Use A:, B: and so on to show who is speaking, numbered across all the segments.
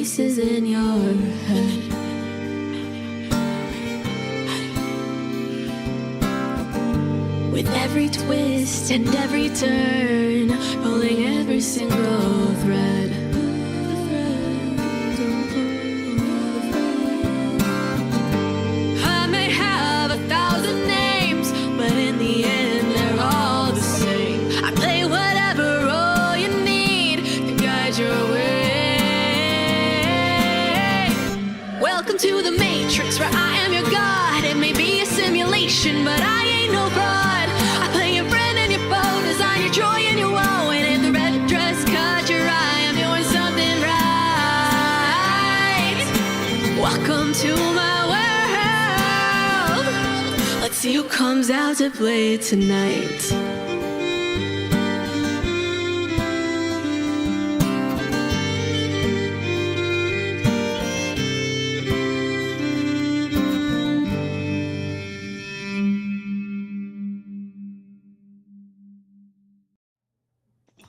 A: voices in your head. With every twist and every turn, pulling every single thread. I may have 1,000 names, but in the end they're all the same. I play whatever role you need to guide your way. Welcome to the Matrix, where I am your god. It may be a simulation, but I ain't no fraud. I play your friend and your foe, design your joy and your woe. And if the red dress caught your eye, I'm doing something right. Welcome to my world. Let's see who comes out to play tonight.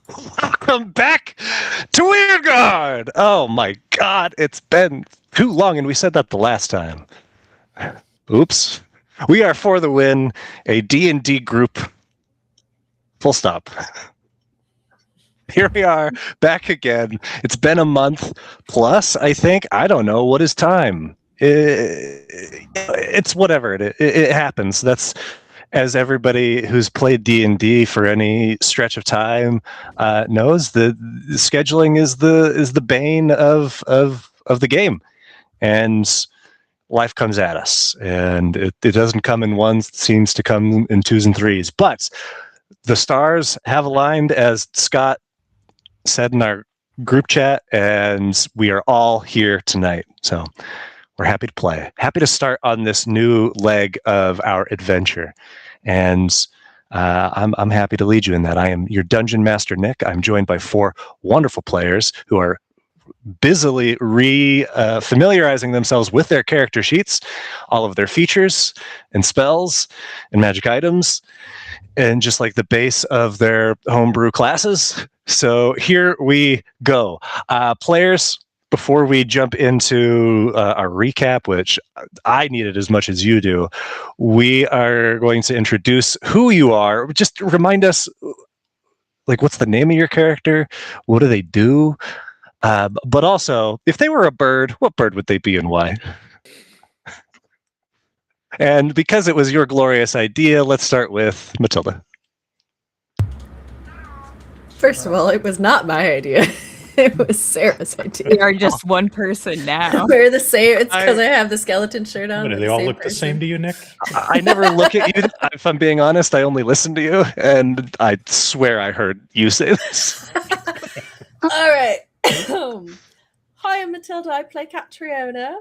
B: Welcome back to Wyrdgard! Oh my god, it's been too long, and we said that the last time. Oops. We are For the Win, a D&D group. Full stop. Here we are, back again. It's been a month plus, I think. I don't know. What is time? It's whatever. It happens. That's, as everybody who's played D&D for any stretch of time knows, the scheduling is the bane of the game, and life comes at us, and it doesn't come in ones. It seems to come in twos and threes. But the stars have aligned, as Scott said in our group chat, and we are all here tonight. So we're happy to play, happy to start on this new leg of our adventure. And I'm happy to lead you in that. I am your Dungeon Master, Nick. I'm joined by 4 wonderful players who are busily familiarizing themselves with their character sheets, all of their features and spells and magic items, and just like the base of their homebrew classes. So here we go. Players, before we jump into our recap, which I needed as much as you do, we are going to introduce who you are. Just remind us, like, what's the name of your character? What do they do? But also, if they were a bird, what bird would they be and why? And because it was your glorious idea, let's start with Matilda.
C: First of all, it was not my idea. It was Sarah's idea.
D: We are just one person now.
C: We're the same. It's because I have the skeleton shirt on.
E: Do they all look the same to you, Nick?
B: I never look at you. If I'm being honest, I only listen to you, and I swear I heard you say this.
C: All right. Hi, I'm Matilda. I play Catriona.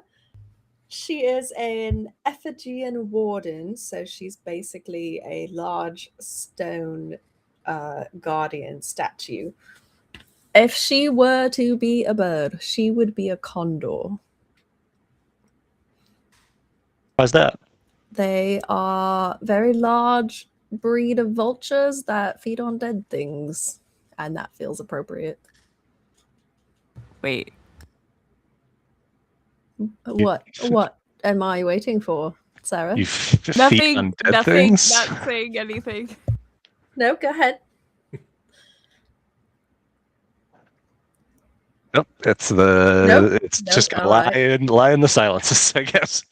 C: She is an Effigian warden, so she's basically a large stone guardian statue. If she were to be a bird, she would be a condor.
B: Why's that?
C: They are very large breed of vultures that feed on dead things, and that feels appropriate.
D: Wait.
C: What am I waiting for, Sarah?
B: You feed on dead things?
D: Not saying anything.
C: No, go ahead.
B: Nope, it's just gonna lie in the silences, I guess.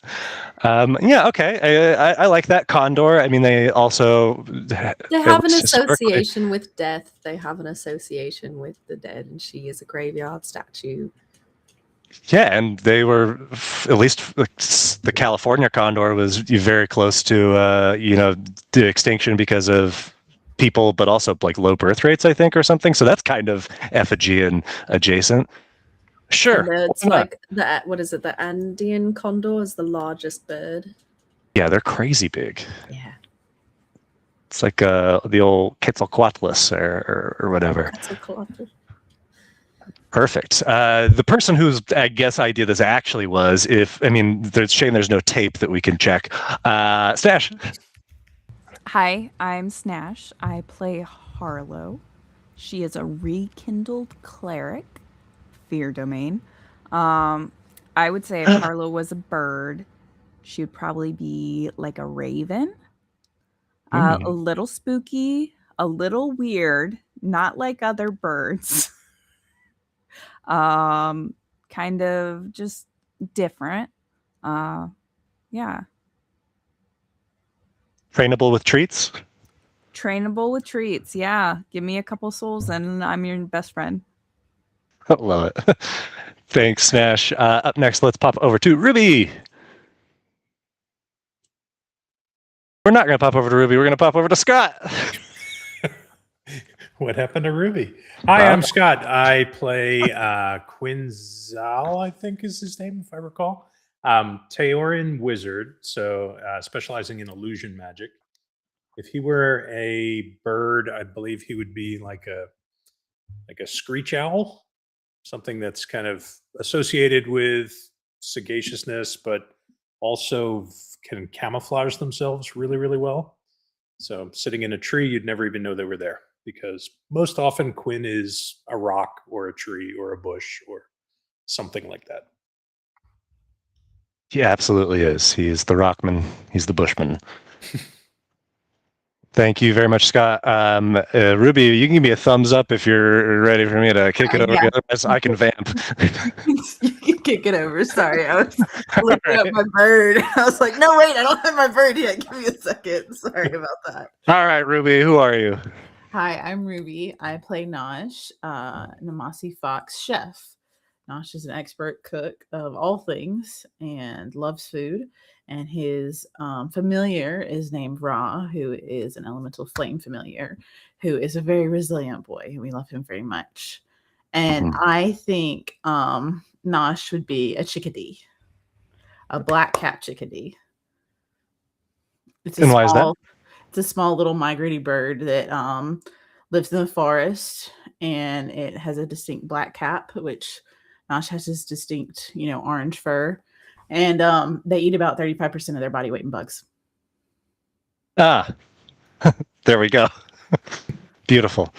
B: Yeah, okay. I like that. Condor. I mean, they also
C: they have an association with death. They have an association with the dead, and she is a graveyard statue.
B: Yeah, and they were, at least the California condor was very close to the extinction because of people, but also like low birth rates, I think, or something. So that's kind of Effigian adjacent. Sure.
C: And it's like what is it? The Andean condor is the largest bird.
B: Yeah, they're crazy big.
C: Yeah.
B: It's like the old Quetzalcoatlus or whatever.
C: Quetzalcoatl.
B: Perfect. The person whose, I guess, idea this actually was, there's shame there's no tape that we can check. Snash.
D: Hi, I'm Snash. I play Harlow. She is a rekindled cleric, fear domain. I would say if Harlow was a bird, she would probably be like a raven. A little spooky, a little weird, not like other birds. Kind of just different. Yeah.
B: Trainable with treats?
D: Trainable with treats, yeah. Give me a couple souls and I'm your best friend.
B: Love it. Thanks, Snash. Up next, let's pop over to Ruby. We're not going to pop over to Ruby. We're going to pop over to Scott.
E: What happened to Ruby? Hi, I'm Scott. I play Quinzal, I think is his name, if I recall. Teorin wizard, so specializing in illusion magic. If he were a bird, I believe he would be like a screech owl, something that's kind of associated with sagaciousness, but also can camouflage themselves really, really well. So sitting in a tree, you'd never even know they were there because most often Quinn is a rock or a tree or a bush or something like that.
B: He absolutely is. He's the rockman. He's the bushman. Thank you very much, Scott. Ruby, you can give me a thumbs up if you're ready for me to kick it over.
D: Yeah.
B: Otherwise, I can vamp.
D: You can kick it over. Sorry, I was looking at my bird. I was like, no, wait, I don't have my bird yet. Give me a second. Sorry about that.
B: All right, Ruby, who are you?
D: Hi, I'm Ruby. I play Nosh, Namasi Fox chef. Nosh is an expert cook of all things and loves food. And his familiar is named Ra, who is an elemental flame familiar, who is a very resilient boy. We love him very much. And I think Nosh would be a chickadee, a black cap chickadee.
B: And why is that?
D: It's a small little migrating bird that lives in the forest, and it has a distinct black cap, which Nosh has his distinct, orange fur. And they eat about 35% of their body weight in bugs.
B: Ah, there we go. Beautiful.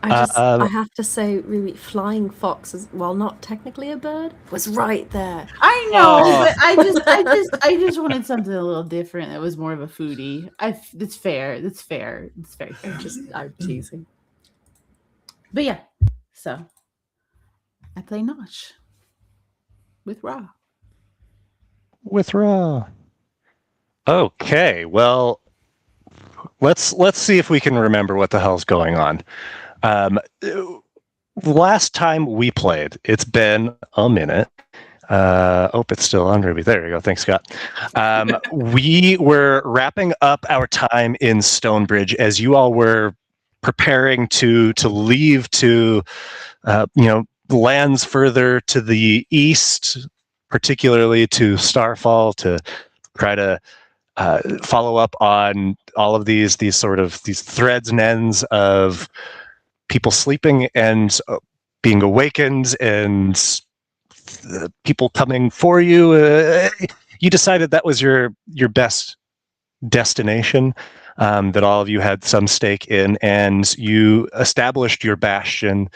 C: I have to say, Ruby, flying fox, while not technically a bird, was right there.
D: I know, but I just wanted something a little different. That was more of a foodie. It's fair. It's very fair. I'm teasing. But yeah, so I play Nosh with Ra.
B: With Ra. Okay, well, let's see if we can remember what the hell's going on. Last time we played, it's been a minute. It's still on Ruby. There you go. Thanks, Scott. We were wrapping up our time in Stonebridge as you all were preparing to leave to, lands further to the east, particularly to Starfall, to try to follow up on all of these threads and ends of people sleeping and being awakened and people coming for you. You decided that was your best destination, that all of you had some stake in, and you established your bastion,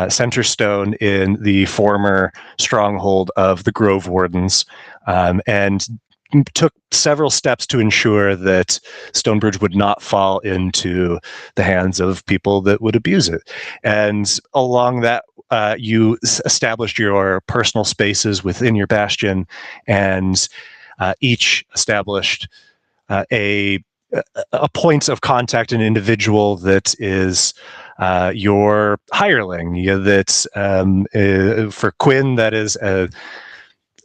B: center stone, in the former stronghold of the Grove Wardens, and took several steps to ensure that Stonebridge would not fall into the hands of people that would abuse it. And along that, you established your personal spaces within your bastion, and each established a point of contact, an individual that is your hireling. For Quinn, that is a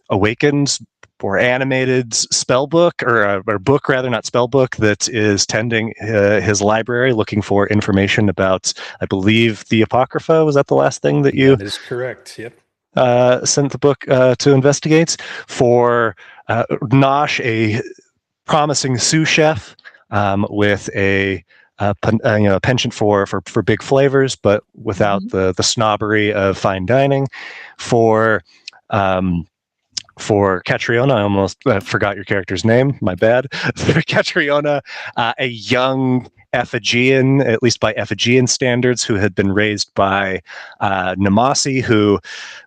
B: awakened or animated spell book, or book rather, not spell book, that is tending his library, looking for information about, I believe, the Apocrypha. Was that the last thing that you?
E: That is correct. Yep.
B: Sent the book to investigate. For Nosh, a promising sous chef with a penchant for big flavors, but without the snobbery of fine dining. For Catriona, I almost forgot your character's name. My bad. For Catriona, a young Ephigean, at least by Ephigean standards, who had been raised by Namasi, who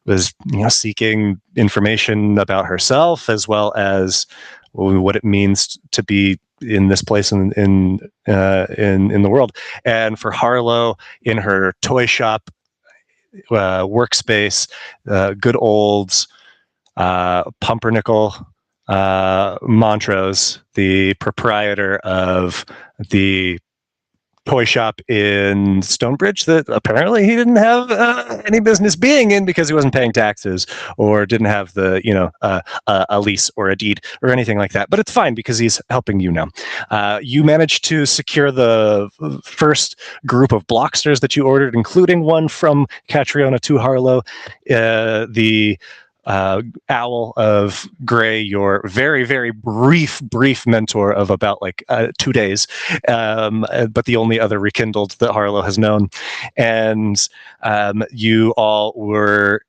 B: was seeking information about herself as well as what it means to be in this place in the world. And for Harlow, in her toy shop workspace, good old Pumpernickel Montrose, the proprietor of the toy shop in Stonebridge that apparently he didn't have any business being in because he wasn't paying taxes or didn't have the a lease or a deed or anything like that. But it's fine because he's helping you now. You managed to secure the first group of blocksters that you ordered, including one from Catriona to Harlow. The Owl of Gray, your very, very brief mentor of about 2 days, but the only other rekindled that Harlow has known. And you all were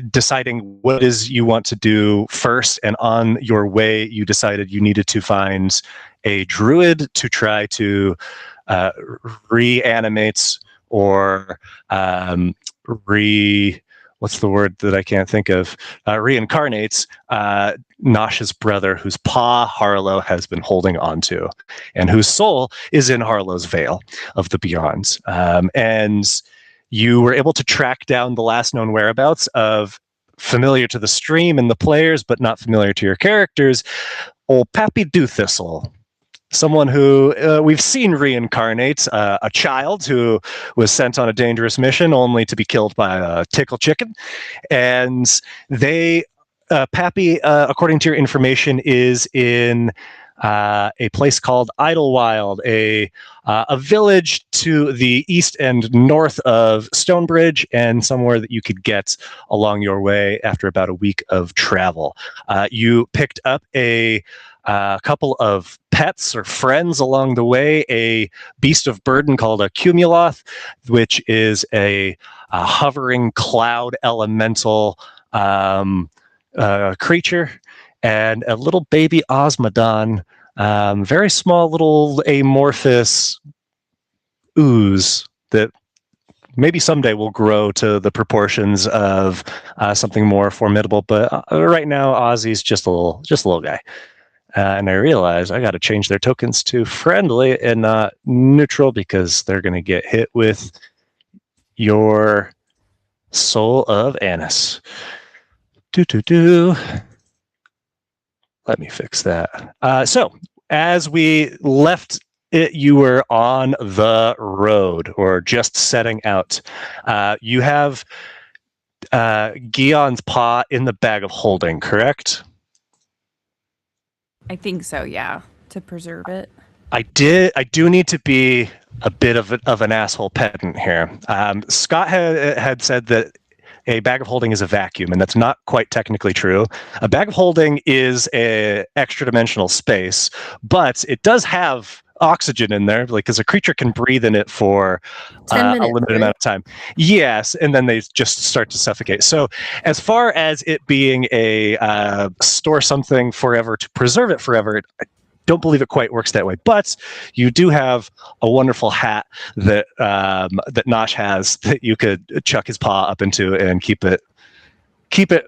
B: deciding what it is you want to do first, and on your way you decided you needed to find a druid to try to reanimates or what's the word that I can't think of? Reincarnates Nosh's brother, whose paw Harlow has been holding onto, and whose soul is in Harlow's veil of the beyond. And you were able to track down the last known whereabouts of, familiar to the stream and the players, but not familiar to your characters, old Pappy Dewthistle. Someone who we've seen reincarnate, a child who was sent on a dangerous mission only to be killed by a tickle chicken. And they, Pappy, according to your information, is in a place called Idlewild, a village to the east and north of Stonebridge, and somewhere that you could get along your way after about a week of travel. You picked up a couple of pets or friends along the way, a beast of burden called a cumuloth, which is a hovering cloud elemental creature, and a little baby Osmodon, very small little amorphous ooze that maybe someday will grow to the proportions of something more formidable. But right now, Ozzy's just a little guy. And I realize I got to change their tokens to friendly and not neutral, because they're going to get hit with your Soul of Annis. Let me fix that. So, as we left it, you were on the road, or just setting out. You have Gion's paw in the bag of holding, correct?
D: I think so, yeah, to preserve it.
B: I do need to be a bit of an asshole pedant here. Scott had said that a bag of holding is a vacuum, and that's not quite technically true. A bag of holding is a extra dimensional space, but it does have oxygen in there, because a creature can breathe in it for
C: 10 minutes,
B: a limited amount of time. Yes, and then they just start to suffocate. So as far as it being a store something forever to preserve it forever, I don't believe it quite works that way. But you do have a wonderful hat that that Nosh has that you could chuck his paw up into and keep it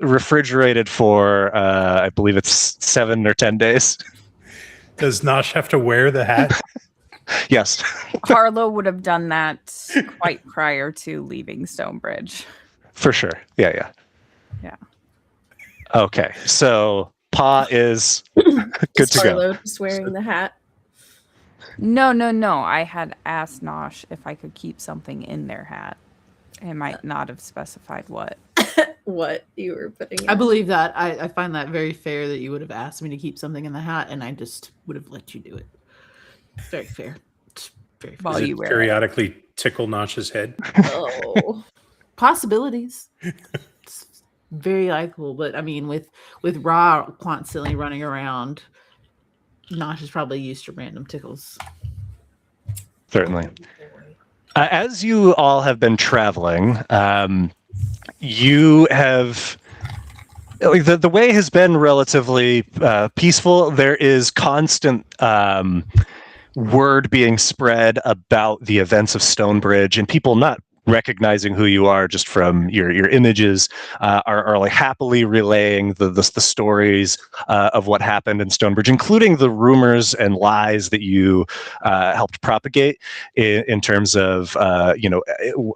B: refrigerated for I believe it's 7 or 10 days.
E: Does Nosh have to wear the hat?
B: Yes.
D: Harlow would have done that quite prior to leaving Stonebridge.
B: For sure. Yeah. Okay, so paw is good to go.
C: Harlow just wearing the hat.
D: No. I had asked Nosh if I could keep something in their hat. It might not have specified what.
C: What you were putting in.
F: I believe that. I find that very fair that you would have asked me to keep something in the hat, and I just would have let you do it. Very fair. It's very fair.
D: While
E: Does
D: you
E: it
D: wear
E: periodically tickle Nosh's head?
C: Oh.
F: Possibilities. It's very likable, but I mean, with Ra constantly running around, Nosh is probably used to random tickles.
B: Certainly. As you all have been traveling, you have, like, the way has been relatively peaceful. There is constant word being spread about the events of Stonebridge, and people not recognizing who you are just from your images are like happily relaying the stories of what happened in Stonebridge, including the rumors and lies that you helped propagate in terms of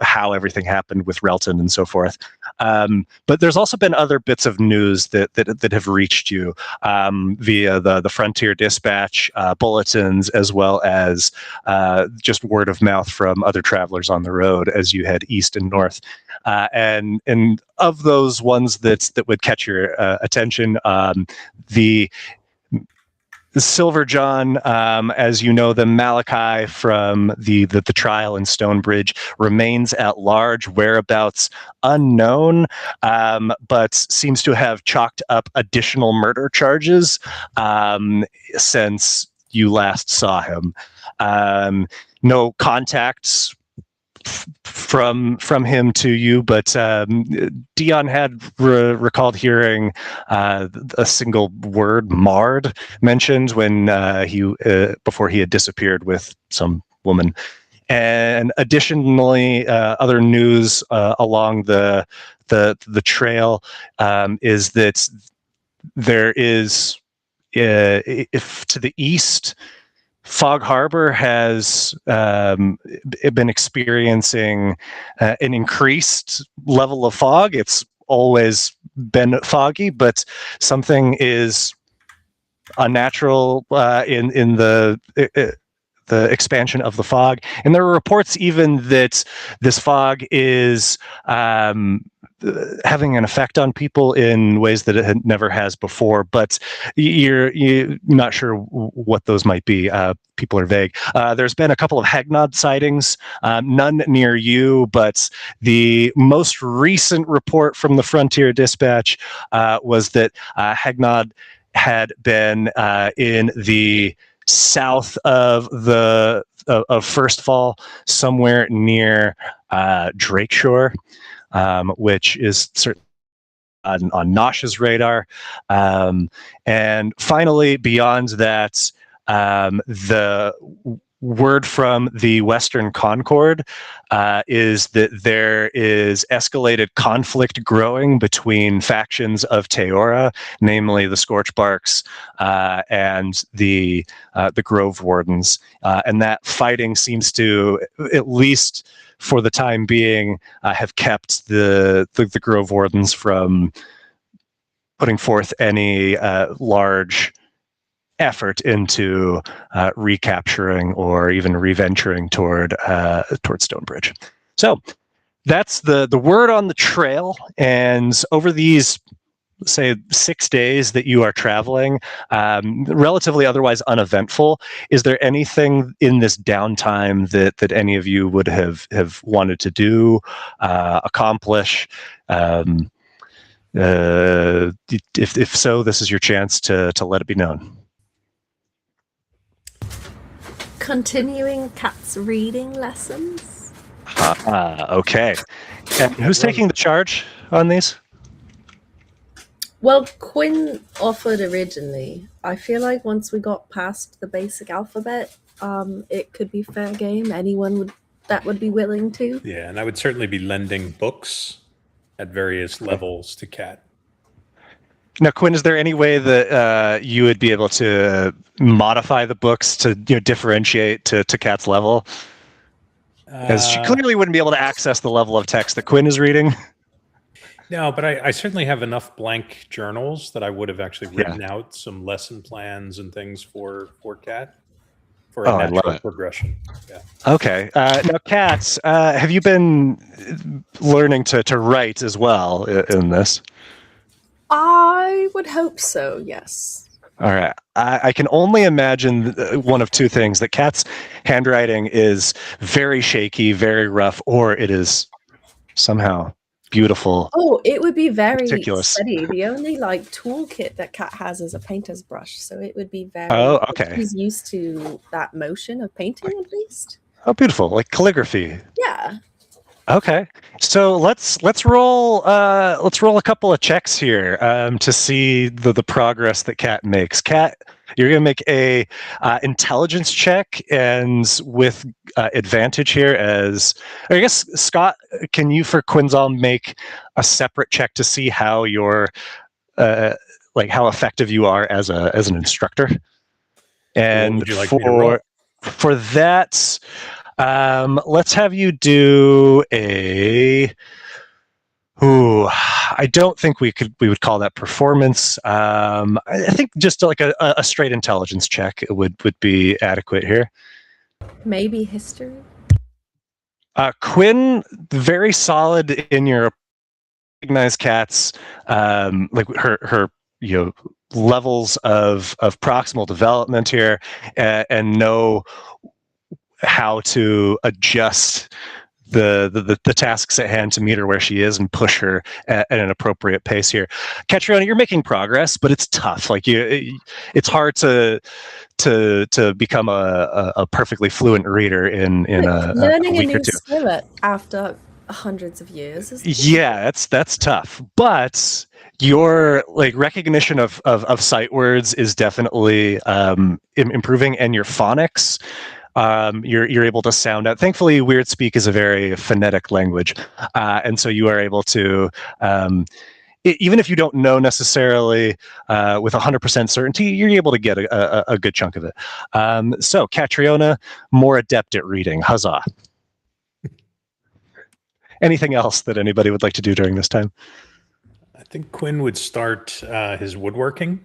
B: how everything happened with Relton and so forth. But there's also been other bits of news that have reached you via the Frontier Dispatch bulletins, as well as just word of mouth from other travelers on the road as you head east and north. And of those ones that would catch your attention, the Silver John, as you know them, Malachi from the trial in Stonebridge, remains at large, whereabouts unknown, but seems to have chalked up additional murder charges since you last saw him. No contacts from him to you, but Dion had recalled hearing a single word, Mard, mentioned when he before he had disappeared with some woman. And additionally, other news along the trail is that there is, if to the east, Fog Harbor has been experiencing an increased level of fog. It's always been foggy, but something is unnatural in the expansion of the fog. And there are reports even that this fog is having an effect on people in ways that it never has before, but you're not sure what those might be. People are vague. There's been a couple of Hegnod sightings, none near you, but the most recent report from the Frontier Dispatch was that Hegnod had been in the south of First Fall, somewhere near Drakeshore, which is certainly on Nosh's radar. And finally, beyond that, the word from the Western Concord is that there is escalated conflict growing between factions of Teora, namely the Scorchbarks and the Grove Wardens, and that fighting seems to, at least for the time being, have kept the Grove Wardens from putting forth any large effort into recapturing or even reventuring toward Stonebridge. So that's the word on the trail. And over these, say, 6 days that you are traveling, relatively otherwise uneventful, is there anything in this downtime that any of you would have wanted to do, accomplish? If so, this is your chance to let it be known.
C: Continuing Cat's reading lessons.
B: Okay. And who's taking the charge on these?
C: Well, Quinn offered originally. I feel like once we got past the basic alphabet, it could be fair game. Anyone that would be willing to.
E: Yeah, and I would certainly be lending books at various levels to Cat.
B: Now, Quinn, is there any way that you would be able to modify the books to differentiate to Kat's level? As she clearly wouldn't be able to access the level of text that Quinn is reading.
E: No, but I certainly have enough blank journals that I would have actually written out some lesson plans and things for Kat for a natural progression. Yeah.
B: Okay. Now, Kat, have you been learning to write as well in this?
C: I would hope so, yes.
B: All right. I can only imagine one of two things: that Kat's handwriting is very shaky, very rough, or it is somehow beautiful.
C: Oh, it would be very
B: meticulous.
C: steady. The only toolkit that Kat has is a painter's brush, so it would be very.
B: Oh, okay.
C: She's used to that motion of painting, at least.
B: Oh, beautiful! Like calligraphy.
C: Yeah.
B: Okay, so let's roll a couple of checks here to see the progress that Kat makes. Kat, you're gonna make a intelligence check, and with advantage here. As I guess, Scott, can you for Quinzel make a separate check to see how your how effective you are as an instructor? And
E: would you like me to roll?
B: For that. Let's have you do a. I don't think we would call that performance. I think just like a straight intelligence check would be adequate here.
C: Maybe history.
B: Quinn, very solid in your recognize Kat's her levels of proximal development here, and know how to adjust the tasks at hand to meet her where she is and push her at an appropriate pace here. Catriona, you're making progress, but it's tough. It's hard to become a perfectly fluent reader in
C: learning
B: a week
C: a new
B: or two.
C: skill after hundreds of years.
B: Yeah, that's tough, but your recognition of sight words is definitely improving, and your phonics you're able to sound out. Thankfully, Weird Speak is a very phonetic language, and so you are able to. Even if you don't know necessarily with 100% certainty, you're able to get a good chunk of it. So, Catriona, more adept at reading. Huzzah. Anything else that anybody would like to do during this time?
E: I think Quinn would start his woodworking.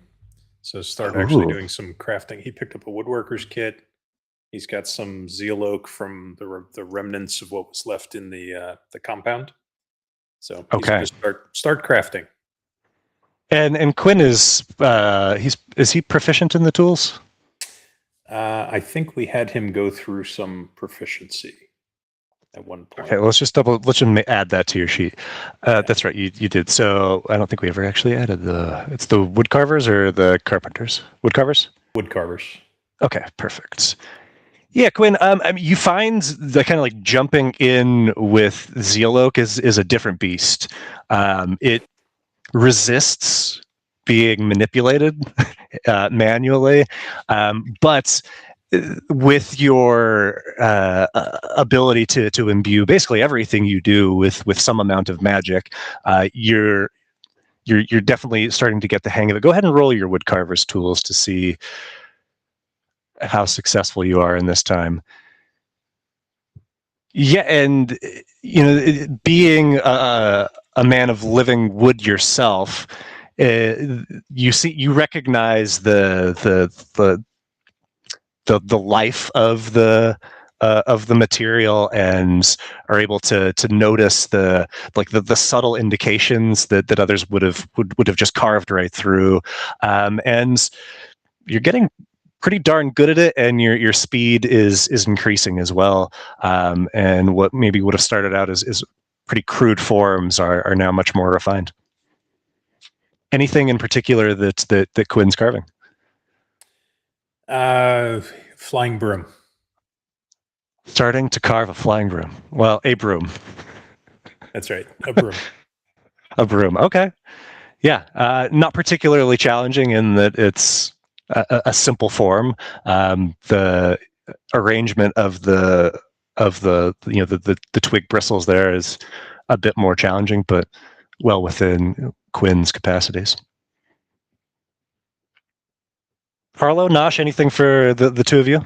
E: So start actually doing some crafting. He picked up a woodworker's kit. He's got some zeal oak from the remnants of what was left in the compound. So he's going to start crafting.
B: And Quinn is he proficient in the tools?
E: I think we had him go through some proficiency at one point.
B: Okay, let's just add that to your sheet. That's right, you did. So I don't think we ever actually added it's the woodcarvers or the carpenters? Woodcarvers? Woodcarvers. Okay, perfect. Yeah, Quinn, you find the kind of like jumping in with zeal oak is a different beast. It resists being manipulated manually, but with your ability to imbue basically everything you do with some amount of magic, you're definitely starting to get the hang of it. Go ahead and roll your woodcarver's tools to see how successful you are in this time. Yeah, and being a man of living wood yourself, you recognize the life of the material and are able to notice the subtle indications that others would have just carved right through, and you're getting pretty darn good at it, and your speed is increasing as well. And what maybe would have started out as pretty crude forms are now much more refined. Anything in particular that Quinn's carving?
E: Flying broom.
B: Starting to carve a flying broom. Well, a broom.
E: That's right, a broom.
B: A broom. Okay. Yeah, not particularly challenging in that it's a simple form. The arrangement of the twig bristles there is a bit more challenging, but well within Quinn's capacities. Harlow, Nosh, anything for the two of you?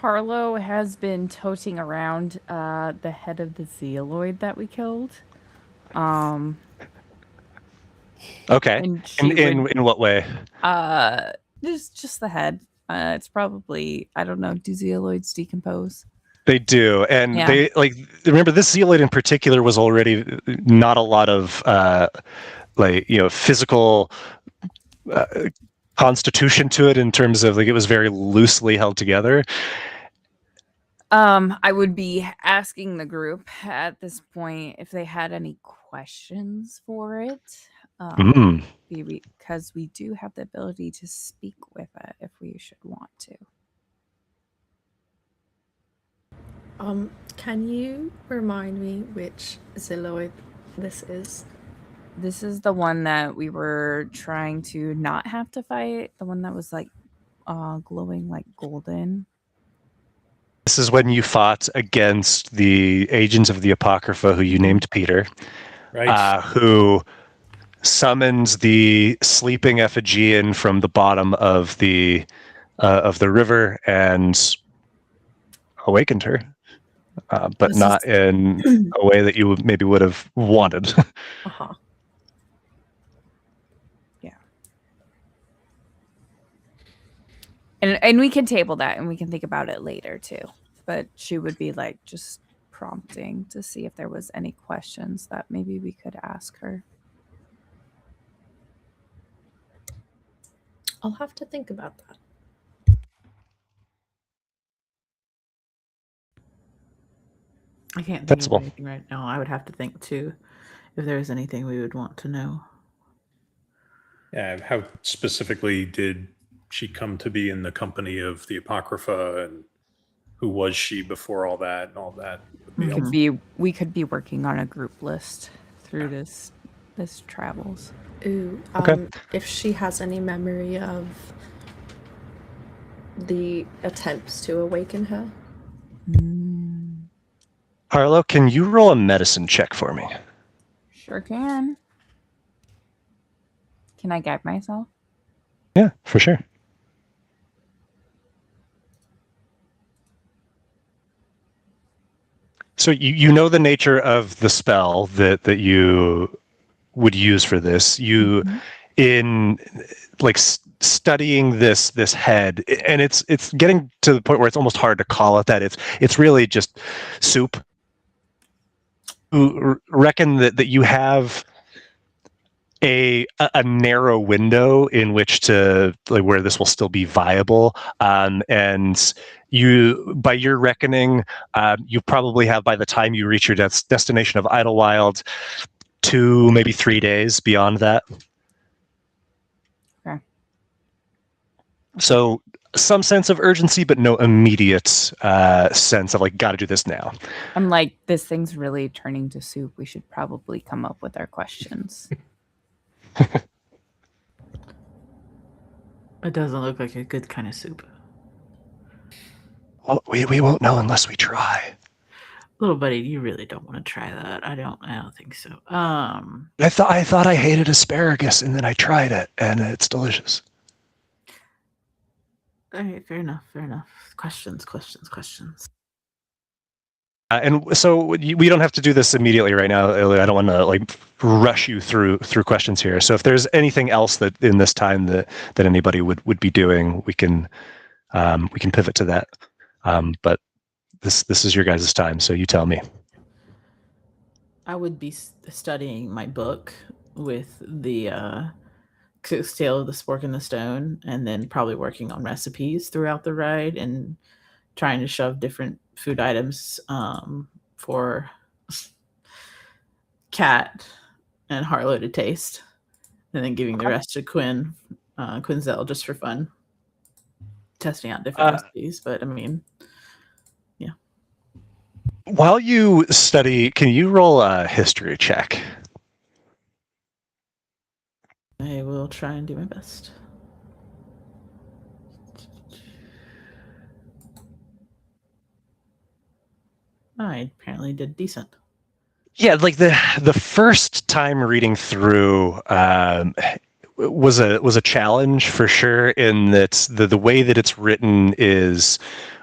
D: Harlow has been toting around the head of the zealoid that we killed.
B: Okay. In what way?
D: Just the head. It's probably, I don't know, do zealoids decompose?
B: They do, and they remember this zealoid in particular was already not a lot of physical constitution to it in terms of it was very loosely held together.
D: I would be asking the group at this point if they had any questions for it. Because we do have the ability to speak with it if we should want to.
C: Can you remind me which zealoid this is?
D: This is the one that we were trying to not have to fight. The one that was glowing like golden.
B: This is when you fought against the agents of the Apocrypha, who you named Peter,
E: right?
B: Who summons the sleeping Ephigean from the bottom of the river and awakened her, but not in a way that you maybe would have wanted.
D: Yeah. And we can table that and we can think about it later too. But she would be just prompting to see if there was any questions that maybe we could ask her.
C: I'll have to think about that.
F: I can't think of anything right now. I would have to think too if there's anything we would want to know.
E: Yeah, how specifically did she come to be in the company of the Apocrypha, and who was she before all that and all that?
D: We could be working on a group list through this travels.
C: Ooh,
B: okay.
C: If she has any memory of the attempts to awaken her.
B: Harlow, can you roll a medicine check for me?
D: Sure can. Can I guide myself?
B: Yeah, for sure. So you know the nature of the spell that you would use for this. You in like studying this head, and it's getting to the point where it's almost hard to call it that. It's really just soup. You reckon that you have a narrow window in which to like where this will still be viable, and you, by your reckoning, you probably have, by the time you reach your destination of Idlewild, 2 maybe 3 days beyond that.
D: Okay.
B: So some sense of urgency, but no immediate sense of like, got to do this now.
D: I'm like, this thing's really turning to soup. We should probably come up with our questions.
F: It doesn't look like a good kind of soup.
B: Well, we won't know unless we try.
F: Little buddy, you really don't want to try that. I don't think so.
B: I thought I hated asparagus, and then I tried it, and it's delicious.
F: All right, fair enough. Questions.
B: And so we don't have to do this immediately right now. I don't want to like rush you through questions here. So if there's anything else that in this time that anybody would be doing, we can pivot to that. But this is your guys' time, so you tell me.
F: I would be studying my book with the Cook's Tale of the Spork and the Stone, and then probably working on recipes throughout the ride and trying to shove different food items for Kat and Harlow to taste, and then giving the rest to Quinzel, just for fun, testing out different recipes. But I mean, yeah.
B: While you study, can you roll a history check?
F: I will try and do my best. I apparently did decent.
B: Yeah, like the first time reading through was a challenge for sure, in that the way that it's written is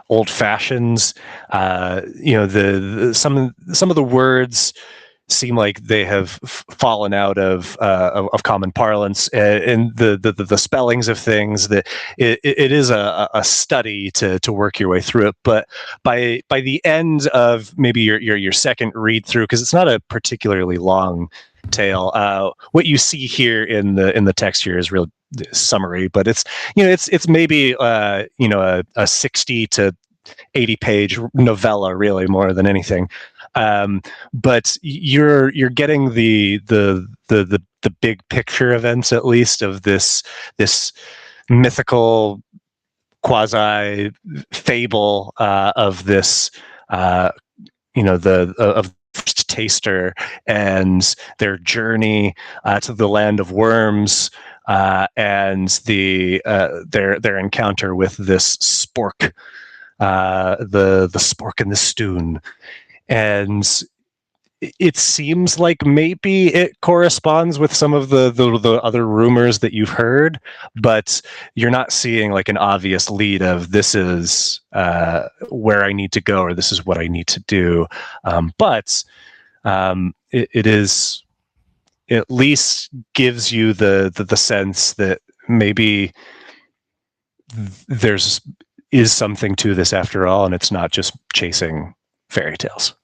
B: old fashioned. Some of the words seem like they have fallen out of common parlance, and the spellings of things, that it is a study to work your way through it. But by the end of maybe your second read through, because it's not a particularly long tale, what you see here in the text here is real summary, but it's maybe a 60 to 80 page novella, really, more than anything. But you're getting the big picture events, at least, of this mythical quasi fable of this of the first taster and their journey to the land of worms, and their encounter with this spork, the spork and the stoon. And it seems like maybe it corresponds with some of the other rumors that you've heard, but you're not seeing like an obvious lead of this is where I need to go, or this is what I need to do. But it is, at least gives you the sense that maybe is something to this after all, and it's not just chasing fairy tales.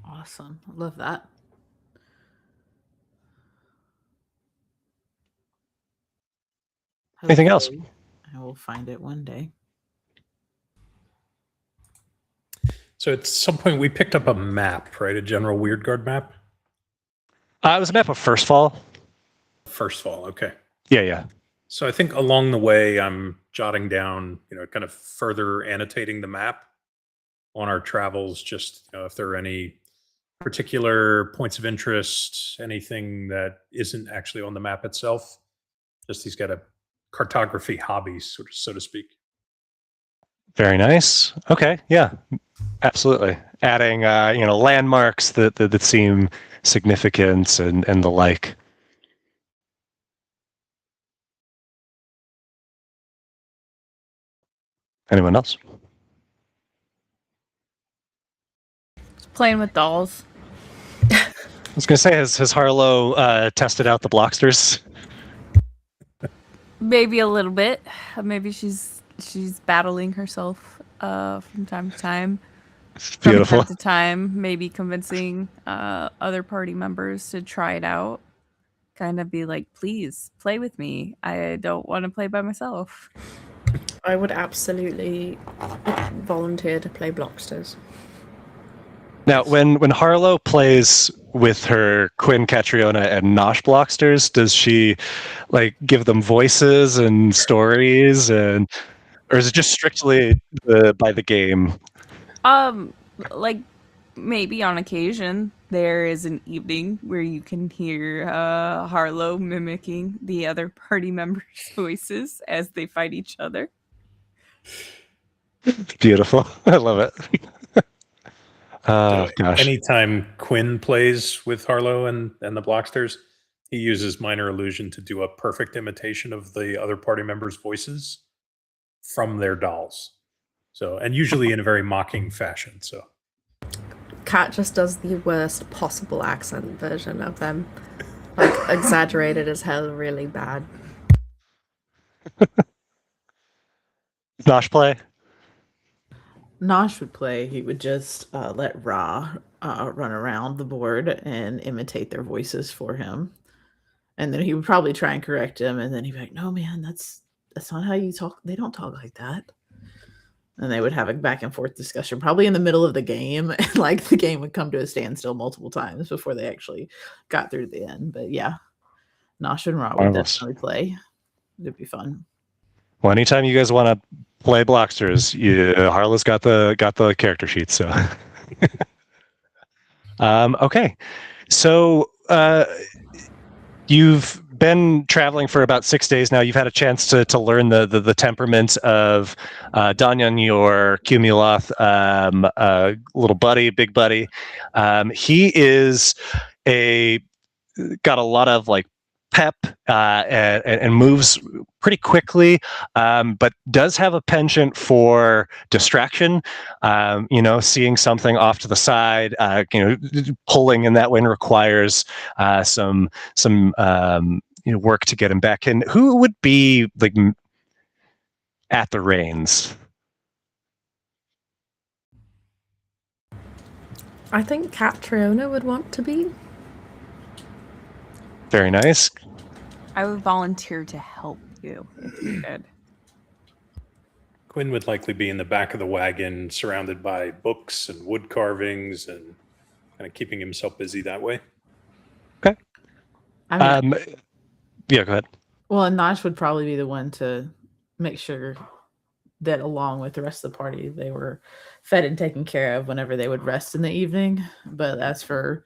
F: Awesome. I love that.
B: Anything else?
F: Hopefully, I will find it one day.
E: So at some point we picked up a map, right? A general Wyrdgard map?
B: It was a map of First Fall.
E: First Fall, okay.
B: Yeah.
E: So I think along the way I'm jotting down, kind of further annotating the map on our travels, just if there are any particular points of interest, anything that isn't actually on the map itself. Just he's got a cartography hobbies, so to speak.
B: Very nice. Okay, yeah, absolutely. Adding landmarks that seem significant and the like. Anyone else?
D: Playing with dolls.
B: I was gonna say, has Harlow tested out the Blocksters?
D: Maybe a little bit. Maybe she's battling herself from time to time.
B: Beautiful.
D: From time to time, maybe convincing other party members to try it out. Kind of be like, please play with me. I don't want to play by myself.
C: I would absolutely volunteer to play Blocksters.
B: Now, when Harlow plays with her Quinn, Catriona, and Nosh Blocksters, does she give them voices and stories, or is it just strictly by the game?
D: Maybe on occasion there is an evening where you can hear Harlow mimicking the other party members' voices as they fight each other.
B: Beautiful. I love it. Oh, gosh.
E: Anytime Quinn plays with Harlow and the Blocksters, he uses minor illusion to do a perfect imitation of the other party members' voices from their dolls. So, and usually in a very mocking fashion. So,
C: Kat just does the worst possible accent version of them, exaggerated as hell, really bad.
B: Nosh play?
F: Nosh would play. He would just let Ra run around the board and imitate their voices for him. And then he would probably try and correct him. And then he'd be like, no, man, that's not how you talk. They don't talk like that. And they would have a back and forth discussion, probably in the middle of the game. And the game would come to a standstill multiple times before they actually got through to the end. But yeah, Nosh and Ra would definitely play. It'd be fun.
B: Well, anytime you guys want to play Blocksters, Harlow's got the character sheet. So, okay. So you've been traveling for about 6 days now. You've had a chance to learn the temperament of Danyan, your Cumuloth little buddy, big buddy. He is got a lot of pep and moves pretty quickly, but does have a penchant for distraction. Seeing something off to the side, pulling in that way requires some work to get him back in. Who would be at the reins?
C: I think Catriona would want to be.
B: Very nice.
D: I would volunteer to help you if you did.
E: Quinn would likely be in the back of the wagon, surrounded by books and wood carvings, and kind of keeping himself busy that way.
B: Okay.
F: I mean,
B: yeah, go ahead.
F: well, and Nosh would probably be the one to make sure that, along with the rest of the party, they were fed and taken care of whenever they would rest in the evening. But as for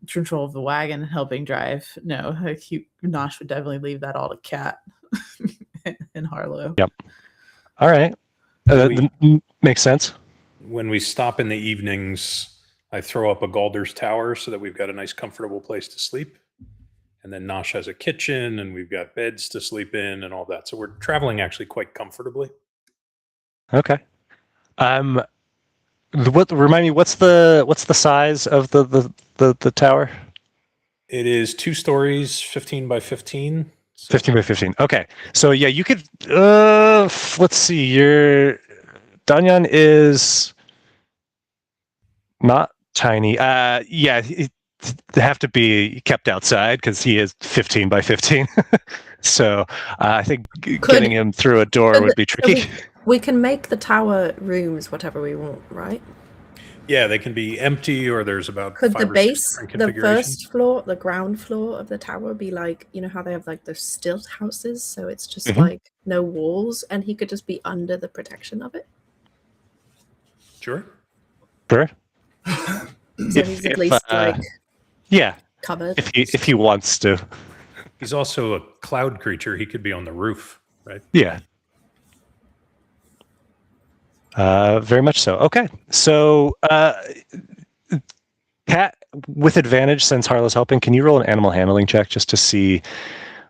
F: control of the wagon and helping drive, no, Nosh would definitely leave that all to Kat and Harlow.
B: Yep. All right. Makes sense.
E: When we stop in the evenings, I throw up a Galder's Tower so that we've got a nice, comfortable place to sleep. And then Nosh has a kitchen, and we've got beds to sleep in and all that. So we're traveling actually quite comfortably.
B: Okay. Remind me, what's the size of the tower?
E: It is 2 stories, 15 by 15.
B: 15 by 15. Okay. So yeah, you could let's see, your Danyan is not tiny. Yeah, they have to be kept outside because he is 15 by 15. So I think getting him through a door would be tricky.
C: We can make the tower rooms whatever we want, right?
E: Yeah, they can be empty, or there's about
C: Could
E: 5
C: the
E: or 6
C: base,
E: different
C: the
E: configurations.
C: first floor, the ground floor of the tower be how they have those stilt houses, so it's just no walls, and he could just be under the protection of it?
E: Sure.
B: Sure.
C: So he's at least
B: yeah,
C: covered.
B: if he wants to.
E: He's also a cloud creature. He could be on the roof, right?
B: Yeah. Very much so. Okay. So, Cat, with advantage, since Harlow's helping, can you roll an animal handling check just to see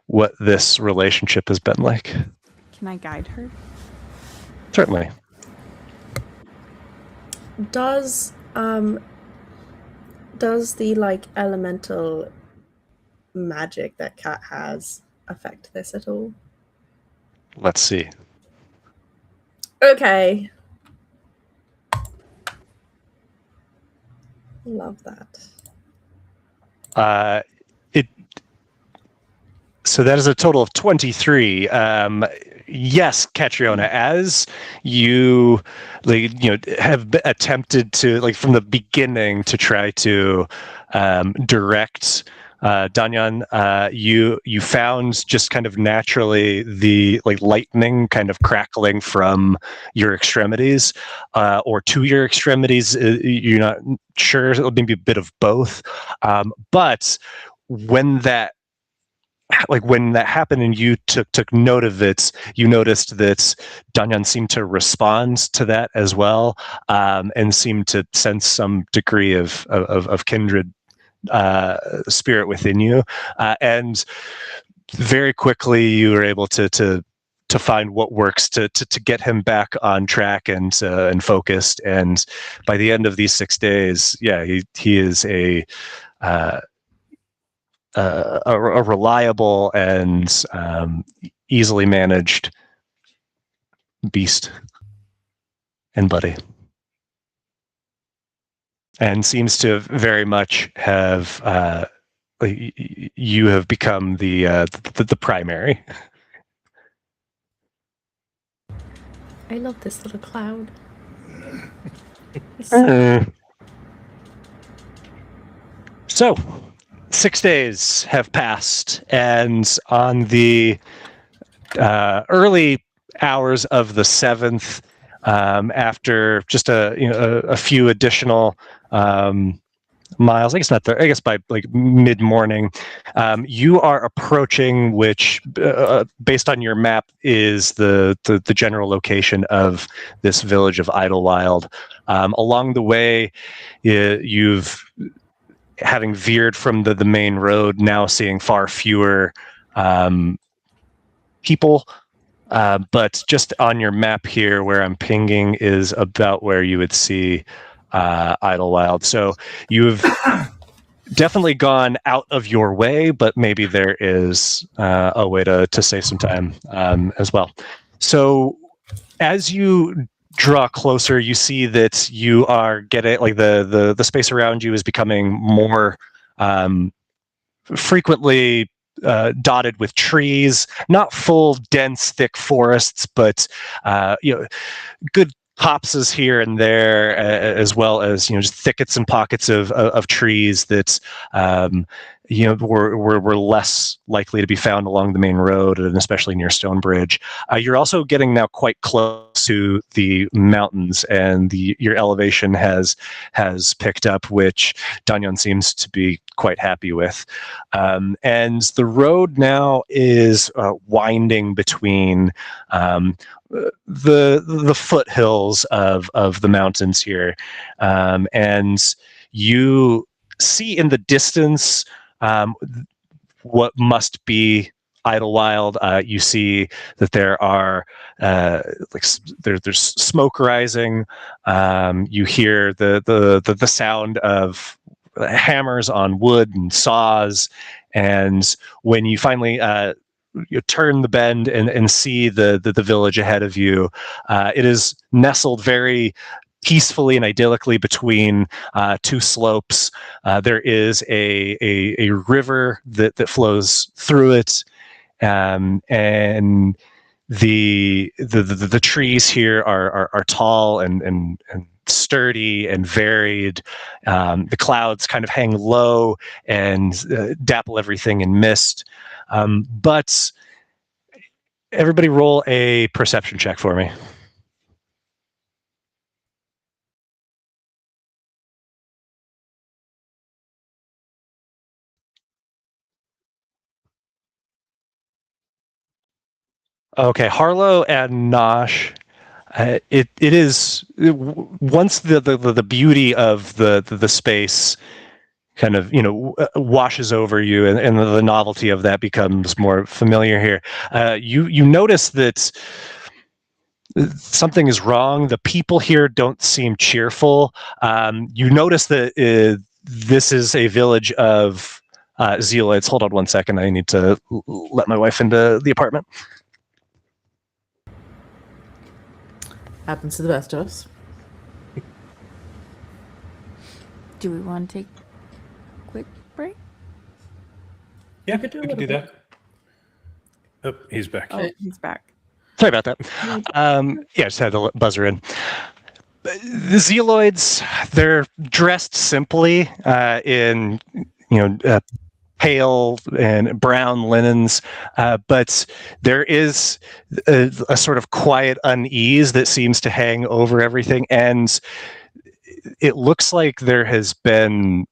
B: what this relationship has been like?
D: Can I guide her?
B: Certainly.
C: Does the like elemental magic that Cat has affect this at all?
B: Let's see.
C: Okay. Love that.
B: It. So that is a total of 23. Yes, Catriona, as you have attempted to, like, from the beginning to try to direct Danyan, you found just kind of naturally the lightning kind of crackling from your extremities or to your extremities. You're not sure, maybe a bit of both. But when that happened and you took note of it, you noticed that Danyan seemed to respond to that as well, and seemed to sense some degree of kindred spirit within you, and very quickly you were able to find what works to get him back on track and focused. And by the end of these 6 days, yeah, he is a reliable and easily managed beast and buddy, and seems to very much have you have become the primary.
C: I love this little cloud.
B: So 6 days have passed, and on the early hours of the 7th, after just a few additional miles, I guess not there, I guess by like mid-morning, you are approaching, which based on your map is the general location of this village of Idlewild. Along the way, you've, having veered from the main road, now seeing far fewer people. But just on your map here, where I'm pinging, is about where you would see Idlewild. So you've definitely gone out of your way, but maybe there is a way to save some time as well. So as you draw closer, you see that you are getting, like, the space around you is becoming more frequently dotted with trees, not full, dense, thick forests, but good copses here and there, as well as just thickets and pockets of trees that were less likely to be found along the main road, and especially near Stonebridge. You're also getting now quite close to the mountains, and your elevation has picked up, which Danyan seems to be quite happy with. And the road now is winding between the foothills of the mountains here, and you see in the distance what must be Idlewild. You see that there are there's smoke rising. You hear the sound of hammers on wood and saws, and when you finally you turn the bend and see the village ahead of you, it is nestled very peacefully and idyllically between two slopes. There is a river that flows through it, and the trees here are tall and sturdy and varied. The clouds kind of hang low and dapple everything in mist. But everybody roll a perception check for me. Okay, Harlow and Nosh. It is once the beauty of the space kind of washes over you, and the novelty of that becomes more familiar here. You notice that something is wrong. The people here don't seem cheerful. You notice that this is a village of zealots. Hold on one second. I need to let my wife into the apartment.
F: Happens to the best of us.
D: Do we want to take a quick break?
E: Yeah,
F: We
E: we
F: could do a
E: can do
F: little
E: that. Oh, he's back.
D: Oh, he's back.
B: Sorry about that. Yeah, just had to buzzer in. The Zealoids, they're dressed simply in, pale and brown linens, but there is a sort of quiet unease that seems to hang over everything, and it looks like there has been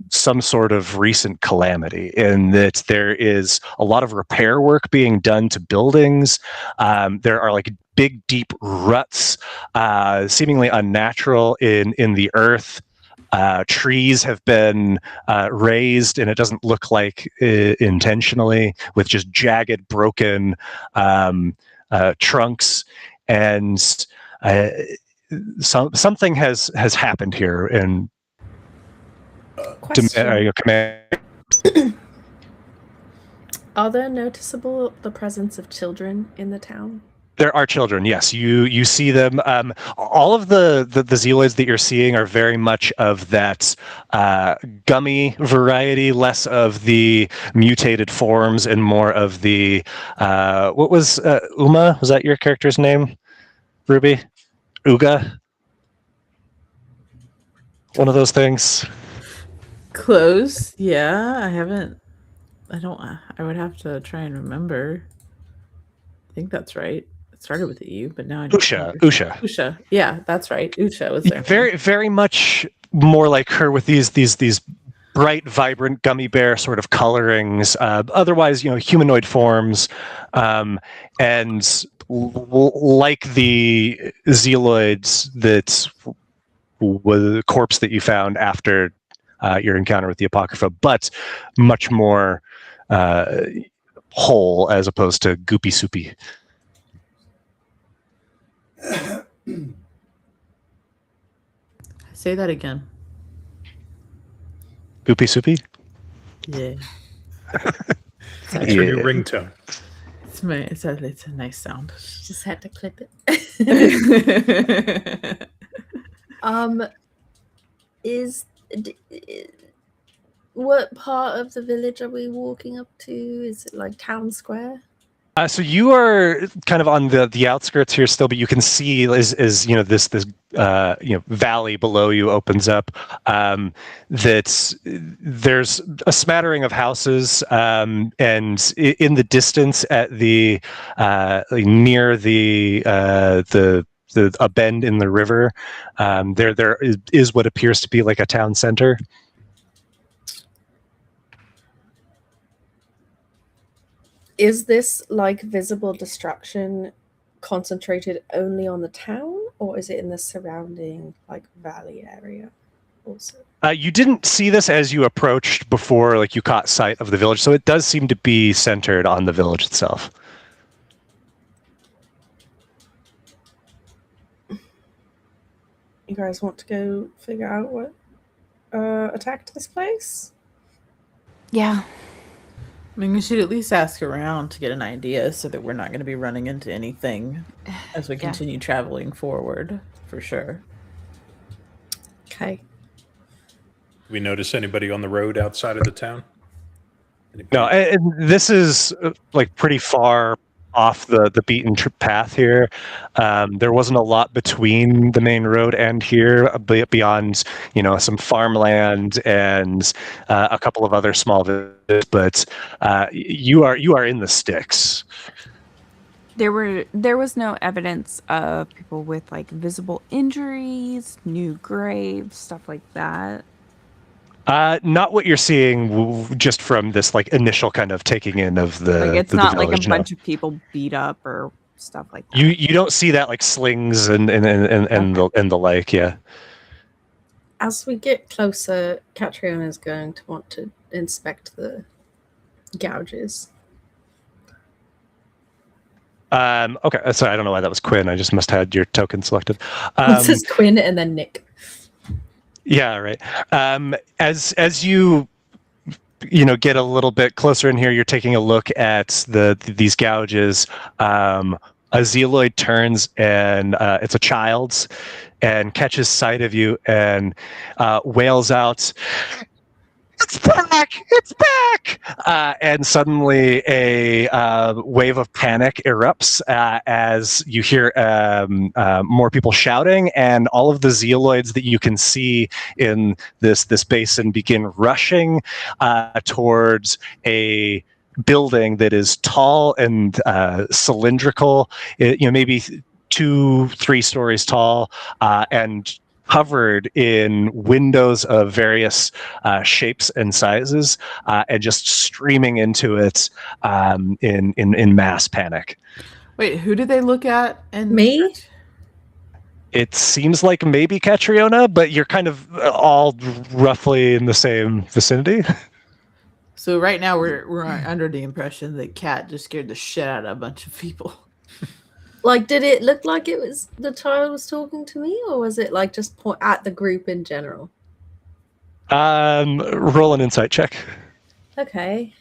B: some sort of recent calamity in that there is a lot of repair work being done to buildings. There are like big, deep ruts, seemingly unnatural in the earth. Trees have been raised, and it doesn't look like intentionally, with just jagged, broken trunks, and something has happened here. And
C: Question.
B: command.
C: Are there noticeable the presence of children in the town?
B: There are children, yes. You see them. All of the Zealoids that you're seeing are very much of that gummy variety, less of the mutated forms and more of the what was Uma? Was that your character's name, Ruby? Uga? One of those things.
F: Close. Yeah, I would have to try and remember. I think that's right. It started with a U, but now I don't remember. Usha. Yeah, that's right. Usha was there.
B: Very, very much more like her with these bright, vibrant gummy bear sort of colorings. Otherwise, humanoid forms, and like the Zealoids that was the corpse that you found after your encounter with the Apocrypha, but much more whole as opposed to goopy soupy.
F: Say that again.
B: Goopy soupy?
F: Yeah.
E: It's your new ringtone.
F: It's a nice sound.
C: Just had to clip it. What part of the village are we walking up to? Is it like town square?
B: So you are kind of on the outskirts here still, but you can see as this valley below you opens up, that there's a smattering of houses, and in the distance at the near the a bend in the river, there is what appears to be like a town center.
C: Is this like visible destruction concentrated only on the town, or is it in the surrounding like valley area also?
B: You didn't see this as you approached before, like you caught sight of the village, so it does seem to be centered on the village itself.
C: You guys want to go figure out what attacked this place?
D: Yeah.
F: I mean, we should at least ask around to get an idea so that we're not going to be running into anything as we continue traveling forward, for sure.
C: Okay.
E: Do we notice anybody on the road outside of the town?
B: No, and this is like pretty far off the beaten path here. There wasn't a lot between the main road and here, beyond some farmland and a couple of other small villages. But you are in the sticks.
D: There was no evidence of people with like visible injuries, new graves, stuff like that.
B: Not what you're seeing just from this like initial kind of taking in of the
D: Like it's
B: the
D: not like a
B: village, no.
D: bunch of people beat up or stuff like that.
B: You don't see that like slings and the like, yeah.
C: As we get closer, Catriona is going to want to inspect the gouges.
B: Okay, sorry, I don't know why that was Quinn. I just must have had your token selected.
C: This is Quinn and then Nick.
B: Yeah, right. As you get a little bit closer in here, you're taking a look at these gouges. A Zealoid turns and it's a child's and catches sight of you and wails out, "It's back! It's back!" And suddenly a wave of panic erupts as you hear more people shouting, and all of the Zealoids that you can see in this basin begin rushing towards a building that is tall and cylindrical, maybe 2-3 stories tall, and covered in windows of various shapes and sizes, and just streaming into it in mass panic.
F: Wait, who did they look at? And
C: Me?
B: It seems like maybe Catriona, but you're kind of all roughly in the same vicinity.
F: So right now we're under the impression that Cat just scared the shit out of a bunch of people.
C: Like, did it look like it was the child was talking to me, or was it like just point at the group in general?
B: Roll an insight check.
C: Okay.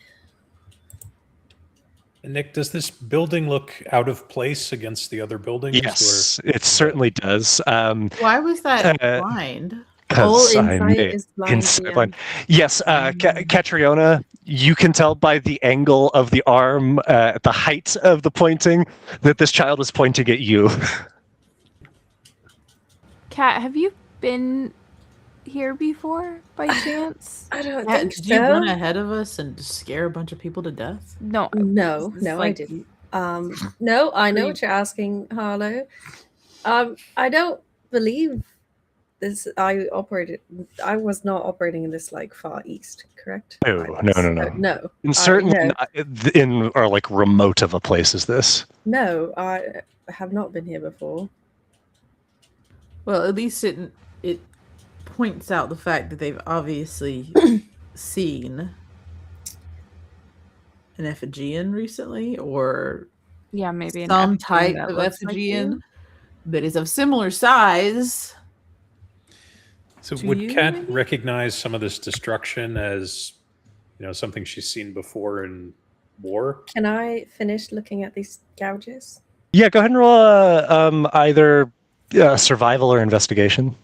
E: And Nick, does this building look out of place against the other buildings?
B: Yes, it certainly does.
F: Why was that blind?
C: All
B: 'Cause I
C: insight
B: made
C: is blind.
B: insight blind. Yes, Catriona, you can tell by the angle of the arm, at the height of the pointing, that this child is pointing at you.
D: Kat, have you been here before by chance?
C: I don't
F: Cat,
C: think
F: did
C: so.
F: you run ahead of us and just scare a bunch of people to death?
D: No.
C: No,
D: It's
C: no,
D: like-
C: I didn't. No, I know what you're asking, Harlow. I don't believe this. I was not operating in this like far east, correct?
B: No,
C: I
B: no,
C: was-
B: no, no.
C: No.
B: And certainly
C: no.
B: not in or like remote of a place as this.
C: No, I have not been here before.
F: Well, at least it points out the fact that they've obviously seen an Effigian recently, or
D: Yeah, maybe
F: some
D: Effigian
F: type
D: that
F: of
D: looks like
F: Effigian
D: you.
F: that is of similar size.
E: So
F: To
E: would
F: you,
E: Kat
F: maybe?
E: recognize some of this destruction as, something she's seen before in war?
C: Can I finish looking at these gouges?
B: Yeah, go ahead and roll either survival or investigation.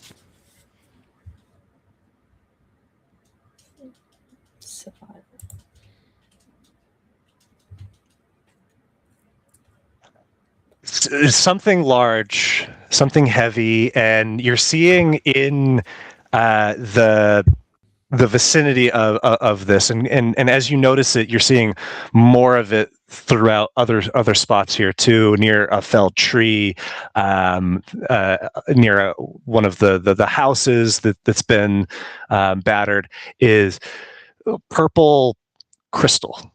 C: Survival.
B: Something large, something heavy, and you're seeing in the vicinity of this, and as you notice it, you're seeing more of it throughout other spots here too, near a felled tree, near one of the houses that's been battered, is purple crystal,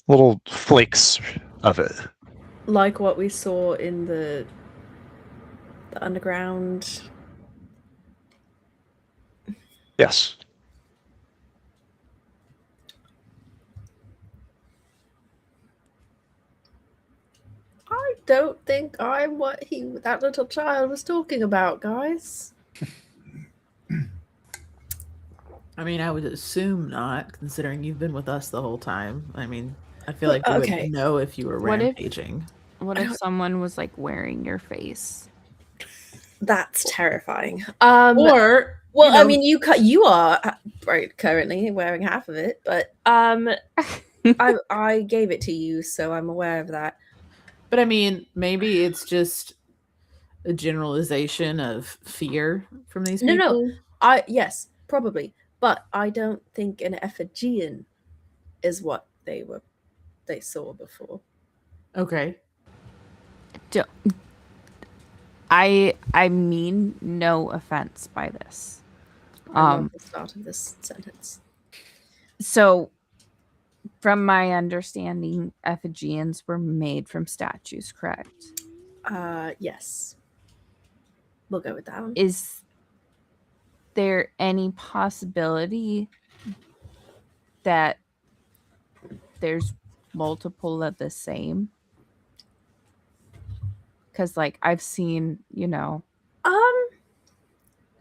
B: little flakes of it.
C: Like what we saw in the underground.
B: Yes.
C: I don't think I'm what that little child was talking about, guys.
F: I mean, I would assume not, considering you've been with us the whole time. I mean, I feel like
C: Well,
F: we
C: okay.
F: would know if you were
D: What if-
F: rampaging.
D: What if someone was like wearing your face?
C: That's terrifying.
F: Or,
C: Well,
F: you
C: I
F: know-
C: mean, you are right currently wearing half of it, but I gave it to you, so I'm aware of that.
F: But I mean, maybe it's just a generalization of fear from these
C: No,
F: people.
C: no. Yes, probably, but I don't think an Effigian is what they saw before.
F: Okay.
D: I mean no offense by this.
C: I love
D: Um,
C: the start of this sentence.
D: so, from my understanding, effigians were made from statues, correct?
C: Yes. We'll go with that one.
D: Is there any possibility that there's multiple of the same? Because, like, I've seen,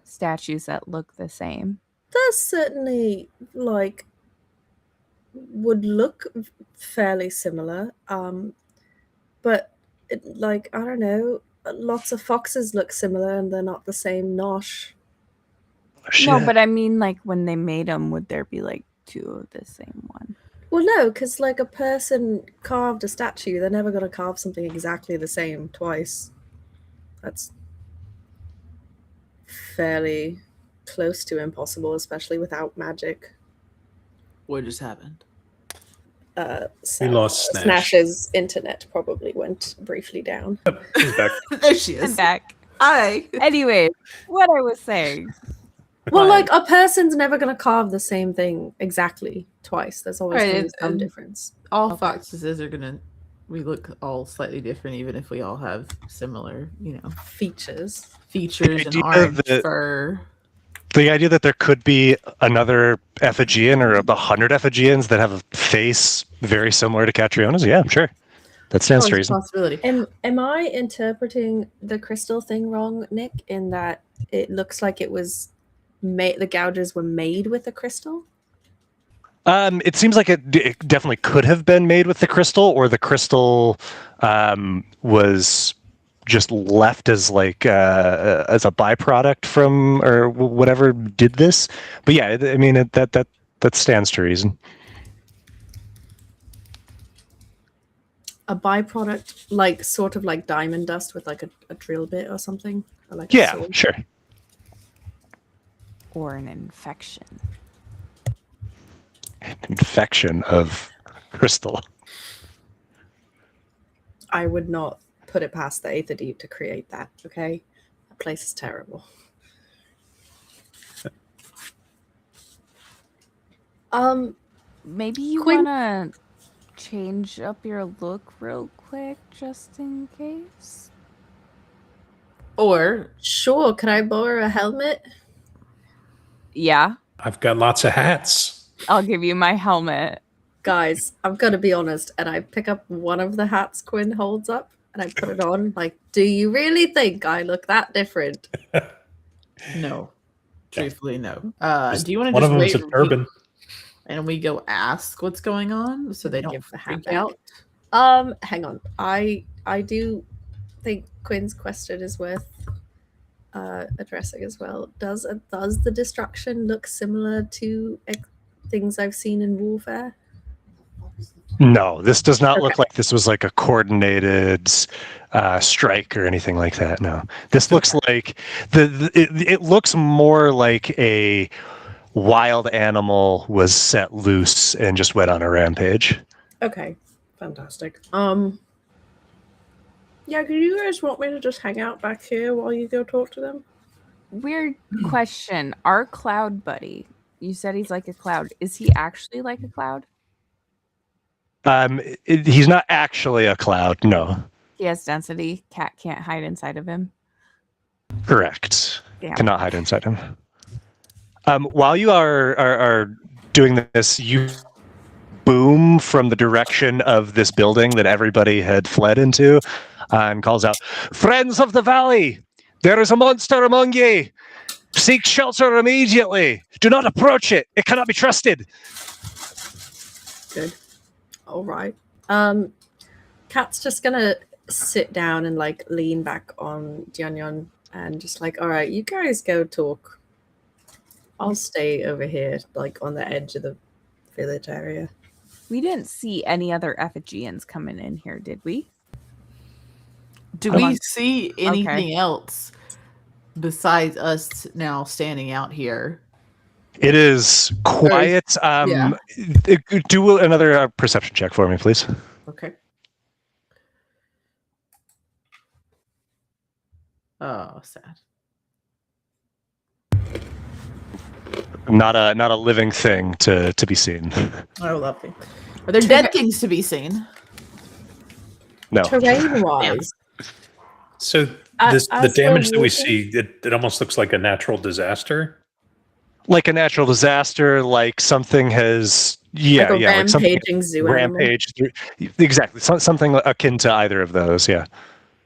D: statues that look the same.
C: There's certainly like would look fairly similar. But like I don't know, lots of foxes look similar and they're not the same nosh.
D: No, but I mean, like, when they made them, would there be like two of the same one?
C: Well, no, because like a person carved a statue, they're never going to carve something exactly the same twice. That's fairly close to impossible, especially without magic.
F: What just happened?
E: We lost Snash.
C: Snash's internet probably went briefly down.
E: He's back.
F: There she
D: I'm
F: is.
D: back.
F: Hi.
D: Anyway, what I was saying.
C: Well,
F: Right.
C: like a person's never going to carve the same thing exactly twice. There's always
F: Right,
C: going to be some
F: and-
C: difference.
F: All foxes are gonna. We look all slightly different, even if we all have similar,
C: Features.
F: features and
B: idea
F: orange
B: that-
F: fur.
B: The idea that there could be another effigian or 100 effigians that have a face very similar to Catriona's, yeah, sure. That stands to
F: Oh, it's a
B: reason.
F: possibility.
C: Am I interpreting the crystal thing wrong, Nick? In that it looks like it was made, the gouges were made with the crystal.
B: It seems like it definitely could have been made with the crystal, or the crystal was just left as like as a byproduct from or whatever did this. But yeah, I mean that stands to reason.
C: A byproduct, like sort of like diamond dust with like a drill bit or something. Or like a
B: Yeah,
C: sword.
B: sure.
D: Or an infection.
B: Infection of crystal.
C: I would not put it past the Aether Deep to create that. Okay, that place is terrible.
D: Maybe you
C: Quinn-
D: want to change up your look real quick, just in case?
F: Or
C: Sure. Can I borrow a helmet?
D: Yeah,
E: I've got lots of hats.
D: I'll give you my helmet.
C: Guys, I'm gonna be honest, and I pick up one of the hats Quinn holds up and I put it on. Like, do you really think I look that different?
F: no, truthfully, no.
E: Just
F: Do you want to
E: one
F: just
E: of them's
F: wait
E: a turban.
F: and we go ask what's going on so they don't
C: Give the hat
F: freak
C: back.
F: out?
C: Hang on. I do think Quinn's question is worth addressing as well. Does the destruction look similar to things I've seen in warfare?
B: No, this does not look
C: Okay.
B: like this was like a coordinated strike or anything like that. No, this looks like it looks more like a wild animal was set loose and just went on a rampage.
C: Okay, fantastic. Yeah, do you guys want me to just hang out back here while you go talk to them?
D: Weird question. Our cloud buddy, you said he's like a cloud. Is he actually like a cloud?
B: He's not actually a cloud. No,
D: He has density. Cat can't hide inside of him.
B: correct.
D: Damn.
B: Cannot hide inside him. While you are doing this, you boom from the direction of this building that everybody had fled into, and calls out, "Friends of the valley, there is a monster among ye. Seek shelter immediately. Do not approach it. It cannot be trusted."
C: Good. All right. Kat's just gonna sit down and like lean back on Jianyan and just like, all right, you guys go talk. I'll stay over here, like on the edge of the village area.
D: We didn't see any other effigians coming in here, did we?
F: Do
D: Come
F: we
D: on.
F: see anything else besides us now standing out here?
B: It is quiet.
F: Yeah.
B: Do another perception check for me, please.
F: Okay. Oh, sad.
B: Not a living thing to be seen.
F: Oh, lovely. Are there dead things to be seen?
B: No.
C: Terrain wise,
E: So the
C: as we're
E: damage that we
C: walking-
E: see, it almost looks like a natural disaster.
B: Like a natural disaster, like something has
C: like a
B: like something
C: rampaging zoo animal.
B: rampage through, exactly something akin to either of those. Yeah.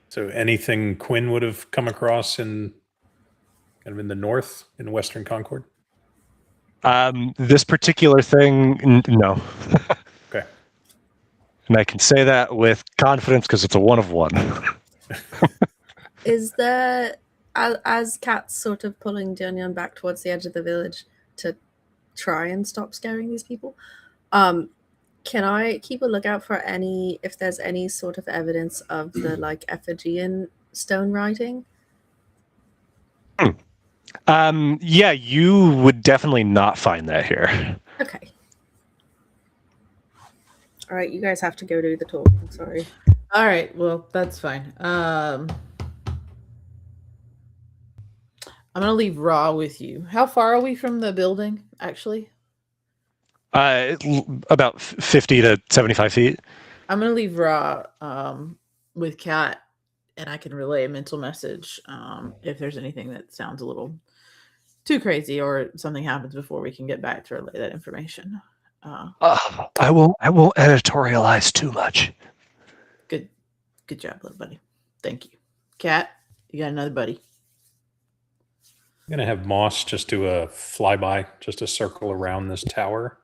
E: So anything Quinn would have come across in kind of in the north, in Western Concord?
B: This particular thing, no.
E: Okay.
B: And I can say that with confidence because it's a 1 of 1.
C: Is there, as Kat's sort of pulling Daniel back towards the edge of the village to try and stop scaring these people, can I keep a lookout for if there's any sort of evidence of the like Effigian stone writing?
B: Yeah, you would definitely not find that here.
C: Okay. All right, you guys have to go do the talk. I'm sorry.
F: All right, well, that's fine. I'm gonna leave Raw with you. How far are we from the building, actually?
B: About 50 to 75 feet.
F: I'm gonna leave Raw with Kat, and I can relay a mental message if there's anything that sounds a little too crazy or something happens before we can get back to relay that information.
B: I won't editorialize too much.
F: Good job, little buddy. Thank you. Kat, you got another buddy.
E: I'm going to have Moss just do a flyby, just a circle around this tower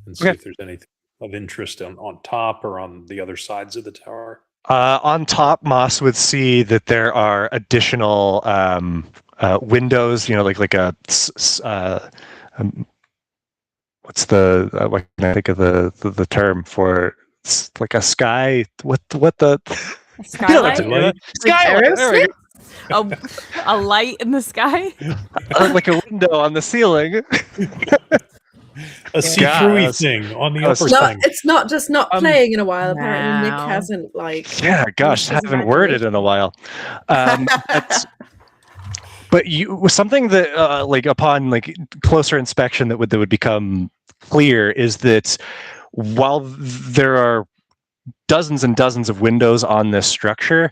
E: and see
B: Okay.
E: if there's anything of interest on top or on the other sides of the tower.
B: On top, Moss would see that there are additional windows. Like a what's the what can I think of the term for like a sky? What the
D: Skylight?
E: Light?
B: Skylight. There we go.
D: A light in the sky?
B: Like a window on the ceiling.
E: A see-through
B: Yes.
E: thing on the
B: That's
E: upper
C: No,
E: thing.
C: it's not just not playing in a while. Apparently, Nick
D: Wow.
C: hasn't like.
B: Yeah, gosh,
C: This is
B: haven't worded in a while. But something that like upon like closer inspection that would become clear is that while there are dozens and dozens of windows on this structure,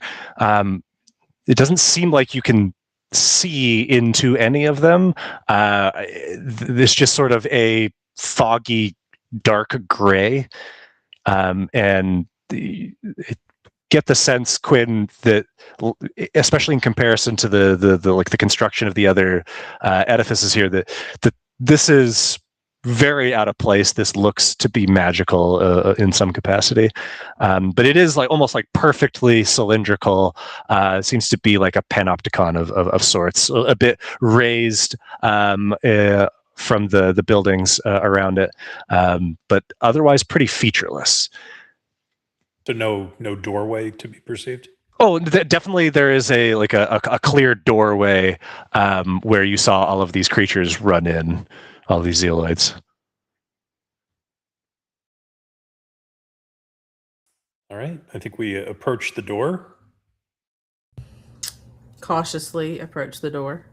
B: it doesn't seem like you can see into any of them. There's just sort of a foggy, dark gray, and get the sense, Quinn, that especially in comparison to the construction of the other edifices here, that this is very out of place. This looks to be magical in some capacity, but it is like almost like perfectly cylindrical. It seems to be like a panopticon of sorts, a bit raised from the buildings around it, but otherwise pretty featureless.
E: So no doorway to be perceived?
B: Oh, definitely there is a clear doorway where you saw all of these creatures run in, all these zealoids.
E: All right. I think we approach the door.
F: Cautiously approach the door.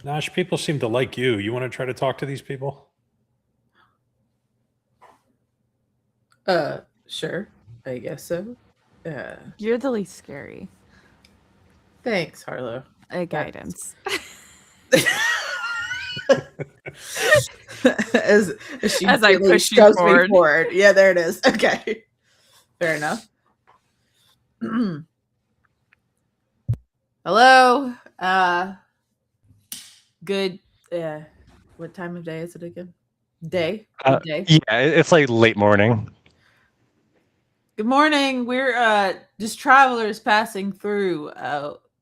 E: Nash, people seem to like you. You want to try to talk to these people?
F: Sure. I guess so.
D: You're the least scary.
F: Thanks, Harlow.
D: Guidance.
F: as
D: I
F: gently
D: push you
F: shoves me
D: forward.
F: forward. Yeah, there it is. Okay. Fair enough. Hello. Good. What time of day is it again? Day. Good day.
B: Yeah, it's like late morning.
F: Good morning. We're just travelers passing through.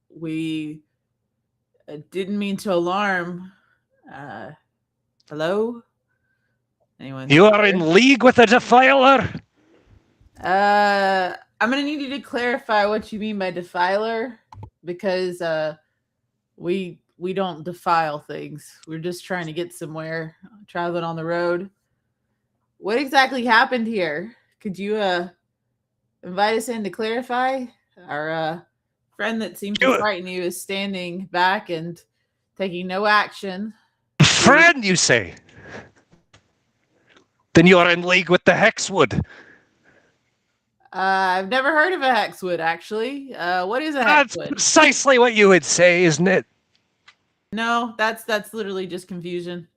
F: We didn't mean to alarm. Hello? Anyone?
B: You are
F: there?
B: in league with a defiler.
F: I'm gonna need you to clarify what you mean by defiler, because we don't defile things. We're just trying to get somewhere, traveling on the road. What exactly happened here? Could you invite us in to clarify? Our friend that seemed to frighten you is standing back and taking no action.
B: Friend, you say? Then you're in league with the Hexwood.
F: I've never heard of a hexwood, actually. What is a
B: That's
F: hexwood?
B: precisely what you would say, isn't it?
F: No, that's literally just confusion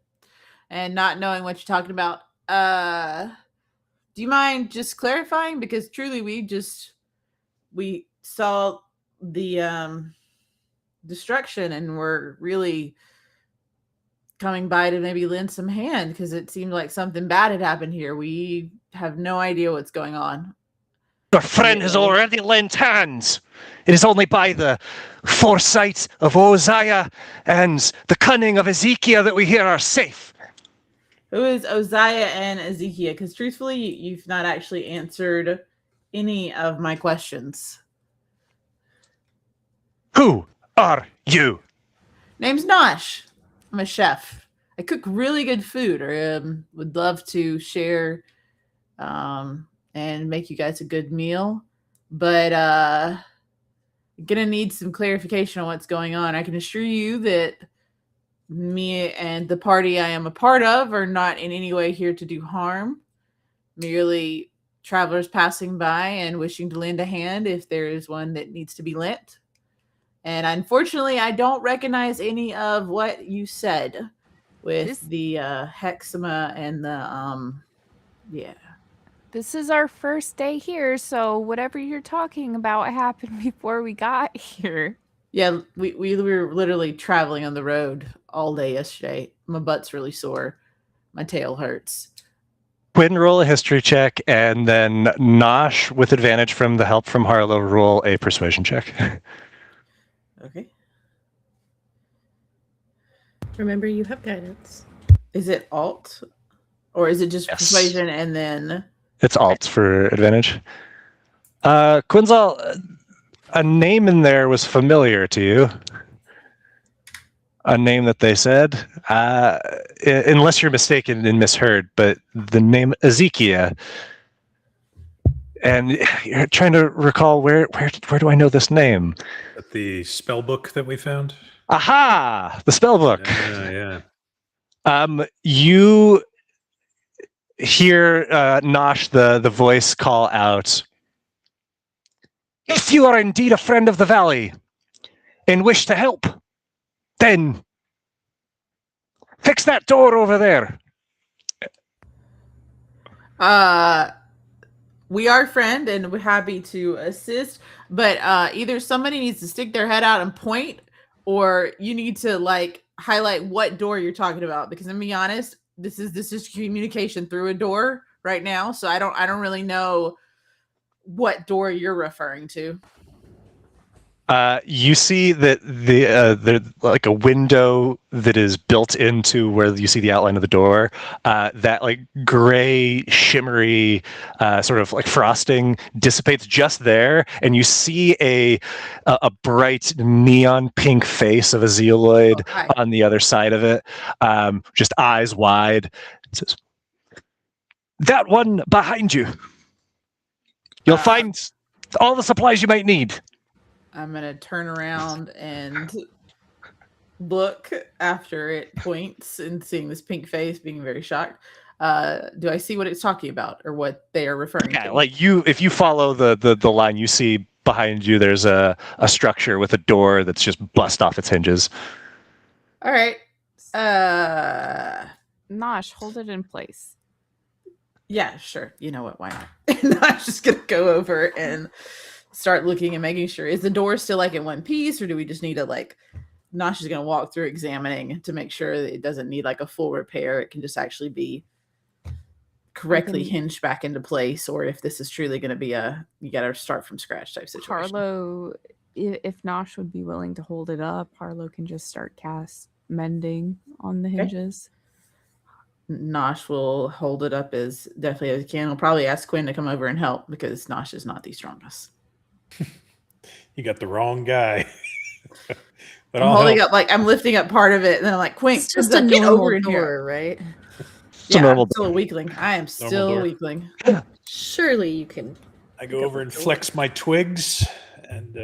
F: and not knowing what you're talking about. Do you mind just clarifying? Because truly, we saw the destruction, and we're really coming by to maybe lend some hand because it seemed like something bad had happened here. We have no idea what's going on.
B: Your friend has already lent hands. It is only by the foresight of Uzziah and the cunning of Ezekiel that we here are safe.
F: Who is Uzziah and Ezekiel? Because truthfully, you've not actually answered any of my questions.
B: Who are you?
F: Name's Nosh. I'm a chef. I cook really good food, or would love to share and make you guys a good meal. But gonna need some clarification on what's going on. I can assure you that me and the party I am a part of are not in any way here to do harm. Merely travelers passing by and wishing to lend a hand if there is one that needs to be lent. And unfortunately, I don't recognize any of what you said with the hexama and the yeah.
D: This is our first day here, so whatever you're talking about happened before we got here.
F: Yeah, we were literally traveling on the road all day yesterday. My butt's really sore. My tail hurts.
B: Quinn, roll a history check, and then Nosh, with advantage from the help from Harlow, roll a persuasion check.
F: Okay.
C: Remember, you have guidance.
F: Is it alt? Or is it just
B: Yes.
F: persuasion and then...
B: It's alt for advantage. Quinzel, a name in there was familiar to you. A name that they said, unless you're mistaken and misheard, but the name Ezekiel. And you're trying to recall where do I know this name?
E: The spell book that we found.
B: Aha! The spell book.
E: Yeah.
B: You hear Nosh, the voice, call out, "If you are indeed a friend of the valley and wish to help, then fix that door over there."
F: We are friend and we're happy to assist, but either somebody needs to stick their head out and point, or you need to like highlight what door you're talking about. Because I'm gonna be honest, this is communication through a door right now, so I don't really know what door you're referring to.
B: You see that there's like a window that is built into where you see the outline of the door. That like gray, shimmery, sort of like frosting dissipates just there, and you see a bright neon pink face of a zeoloid on the other side of it, just eyes wide. It says, "That one behind you. You'll find all the supplies you might need."
F: I'm gonna turn around and look after it points and seeing this pink face, being very shocked. Do I see what it's talking about or what they are referring to?
B: Yeah, like if you follow the line, you see behind you there's a structure with a door that's just bust off its hinges.
F: All right.
D: Nosh, hold it in place.
F: Yeah, sure. You know what? Why not? And I'm just gonna go over and start looking and making sure, is the door still like in one piece, or do we just need to like, Nosh is going to walk through examining to make sure that it doesn't need like a full repair. It can just actually be correctly hinged back into place, or if this is truly going to be you got to start from scratch type situation.
D: Harlow, if Nosh would be willing to hold it up, Harlow can just start cast mending on the hinges.
F: Nosh will hold it up as definitely as he can. He'll probably ask Quinn to come over and help because Nosh is not the strongest.
E: You got the wrong guy. But
F: I'm holding up, like I'm lifting up part of it, and then I'm like, Quinn,
C: It's just a
F: get
C: normal
F: over in
C: door,
F: here.
C: right?
F: Yeah,
B: normal
F: I'm still a weakling. I am still a
E: door.
F: weakling.
C: Surely you can.
E: I go over and flex my twigs, and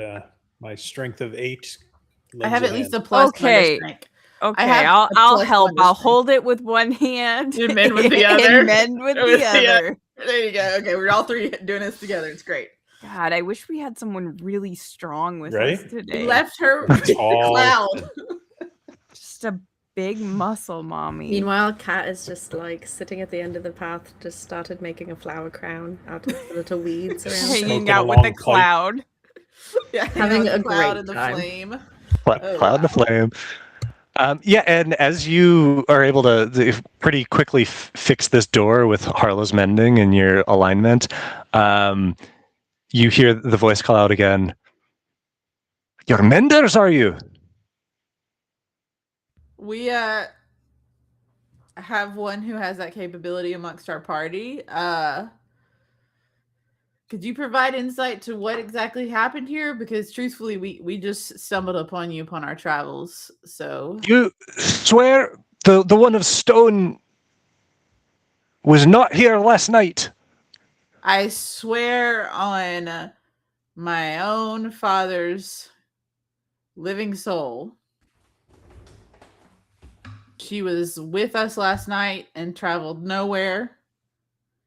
E: my strength of 8.
F: I have at least a plus.
D: Okay.
F: strength.
D: Okay,
F: have
D: I'll
F: a
D: help.
F: +1
D: I'll
F: to
D: hold it with one hand
F: You mend with the
D: and
F: other?
D: mend with
F: With
D: the
F: the
D: other.
F: There you go. Okay, we're all three doing this together. It's great.
D: God, I wish we had someone really strong with
E: Right?
D: us
F: We
D: today.
F: left her
E: Tall.
F: cloud.
D: Just a big muscle mommy.
C: Meanwhile, Kat is just like sitting at the end of the path, just started making a flower crown out of the little weeds around.
E: Smoking
D: hanging
E: a
D: out with the
E: long pipe.
D: cloud.
F: Yeah,
C: Having
F: the
C: a
F: cloud
C: great
F: and the
C: time.
F: flame.
B: Cloud to flame. Yeah, and as you are able to pretty quickly fix this door with Harlow's mending and your alignment, you hear the voice call out again. You're menders, are you?
F: We have one who has that capability amongst our party. Could you provide insight to what exactly happened here? Because truthfully, we just stumbled upon you upon our travels. So
B: You swear the one of stone was not here last night.
F: I swear on my own father's living soul, she was with us last night and traveled nowhere.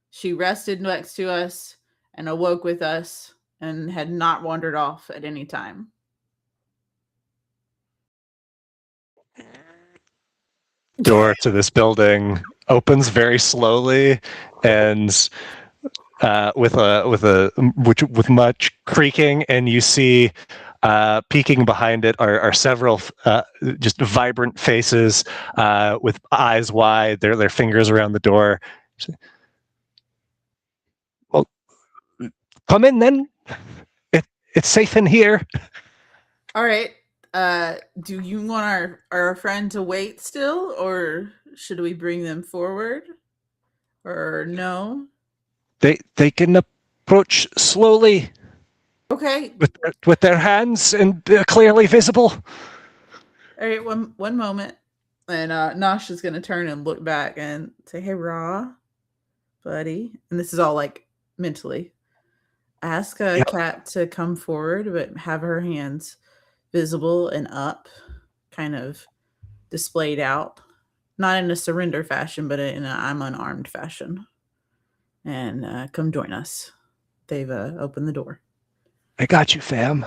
F: She rested next to us and awoke with us and had not wandered off at any time.
B: Door to this building opens very slowly and with much creaking, and you see peeking behind it are several just vibrant faces with eyes wide, their fingers around the door. Well, come in then. It's safe in here.
F: All right. Do you want our friend to wait still, or should we bring them forward? Or no?
B: They can approach slowly
F: Okay.
B: with their hands and clearly visible.
F: All right. One moment. And Nosh is gonna turn and look back and say, "Hey, Raw, buddy," and this is all like mentally. Ask a cat to come forward, but have her hands visible and up, kind of displayed out, not in a surrender fashion, but in a I'm unarmed fashion. And come join us. They've opened the door.
B: I got you, fam.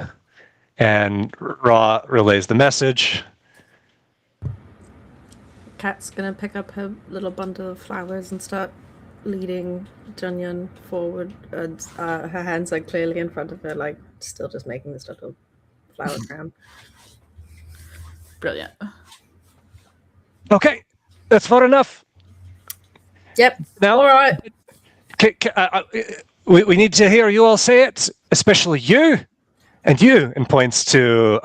B: And Raw relays the message.
C: Kat's gonna pick up her little bundle of flowers and start leading Junyan forward, and her hands are clearly in front of her, like still just making this little flower crown.
F: Brilliant.
B: Okay, that's far enough.
C: Yep.
B: Now,
C: All right.
B: we need to hear you all say it, especially you, and points to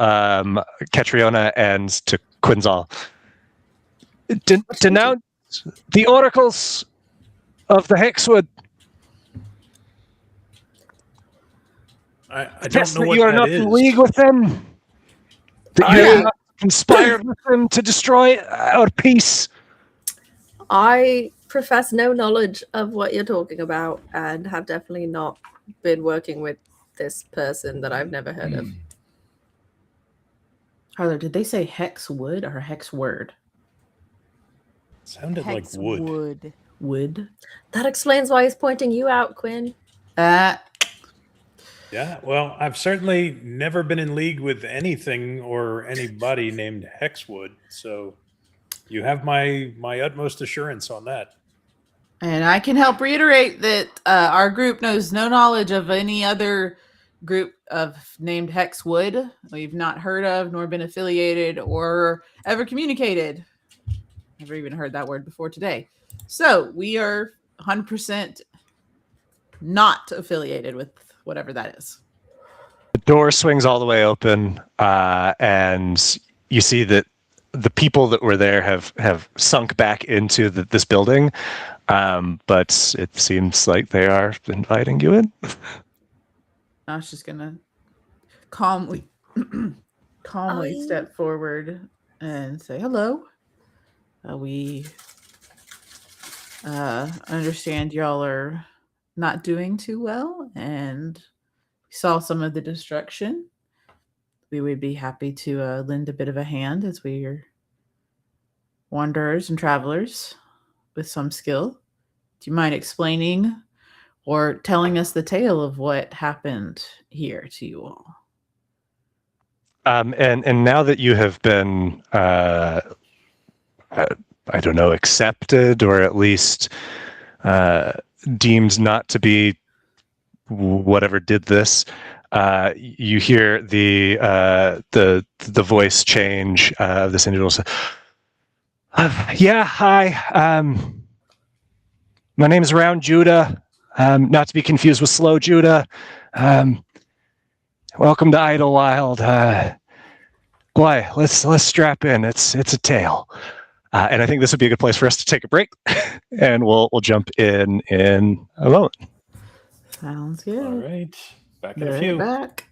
B: Catriona and to Quinzal. Denounce the oracles of the Hexwood.
E: I don't know what
B: you are
E: that
B: not
E: is.
B: in league with them. That you are not conspired with them to destroy our peace.
C: I profess no knowledge of what you're talking about and have definitely not been working with this person that I've never heard of.
F: Harlow, did they say hex wood or hex word?
E: Sounded like wood.
F: Wood.
C: That explains why he's pointing you out, Quinn.
E: Yeah, well, I've certainly never been in league with anything or anybody named Hexwood, so you have my utmost assurance on that.
F: And I can help reiterate that our group knows no knowledge of any other group of named Hexwood we've not heard of, nor been affiliated, or ever communicated. Never even heard that word before today. So we are 100% not affiliated with whatever that is.
B: The door swings all the way open, and you see that the people that were there have sunk back into this building, but it seems like they are inviting you in.
F: I was just gonna calmly step forward and say hello. We understand y'all are not doing too well, and we saw some of the destruction. We would be happy to lend a bit of a hand as we are wanderers and travelers with some skill. Do you mind explaining or telling us the tale of what happened here to you all?
B: And now that you have been, I don't know, accepted or at least deemed not to be whatever did this, you hear the voice change of this individual. Yeah, hi. My name is Round Judah. Not to be confused with Slow Judah. Welcome to Idlewild. Boy, let's strap in. It's a tale, and I think this would be a good place for us to take a break, and we'll jump in a moment.
F: Sounds good.
E: All right. Back in
F: Be
E: a
F: right
E: few.
F: back.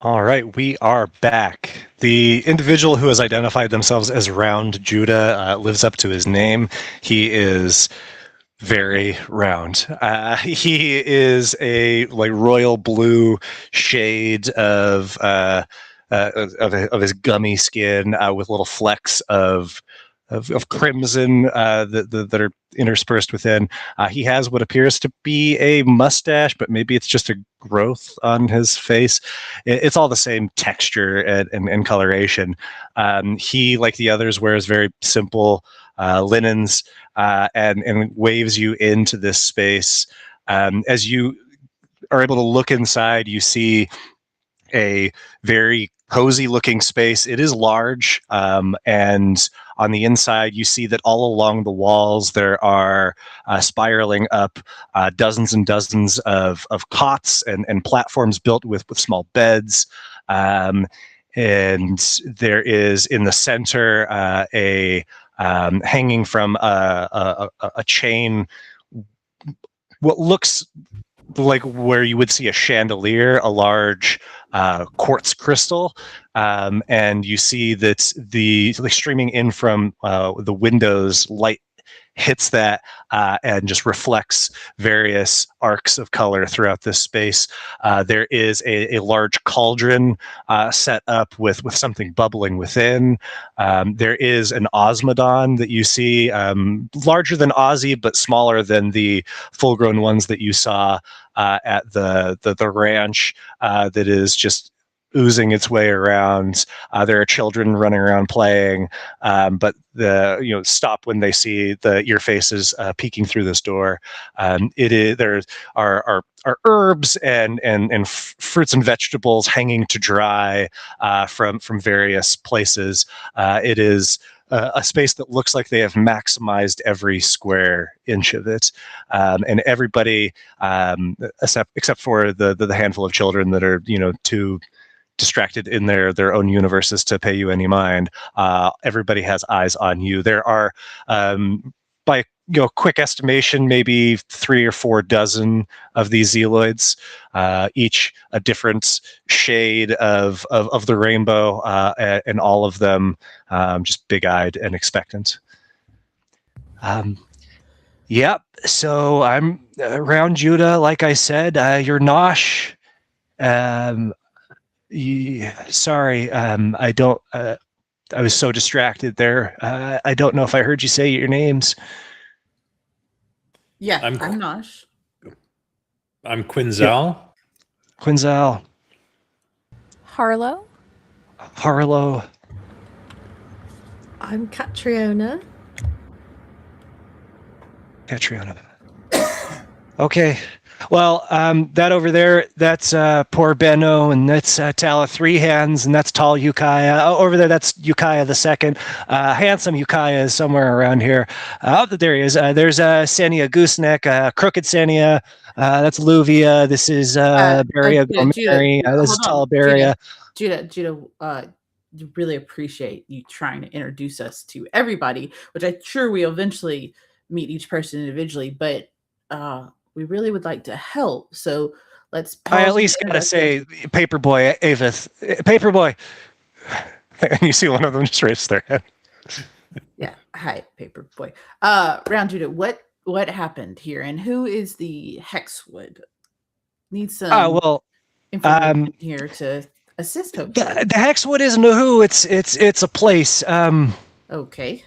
B: All right, we are back. The individual who has identified themselves as Round Judah lives up to his name. He is very round. He is a royal blue shade of his gummy skin with little flecks of crimson that are interspersed within. He has what appears to be a mustache, but maybe it's just a growth on his face. It's all the same texture and coloration. He, like the others, wears very simple linens and waves you into this space. As you are able to look inside, you see a very cozy looking space. It is large, and on the inside you see that all along the walls there are spiraling up dozens and dozens of cots and platforms built with small beds, and there is in the center a hanging from a chain what looks like where you would see a chandelier, a large quartz crystal, and you see that the streaming in from the windows, light hits that and just reflects various arcs of color throughout this space. There is a large cauldron set up with something bubbling within. There is an Osmodon that you see, larger than Ozzy, but smaller than the full-grown ones that you saw at the ranch, that is just oozing its way around. There are children running around playing, but stop when they see your faces peeking through this door. There are herbs and fruits and vegetables hanging to dry from various places. It is a space that looks like they have maximized every square inch of it, and everybody, except for the handful of children that are too distracted in their own universes to pay you any mind. Everybody has eyes on you. There are, by quick estimation, maybe 3 or 4 dozen of these zealoids, each a different shade of the rainbow, and all of them just big-eyed and expectant. Yep. So I'm Round Judah. Like I said, you're Nosh. Sorry, I don't. I was so distracted there. I don't know if I heard you say your names.
F: Yeah,
E: I'm
F: Nosh.
E: I'm Quinzel.
B: Quinzel.
D: Harlow?
B: Harlow.
C: I'm Catriona.
B: Catriona. Okay. Well, that over there, that's poor Benno, and that's Tala Three Hands, and that's tall Ukiah. Over there, that's Ukiah the Second. Handsome Ukiah is somewhere around here. There he is. There's Senia Gooseneck, Crooked Senia. That's Luvia. This is Beria Gomeri. This is Tall Beria.
F: Judah, really appreciate you trying to introduce us to everybody, which I'm sure we eventually meet each person individually, but we really would like to help. So let's
B: I at least gotta say, Paperboy, Avith, Paperboy. And you see one of them just raise their head.
F: Yeah. Hi, Paperboy. Round Judah, what happened here, and who is the Hexwood? Need some information here to assist. Hopefully,
B: the Hexwood isn't a who. It's a place.
F: Okay.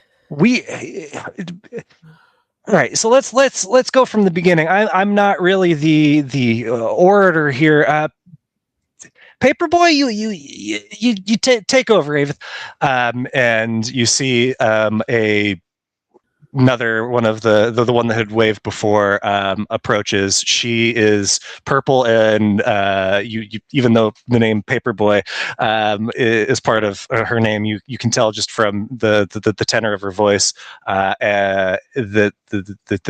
B: All right, so let's go from the beginning. I'm not really the orator here. Paperboy, you take over, Avith, and you see another one of the one that had waved before approaches. She is purple, and you even though the name Paperboy is part of her name, you can tell just from the tenor of her voice that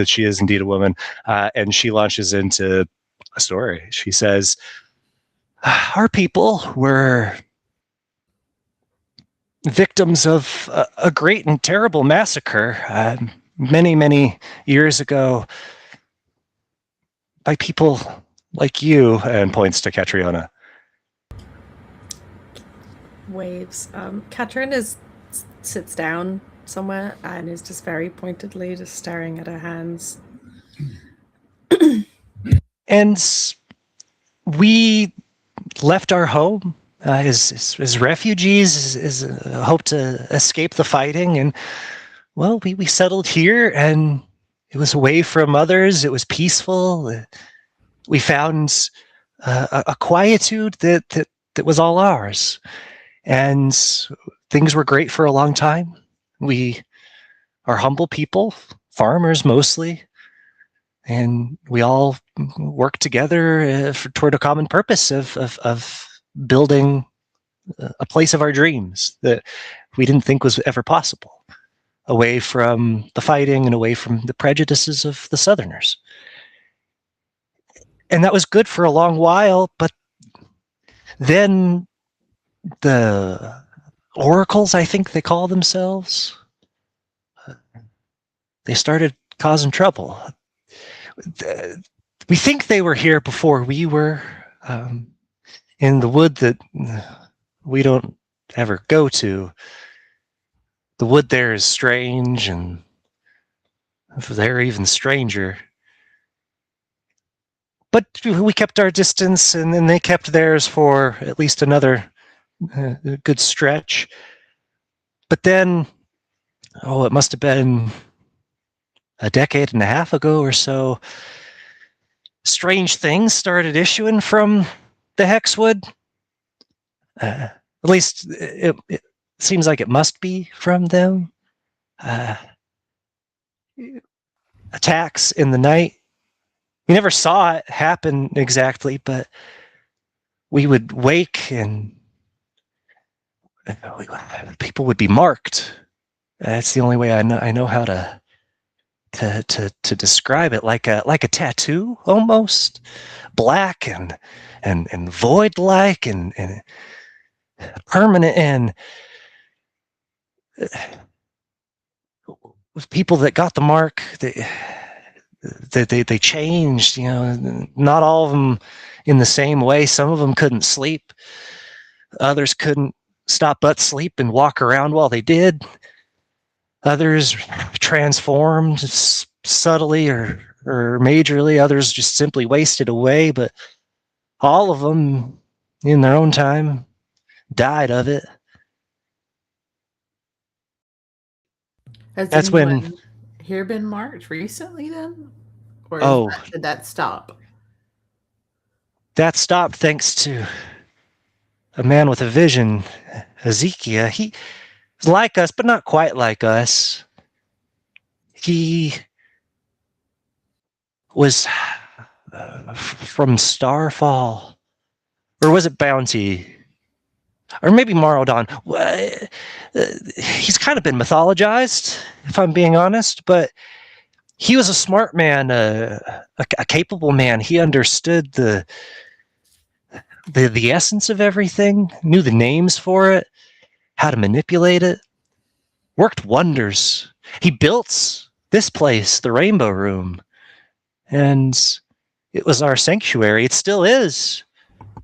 B: she is indeed a woman, and she launches into a story. She says, "Our people were victims of a great and terrible massacre many years ago by people like you," and points to Catriona.
C: waves. Katrin sits down somewhere and is just very pointedly just staring at her hands.
B: And we left our home as refugees, as hope to escape the fighting, and well, we settled here, and it was away from others. It was peaceful. We found a quietude that was all ours, and things were great for a long time. We are humble people, farmers mostly, and we all worked together toward a common purpose of building a place of our dreams that we didn't think was ever possible, away from the fighting and away from the prejudices of the Southerners. And that was good for a long while, but then the oracles, I think they call themselves, they started causing trouble. We think they were here before we were, in the wood that we don't ever go to. The wood there is strange, and they're even stranger. But we kept our distance, and then they kept theirs for at least another good stretch. But then, it must have been a decade and a half ago or so, strange things started issuing from the hexwood. At least it seems like it must be from them. Attacks in the night. We never saw it happen exactly, but we would wake and people would be marked. That's the only way I know how to describe it, like a tattoo almost, black and void like and permanent, and with people that got the mark, they changed. Not all of them in the same way. Some of them couldn't sleep. Others couldn't stop but sleep and walk around while they did. Others transformed subtly or majorly. Others just simply wasted away. But all of them, in their own time, died of it.
F: Has anyone here been marked recently then? Or did that stop?
B: That stopped thanks to a man with a vision, Ezekiel. He was like us, but not quite like us. He was from Starfall. Or was it Bounty? Or maybe Morrowdawn. He's kind of been mythologized, if I'm being honest, but he was a smart man, a capable man. He understood the essence of everything, knew the names for it, how to manipulate it, worked wonders. He built this place, the Rainbow Room, and it was our sanctuary. It still is.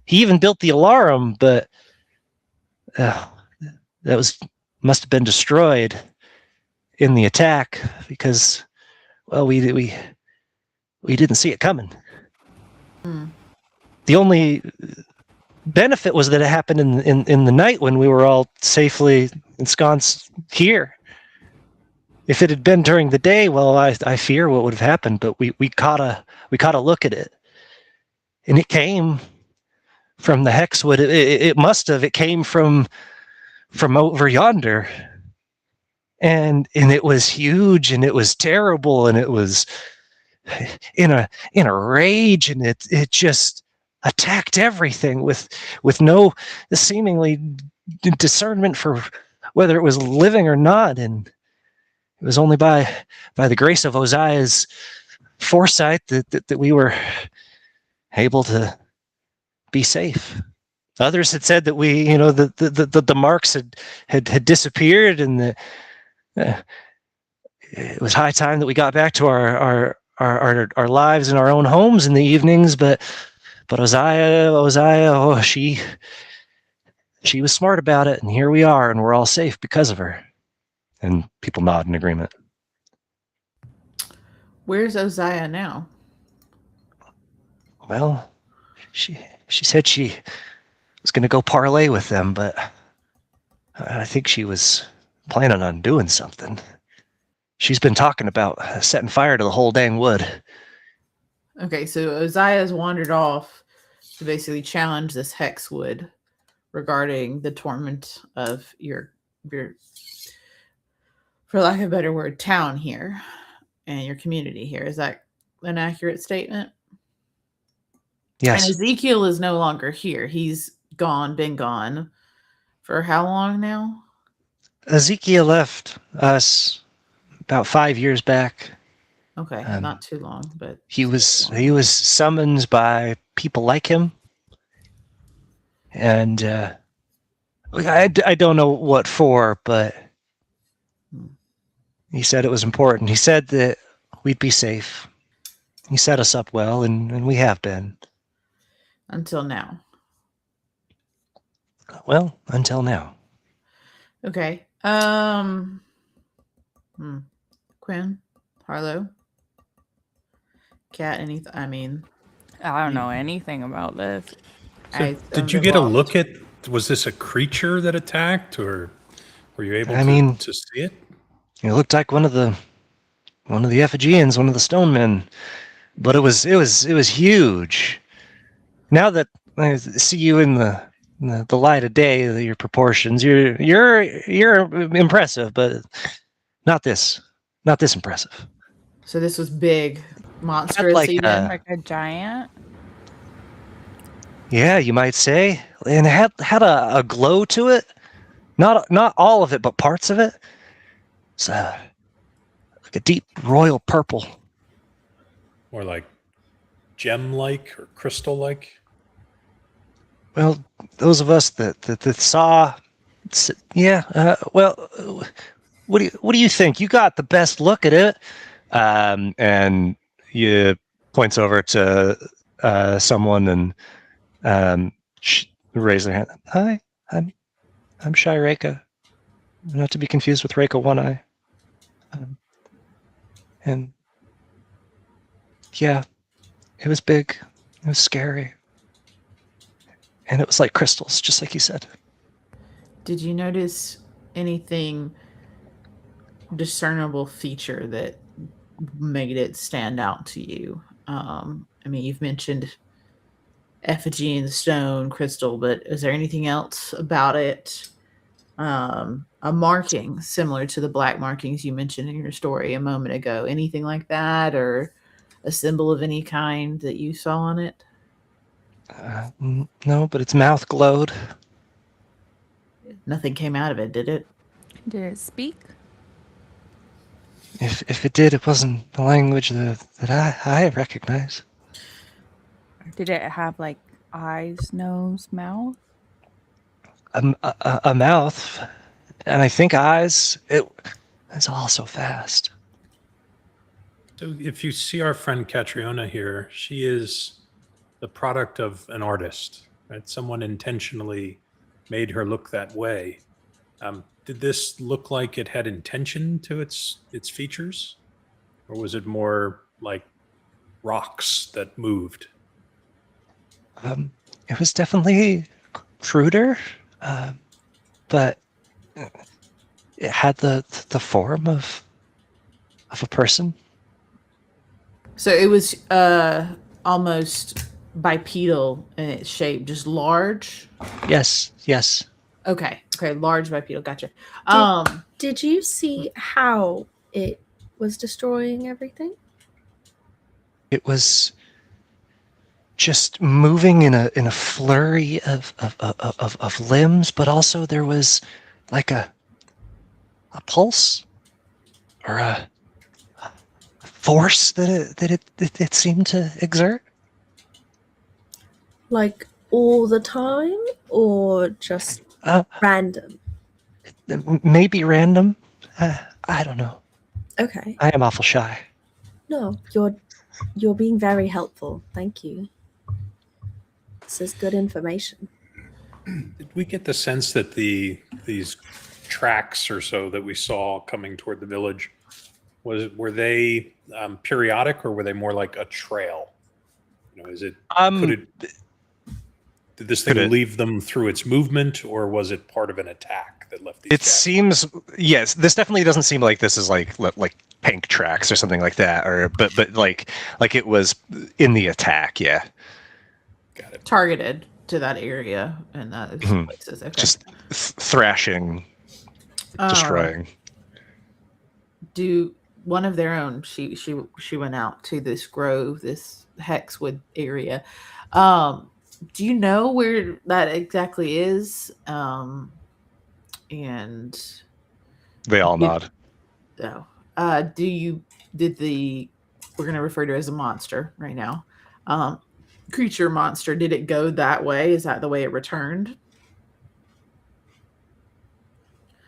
B: He even built the Alarum, but that must have been destroyed in the attack because, well, we didn't see it coming. The only benefit was that it happened in the night when we were all safely ensconced here. If it had been during the day, well, I fear what would have happened. But we caught a look at it, and it came from the hexwood. It must have. It came from over yonder, and it was huge, and it was terrible, and it was in a rage, and it just attacked everything with no seemingly discernment for whether it was living or not. And it was only by the grace of Oziah's foresight that we were able to be safe. Others had said that the marks had disappeared, and that it was high time that we got back to our lives in our own homes in the evenings. But Oziah, she was smart about it, and here we are, and we're all safe because of her. And people nod in agreement.
F: Where's Oziah now?
B: Well, she said she was going to go parlay with them, but I think she was planning on doing something. She's been talking about setting fire to the whole dang wood.
F: Okay, so Oziah's wandered off to basically challenge this hexwood regarding the torment of your, for lack of a better word, town here and your community here. Is that an accurate statement?
B: Yes.
F: And Ezekiel is no longer here. He's been gone for how long now?
B: Ezekiel left us about 5 years back.
F: Okay, not too long, but
B: he was summoned by people like him, and I don't know what for, but he said it was important. He said that we'd be safe. He set us up well, and we have been.
F: Until now.
B: Well, until now.
F: Okay. Quinn, Harlow, Kat, anything? I mean,
D: I don't know anything about this.
E: So did you get a look at? Was this a creature that attacked, or were you able to see it?
B: It looked like one of the Ephegians, one of the stone men, but it was huge. Now that I see you in the light of day, your proportions, you're impressive, but not this impressive.
F: So this was big, monstrous,
B: like
D: a giant.
B: Yeah, you might say, and it had a glow to it. Not all of it, but parts of it. It's like a deep royal purple,
E: or like gem-like or crystal-like.
B: Well, those of us that saw, yeah. Well, what do you think? You got the best look at it, and you points over to someone and raise their hand. Hi, I'm Shy Reika, not to be confused with Reika One Eye. And yeah, it was big, it was scary. And it was like crystals, just like you said.
F: Did you notice anything discernible feature that made it stand out to you? I mean, you've mentioned effigy in the stone, crystal, but is there anything else about it? A marking similar to the black markings you mentioned in your story a moment ago. Anything like that, or a symbol of any kind that you saw on it?
B: No, but its mouth glowed.
F: Nothing came out of it, did it?
D: Did it speak?
B: If it did, it wasn't the language that I recognize.
D: Did it have like eyes, nose, mouth?
B: A mouth, and I think eyes. It's all so fast.
E: So if you see our friend Catriona here, she is the product of an artist, right? Someone intentionally made her look that way. Did this look like it had intention to its features, or was it more like rocks that moved?
B: It was definitely cruder, but it had the form of a person.
F: So it was almost bipedal in its shape, just large.
B: Yes.
F: Okay, large bipedal. Gotcha.
C: Did you see how it was destroying everything?
B: It was just moving in a flurry of limbs, but also there was like a pulse or a force that it seemed to exert.
C: Like all the time, or just random?
B: Maybe random. I don't know.
C: Okay.
B: I am awful shy.
C: No, you're being very helpful. Thank you. This is good information.
E: Did we get the sense that these tracks or so that we saw coming toward the village were they periodic, or were they more like a trail? Is it could it did this thing leave them through its movement, or was it part of an attack that left these?
B: It seems, yes. This definitely doesn't seem like this is like tank tracks or something like that, or but like it was in the attack. Yeah,
E: got it.
F: Targeted to that area and those places. Okay.
B: Just thrashing, destroying.
F: Do one of their own. She went out to this grove, this hexwood area. Do you know where that exactly is? And
B: They all nod.
F: Oh, we're going to refer to it as a monster right now. Creature monster. Did it go that way? Is that the way it returned?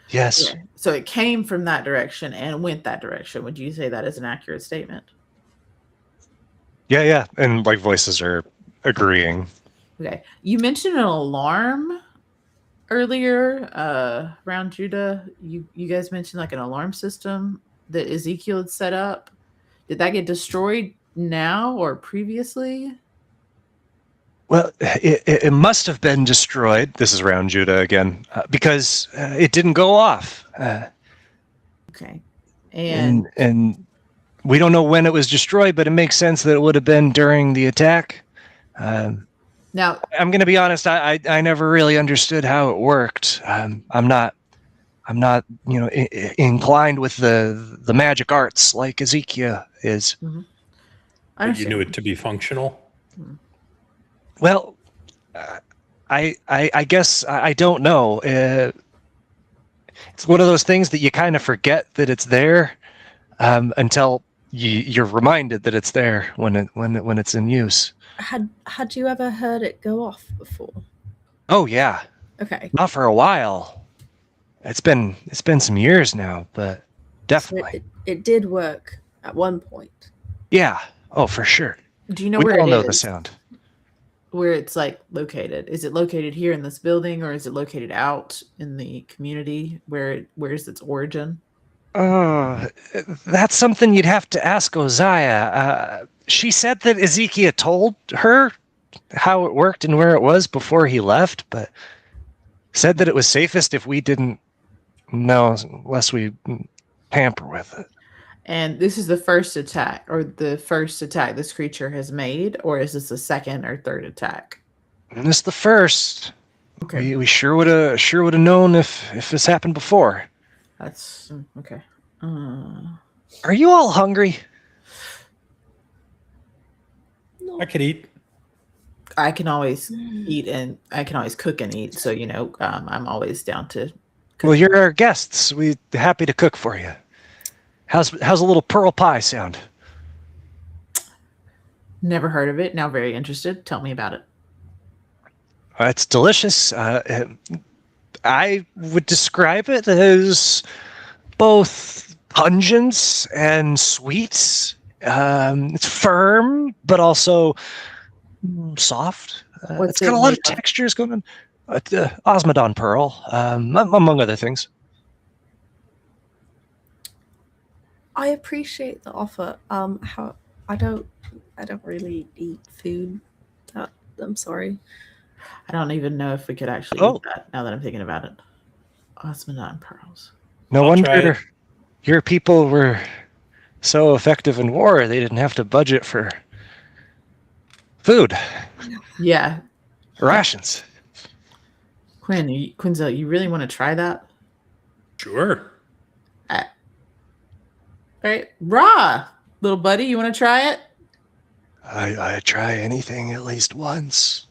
B: Yes.
F: Yeah. So it came from that direction and went that direction. Would you say that is an accurate statement?
B: Yeah. And like voices are agreeing.
F: Okay. You mentioned an alarm earlier around Judah. You guys mentioned like an alarm system that Ezekiel had set up. Did that get destroyed now or previously?
B: Well, it must have been destroyed. This is around Judah again, because it didn't go off.
F: Okay.
B: And we don't know when it was destroyed, but it makes sense that it would have been during the attack.
F: Now,
B: I'm going to be honest. I never really understood how it worked. I'm not inclined with the magic arts like Ezekiel is.
F: Mm-hmm.
E: But you knew it to be functional.
F: Mm-hmm.
B: Well, I guess I don't know. It's one of those things that you kind of forget that it's there until you're reminded that it's there when it's in use.
C: Had you ever heard it go off before?
B: Oh yeah.
C: Okay.
B: Not for a while. It's been some years now, but definitely.
C: So it did work at one point.
B: Yeah. Oh, for sure.
F: Do you know
B: We
F: where
B: all
F: it
B: know
F: is?
B: the sound.
F: Where it's like located? Is it located here in this building, or is it located out in the community? Where's its origin?
B: That's something you'd have to ask Uzziah. She said that Ezekiel told her how it worked and where it was before he left, but said that it was safest if we didn't know, unless we tamper with it.
F: And this is the first attack this creature has made, or is this the second or third attack?
B: And this is the first.
F: Okay.
B: We sure would have known if this happened before.
F: That's okay.
B: Are you all hungry?
E: I could eat.
F: I can always eat, and I can always cook and eat. So I'm always down to cook.
B: Well, you're our guests. We're happy to cook for you. How's a little pearl pie sound?
F: Never heard of it. Now very interested. Tell me about it.
B: It's delicious. I would describe it as both pungent and sweet. It's firm, but also soft. It's got a lot of textures going on. Osmodon pearl, among other things.
C: I appreciate the offer. How I don't really eat food. I'm sorry.
F: I don't even know if we could actually eat that now that I'm thinking about it. Osmodon pearls.
B: No wonder your people were so effective in war. They didn't have to budget for food.
F: Yeah.
B: Rations.
F: Quinzel, you really want to try that?
E: Sure.
F: All right. Ra, little buddy, you want to try it?
B: I try anything at least once.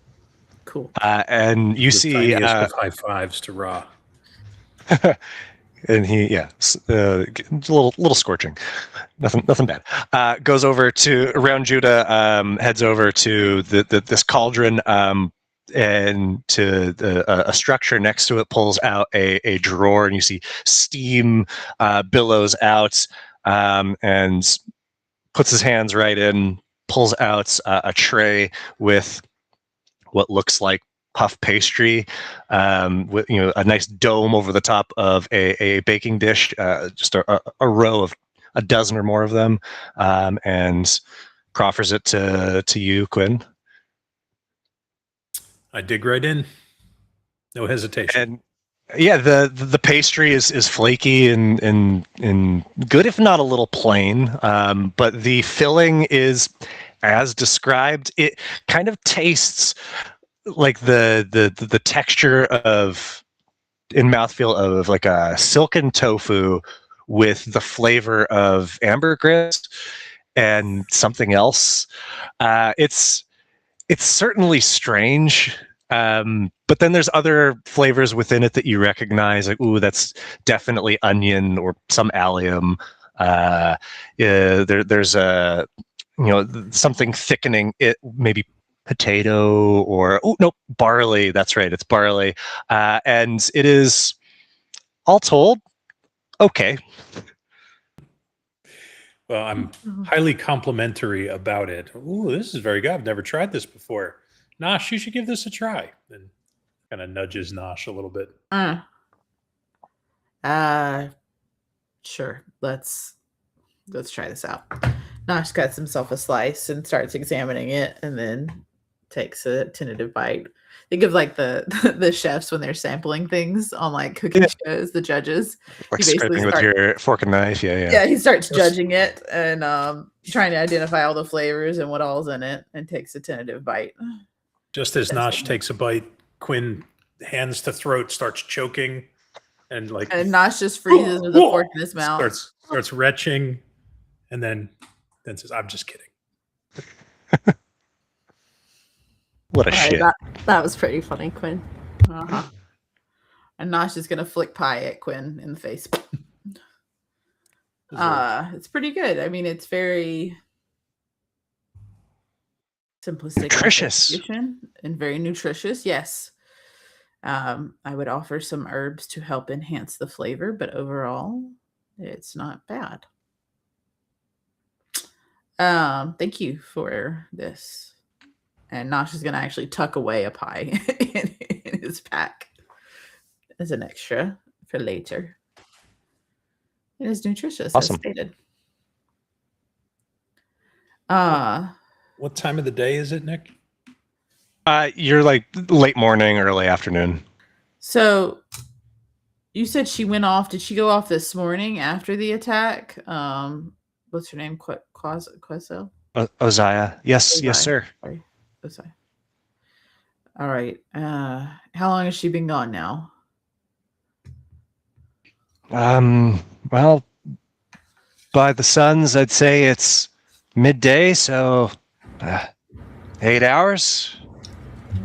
F: Cool.
B: And you see
E: high fives to Ra.
B: and he, a little scorching, nothing bad. Goes over to around Judah, heads over to this cauldron, and to a structure next to it, pulls out a drawer, and you see steam billows out, and puts his hands right in, pulls out a tray with what looks like puff pastry, with a nice dome over the top of a baking dish, just a row of a dozen or more of them, and proffers it to you, Quinn.
E: I dig right in. No hesitation.
B: And yeah, the pastry is flaky and good, if not a little plain. But the filling is as described. It kind of tastes like the texture of in mouthfeel of like a silken tofu with the flavor of ambergris and something else. It's certainly strange. But then there's other flavors within it that you recognize, like, ooh, that's definitely onion or some allium. There's a, something thickening it, maybe potato or, oh, no, barley. That's right. It's barley. And it is all told, okay.
E: Well, I'm highly complimentary about it. Ooh, this is very good. I've never tried this before. Nosh, you should give this a try. And kind of nudges Nosh a little bit.
F: Sure. Let's try this out. Nosh cuts himself a slice and starts examining it, and then takes a tentative bite. Think of like the chefs when they're sampling things on like cooking shows, the judges.
B: Like scraping with your fork and knife.
F: Yeah, he starts judging it and trying to identify all the flavors and what all's in it, and takes a tentative bite.
E: Just as Nosh takes a bite, Quinn, hands to throat, starts choking, and
F: Nosh just freezes with a fork in his mouth.
E: Starts retching, and then says, "I'm just kidding."
B: What a shit.
C: That was pretty funny, Quinn.
F: Uh-huh. And Nosh is gonna flick pie at Quinn in the face. It's pretty good. I mean, it's very simplistic,
B: nutritious,
F: and very nutritious. Yes. I would offer some herbs to help enhance the flavor, but overall, it's not bad. Thank you for this. And Nosh is going to actually tuck away a pie in his pack as an extra for later. It is nutritious,
B: awesome.
F: As stated.
E: What time of the day is it, Nick?
B: You're like late morning, early afternoon.
F: So you said she went off. Did she go off this morning after the attack? What's her name? Queso?
B: Oziah. Yes,
F: Oziah.
B: Yes, sir.
F: Sorry. Oziah. All right. How long has she been gone now?
B: Well, by the suns, I'd say it's midday, so 8 hours.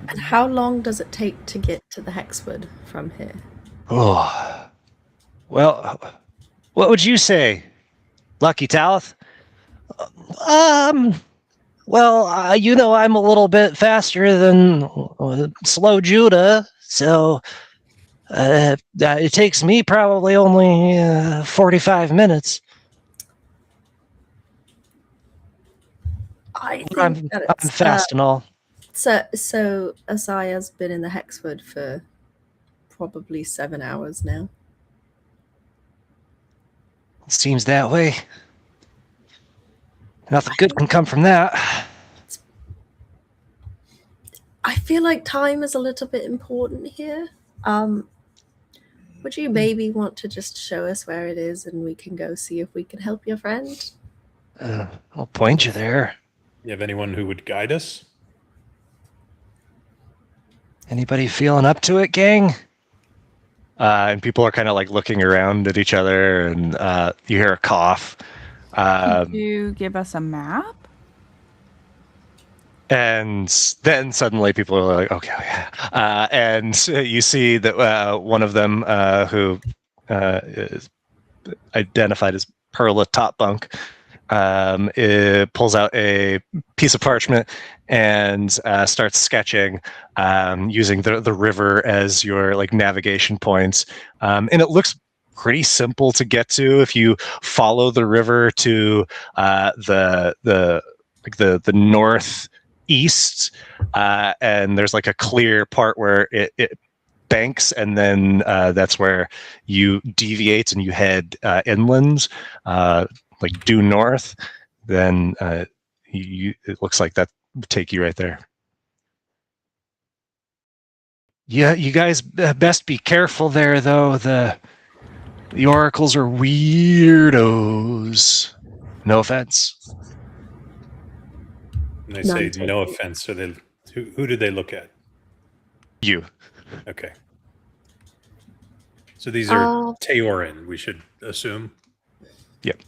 C: And how long does it take to get to the Hexwood from here?
B: Oh, well, what would you say, Lucky Talith? Well, I'm a little bit faster than Slow Judah, so it takes me probably only 45 minutes. I'm fast and all.
C: So Asaya's been in the Hexwood for probably 7 hours now.
B: Seems that way. Nothing good can come from that.
C: I feel like time is a little bit important here. Would you maybe want to just show us where it is and we can go see if we can help your friend?
B: I'll point you there.
E: You have anyone who would guide us?
B: Anybody feeling up to it, gang? And people are kind of like looking around at each other, and you hear a cough.
D: Could you give us a map?
B: And then suddenly people are like, okay, yeah. And you see that one of them, who is identified as Perla Top Bunk, it pulls out a piece of parchment and starts sketching, using the river as your like navigation points. And it looks pretty simple to get to if you follow the river to the north east, and there's like a clear part where it banks, and then that's where you deviate and you head inland, like due north. Then it looks like that would take you right there. Yeah, you guys best be careful there, though. The oracles are weirdos. No offense.
E: And they
C: None
E: say no
C: taken.
E: offense. So they who did they look at?
B: You.
E: Okay. So these are
C: Uh,
E: Teorin, we should assume.
B: Yep.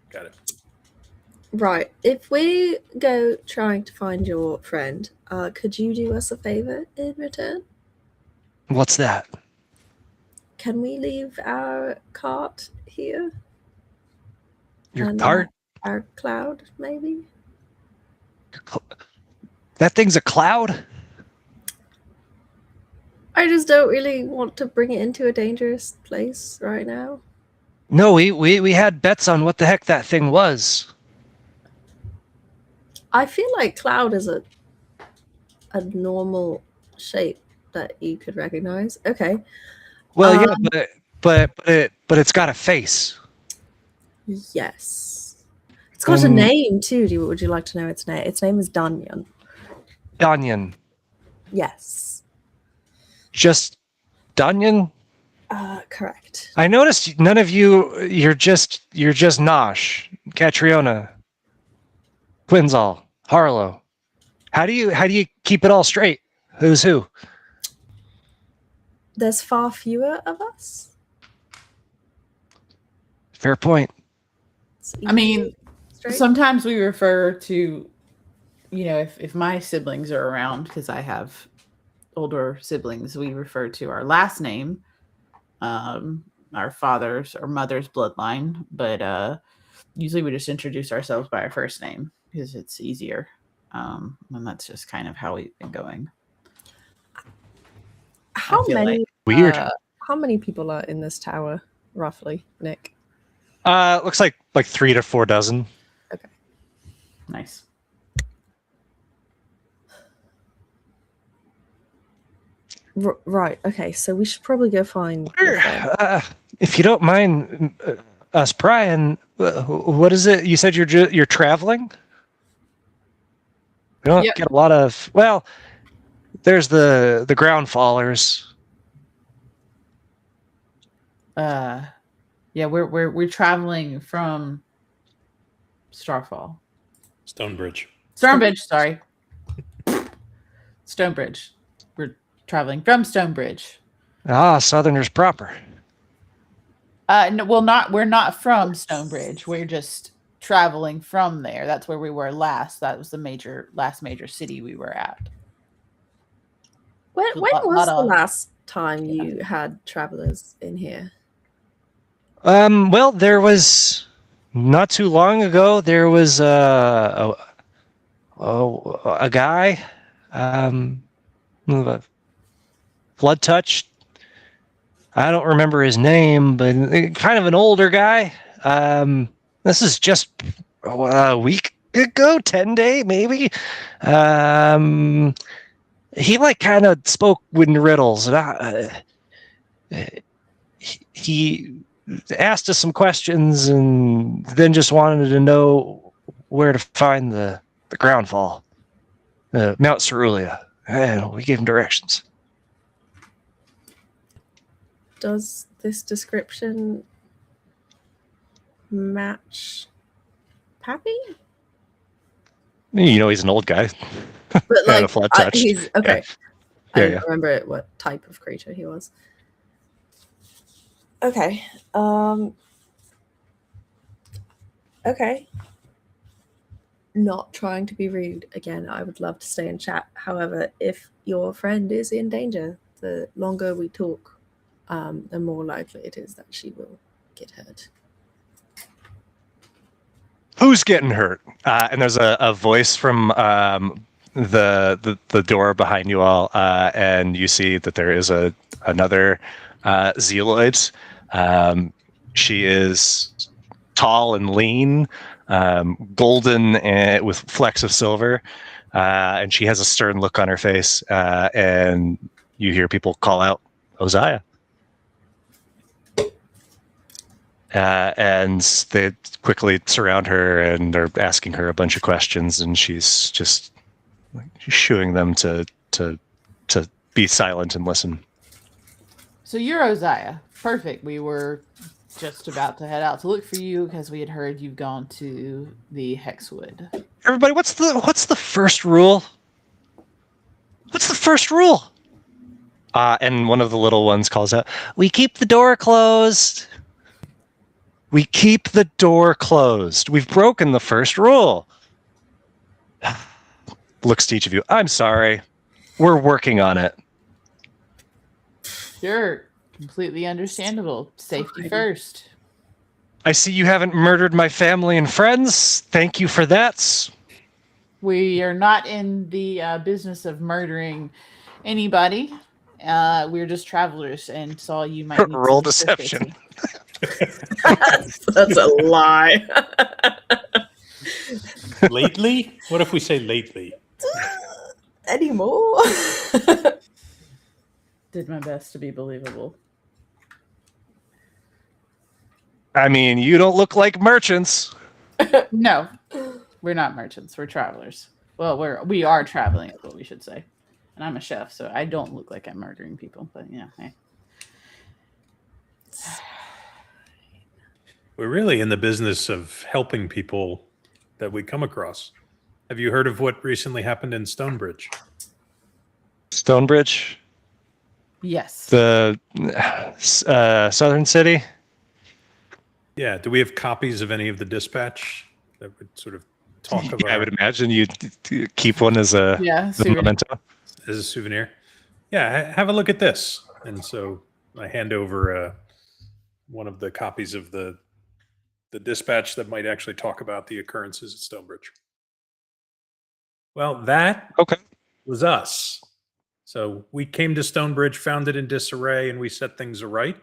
E: Got it.
C: Right. If we go trying to find your friend, could you do us a favor in return?
B: What's that?
C: Can we leave our cart here?
B: Your
C: And
B: cart?
C: Our cloud, maybe?
B: That thing's a cloud?
C: I just don't really want to bring it into a dangerous place right now.
B: No, we had bets on what the heck that thing was.
C: I feel like cloud is a normal shape that you could recognize. Okay.
B: Well, yeah, but it's got a face.
C: Yes. It's got a name too. Would you like to know its name? Its name is Danyan.
B: Danyan.
C: Yes.
B: Just Danyan?
C: Correct.
B: I noticed none of you're just Nosh, Catriona, Quinzel, Harlow. How do you keep it all straight? Who's who?
C: There's far fewer of us.
B: Fair point.
F: I mean,
C: Straight?
F: sometimes we refer to, if my siblings are around, because I have older siblings, we refer to our last name, our father's or mother's bloodline, but usually we just introduce ourselves by our first name because it's easier. And that's just kind of how we've been going.
C: How many
B: Weird.
C: How many people are in this tower, roughly, Nick?
B: Looks like 3 to 4 dozen.
C: Okay.
F: Nice.
C: Right. Okay. So we should probably go find. your friend.
B: If you don't mind us prying, what is it? You said you're traveling? We don't
F: Yep.
B: get a lot of. Well, there's the ground fallers.
F: Yeah, we're traveling from Starfall.
E: Stonebridge.
F: Stonebridge, sorry. Stonebridge. We're traveling from Stonebridge.
B: Ah, Southerners proper.
F: No, we're not from Stonebridge. We're just traveling from there. That's where we were last. That was the last major city we were at.
C: When
F: A
C: was
F: lot
C: the
F: of-
C: last time you had travelers in here?
B: Well, there was not too long ago. There was a guy, blood touch. I don't remember his name, but kind of an older guy. This is just a week ago, 10-day maybe. He kind of spoke in riddles, and he asked us some questions, and then just wanted to know where to find the ground fall, Mount Cerulean. And we gave him directions.
C: Does this description match Pappy?
B: He's an old guy.
C: But
B: Kind of flat touched.
C: he's okay. I
B: Yeah,
C: don't
B: yeah.
C: remember what type of creature he was. Okay. Okay. Not trying to be rude again. I would love to stay and chat. However, if your friend is in danger, the longer we talk, the more likely it is that she will get hurt.
B: Who's getting hurt? And there's a voice from the door behind you all, and you see that there is another Zealoid. She is tall and lean, golden and with flecks of silver. and she has a stern look on her face, and you hear people call out, Oziah. And they quickly surround her and are asking her a bunch of questions, and she's just shooing them to be silent and listen.
F: So you're Oziah. Perfect. We were just about to head out to look for you because we had heard you've gone to the Hexwood.
B: Everybody, what's the first rule? What's the first rule? And one of the little ones calls out, "We keep the door closed. We keep the door closed. We've broken the first rule." Looks to each of you. I'm sorry. We're working on it.
F: Sure. Completely understandable. Safety first.
B: I see you haven't murdered my family and friends. Thank you for that.
F: We are not in the business of murdering anybody. We're just travelers and saw you might need
B: Roll
F: some
B: deception.
C: That's a lie.
E: Lately? What if we say lately?
C: Anymore?
F: Did my best to be believable.
B: I mean, you don't look like merchants.
F: No, we're not merchants. We're travelers. Well, we are traveling, is what we should say. And I'm a chef, so I don't look like I'm murdering people. But yeah, hey.
E: We're really in the business of helping people that we come across. Have you heard of what recently happened in Stonebridge?
B: Stonebridge,
F: Yes.
B: the southern city.
E: Yeah. Do we have copies of any of the dispatch that would sort of talk about
B: I would imagine you'd keep one as a memento.
E: as a souvenir? Yeah. Have a look at this. And so I hand over one of the copies of the dispatch that might actually talk about the occurrences at Stonebridge. Well, that was us. So we came to Stonebridge, found it in disarray, and we set things aright.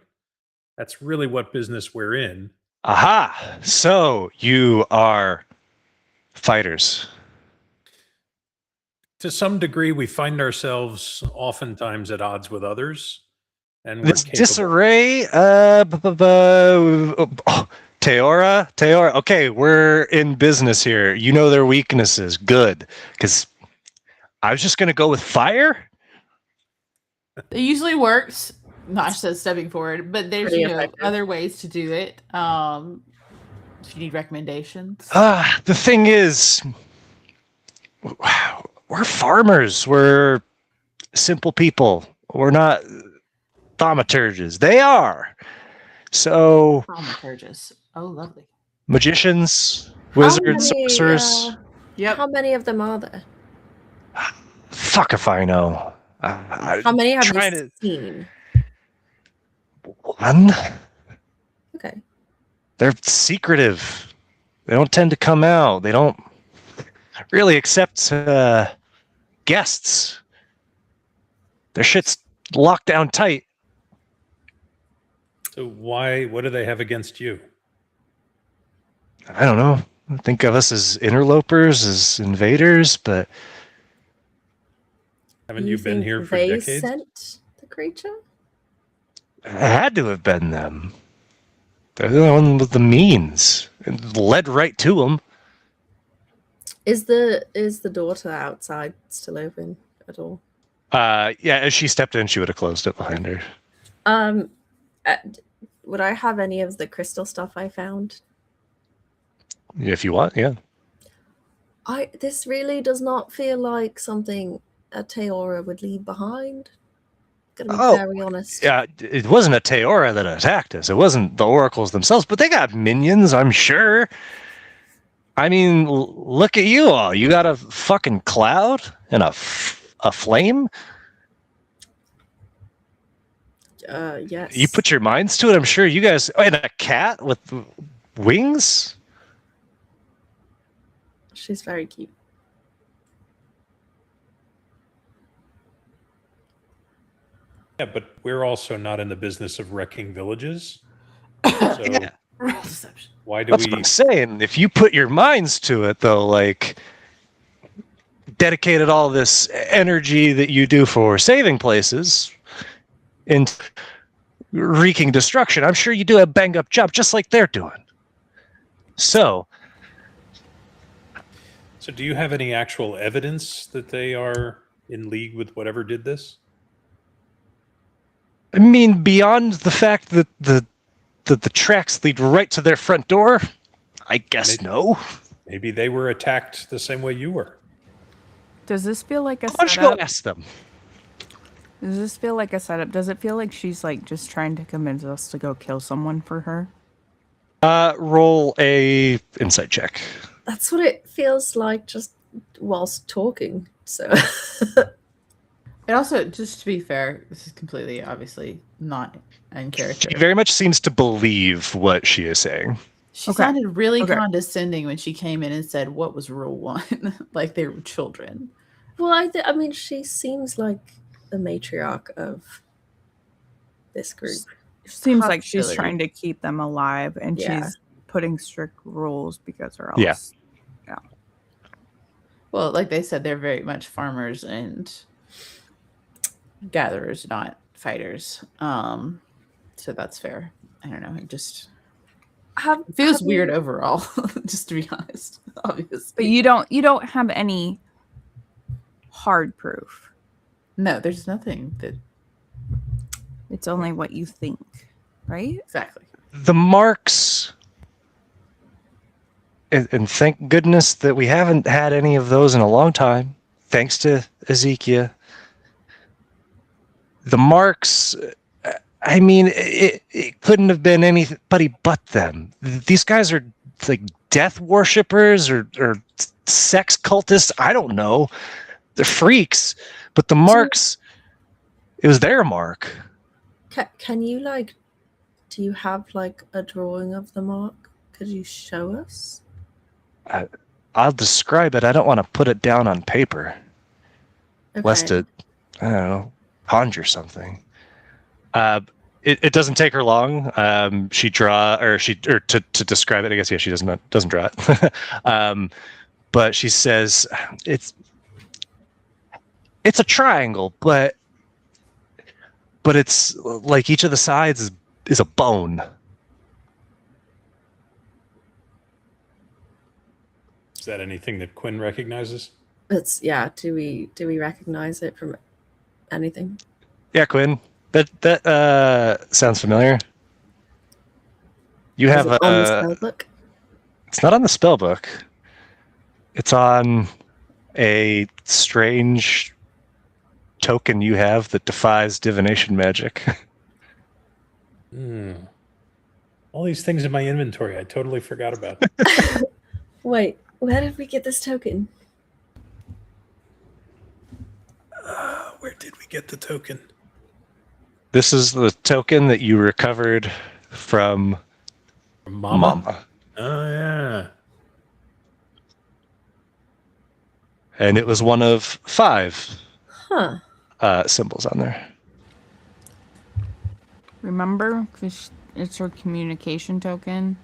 E: That's really what business we're in.
B: Aha! So you are fighters.
E: To some degree, we find ourselves oftentimes at odds with others. And we're
B: This
E: capable.
B: disarray, Teora. Okay, we're in business here. You know their weaknesses. Good. Because I was just going to go with fire.
F: It usually works. Nosh says stepping forward, but there's
C: Pretty effective.
F: other ways to do it. If you need recommendations.
B: The thing is, we're farmers. We're simple people. We're not thaumaturges. They are. So
F: Thaumaturgus. Oh, lovely.
B: magicians, wizards,
C: many,
B: sorcerers.
F: Yep.
C: How many of them are there?
B: Fuck if I know.
C: How many have
B: trying
C: you
B: to-
C: seen?
B: One.
C: Okay.
B: They're secretive. They don't tend to come out. They don't really accept guests. Their shit's locked down tight.
E: So what do they have against you?
B: I don't know. Think of us as interlopers, as invaders, but
E: Haven't you been
C: think
E: here for
C: they
E: decades?
C: sent the creature?
B: it had to have been them. They're the one with the means. It led right to them.
C: Is the door to the outside still open at all?
B: Yeah, as she stepped in, she would have closed it behind her.
C: Would I have any of the crystal stuff I found?
B: If you want, yeah.
C: This really does not feel like something a Teora would leave behind. Gonna be very honest.
B: Yeah, it wasn't a Teora that attacked us. It wasn't the oracles themselves, but they got minions, I'm sure. I mean, look at you all. You got a fucking cloud and a flame.
C: Yes.
B: You put your minds to it, I'm sure you guys. Oh, and a cat with wings.
C: She's very cute.
E: Yeah, but we're also not in the business of wrecking villages. So
B: Yeah.
F: Roll deception.
E: why do
B: That's
E: we?
B: what I'm saying. If you put your minds to it, though, like dedicated all this energy that you do for saving places into wreaking destruction. I'm sure you do a bang up job just like they're doing. So
E: do you have any actual evidence that they are in league with whatever did this?
B: I mean, beyond the fact that the tracks lead right to their front door, I guess no.
E: Maybe they were attacked the same way you were.
D: Does this feel like a
B: Why don't you go
D: setup?
B: ask them?
D: Does this feel like a setup? Does it feel like she's like just trying to convince us to go kill someone for her?
B: Roll a insight check.
C: That's what it feels like just whilst talking. So
F: It also, just to be fair, this is completely obviously not in character.
B: She very much seems to believe what she is saying.
F: She
D: Okay.
F: sounded really
D: Okay.
F: condescending when she came in and said, "What was rule 1?" Like they were children.
C: well, I mean, she seems like the matriarch of this group.
D: Seems like she's
F: Possibility.
D: trying to keep them alive, and
C: Yeah.
D: she's putting strict rules because or else.
B: Yeah.
F: Well, like they said, they're very much farmers and gatherers, not fighters. So that's fair. I don't know. It just
C: Have,
F: feels
C: have
F: weird
C: You,
F: overall, just to be honest. Obviously.
D: But you don't have any hard proof.
F: No, there's nothing that
D: It's only what you think, right?
F: exactly.
B: The marks, and thank goodness that we haven't had any of those in a long time, thanks to Ezekiel. The marks, I mean, it couldn't have been anybody but them. These guys are like death worshippers or sex cultists. I don't know. They're freaks, but the marks, it was their mark.
C: can you like? Do you have like a drawing of the mark? Could you show us?
B: I'll describe it. I don't want to put it down on paper, lest it, I don't know, conjure something. It doesn't take her long. To describe it. I guess she doesn't draw it. But she says it's a triangle, but it's like each of the sides is a bone.
E: Is that anything that Quinn recognizes?
C: It's do we recognize it from anything?
B: Yeah, Quinn. That sounds familiar. You
C: Is
B: have
C: it on the spell book?
B: It's not on the spell book. It's on a strange token you have that defies divination magic.
E: All these things in my inventory I totally forgot about.
C: Wait, where did we get this token?
E: Where did we get the token?
B: This is the token that you recovered from Mama.
E: Oh, yeah.
B: And it was one of 5
C: Huh.
B: symbols on there.
D: Remember, because it's her communication token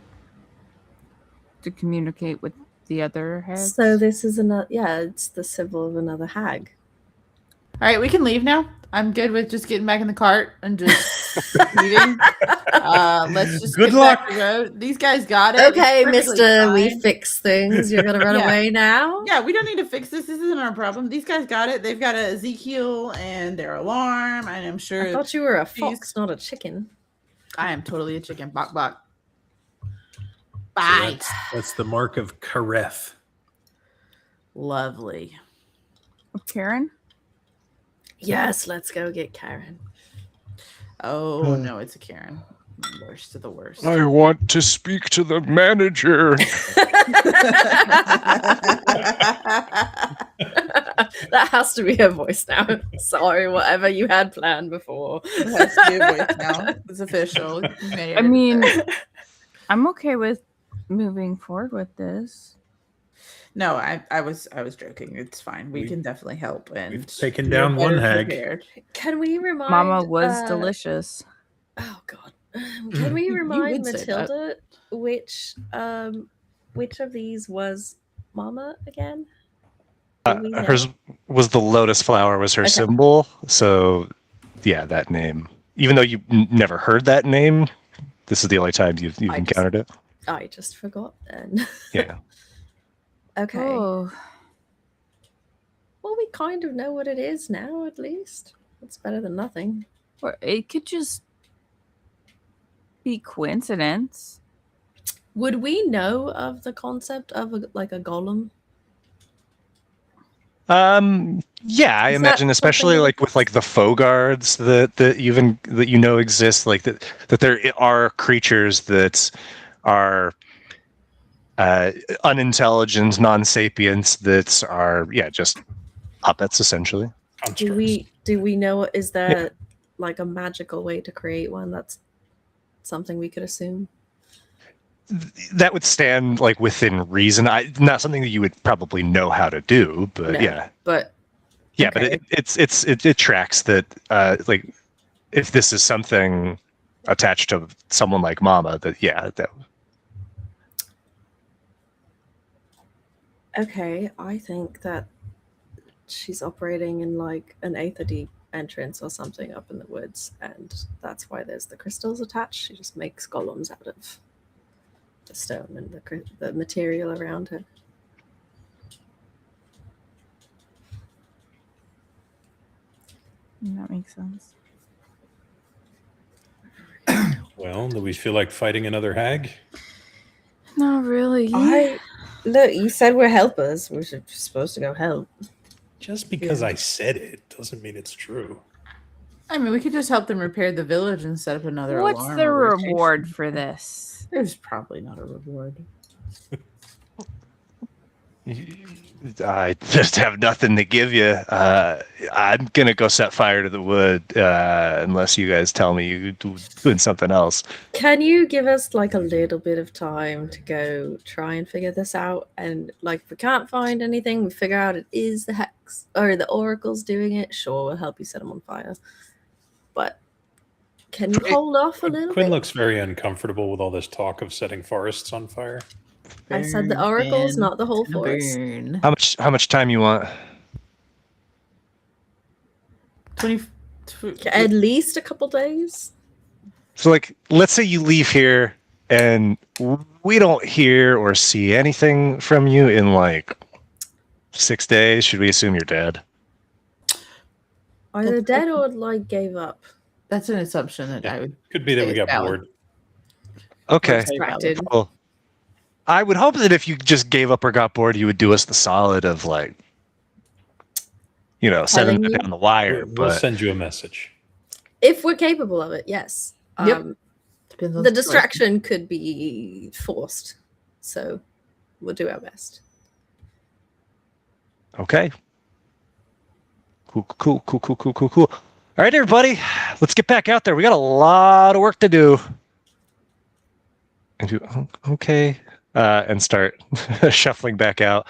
D: to communicate with the other heads.
C: So this is another. Yeah, it's the symbol of another hag.
F: All right, we can leave now. I'm good with just getting back in the cart and just leaving. Let's just
E: Good
F: get
E: luck.
F: back the road. These guys got it.
C: Okay,
F: It's perfectly
C: Mister, we
F: fine.
C: fix things. You're gonna run
F: Yeah.
C: away now.
F: Yeah, we don't need to fix this. This isn't our problem. These guys got it. They've got a Ezekiel and their alarm, and I'm
C: I
F: sure
C: thought you were a
F: Jeez.
C: fox, not a chicken.
F: I am totally a chicken. Bok bok.
E: So
F: Bye.
E: that's the mark of Kareth.
F: Lovely.
D: Karen?
C: Yes, let's go get Karen.
F: Oh no, it's a Karen. Worst of the worst.
B: I want to speak to the manager.
C: That has to be her voice now. Sorry, whatever you had planned before.
F: It has to be a voice now. It's official. You made
D: I
F: it.
D: mean, I'm okay with moving forward with this.
F: No, I was joking. It's fine. We
E: We-
F: can definitely help. And
E: We've taken
F: we're
E: down one
F: better
E: hag.
F: prepared.
C: Can we remind
D: Mama was delicious.
C: Oh God. Can we
F: You
C: remind
F: would say that.
C: Matilda which of these was Mama again? Do we know?
B: Hers was the lotus flower was her
C: Okay.
B: symbol. So, yeah, that name. Even though you never heard that name, this is the only time you've
C: I just-
B: encountered it.
C: I just forgot then.
B: Yeah.
C: Okay.
D: Oh,
C: Well, we kind of know what it is now, at least. It's better than nothing.
D: or it could just be coincidence.
C: Would we know of the concept of a golem?
B: Yeah, I
C: Is that
B: imagine, especially
C: something-
B: like with like the faux guards that you know exist, like that there are creatures that are unintelligent, non-sapients that are just puppets essentially.
E: Constructs.
C: Do we know, is there like a magical way to create one? That's something we could assume.
B: That would stand like within reason. Not something that you would probably know how to do, but
C: No,
B: yeah.
C: But
B: Yeah,
C: okay.
B: but it tracks that like if this is something attached to someone like Mama, that
C: okay, I think that she's operating in like an Aether Deep entrance or something up in the woods, and that's why there's the crystals attached. She just makes golems out of the stone and the material around her.
D: That makes sense.
E: Well, do we feel like fighting another hag?
D: Not really.
C: Look, you said we're helpers. We're supposed to go help.
E: Just because I said it doesn't mean it's true.
F: I mean, we could just help them repair the village and set up another
D: What's
F: alarm
D: the
F: or
D: reward
F: rotation.
D: for this?
F: There's probably not a reward.
B: I just have nothing to give you. I'm gonna go set fire to the wood unless you guys tell me you're doing something else.
C: Can you give us like a little bit of time to go try and figure this out? And like, if we can't find anything, we figure out it is the hex or the oracle's doing it. Sure, we'll help you set them on fire. But can you hold off a little
E: Quinn
C: bit?
E: looks very uncomfortable with all this talk of setting forests on fire.
C: I said the
F: Burn,
C: oracles,
F: burn,
C: not the whole forest.
F: burn.
B: How much time you want?
F: 20.
C: At least a couple days.
B: So like, let's say you leave here and we don't hear or see anything from you in like 6 days. Should we assume you're dead?
C: Either dead or like gave up.
F: That's an assumption that I would.
E: Could be that we
F: It's
E: got
F: valid.
E: bored.
B: Okay.
C: Distracted.
B: Well, I would hope that if you just gave up or got bored, you would do us the solid of like, sending
C: Telling
B: that
C: you?
B: down the wire.
E: We'll
B: But
E: send you a message.
C: If we're capable of it, yes.
F: Yep. Depends on
C: The
F: situation.
C: distraction could be forced. So we'll do our best.
B: okay. Cool. All right, everybody, let's get back out there. We got a lot of work to do. And okay. And start shuffling back out.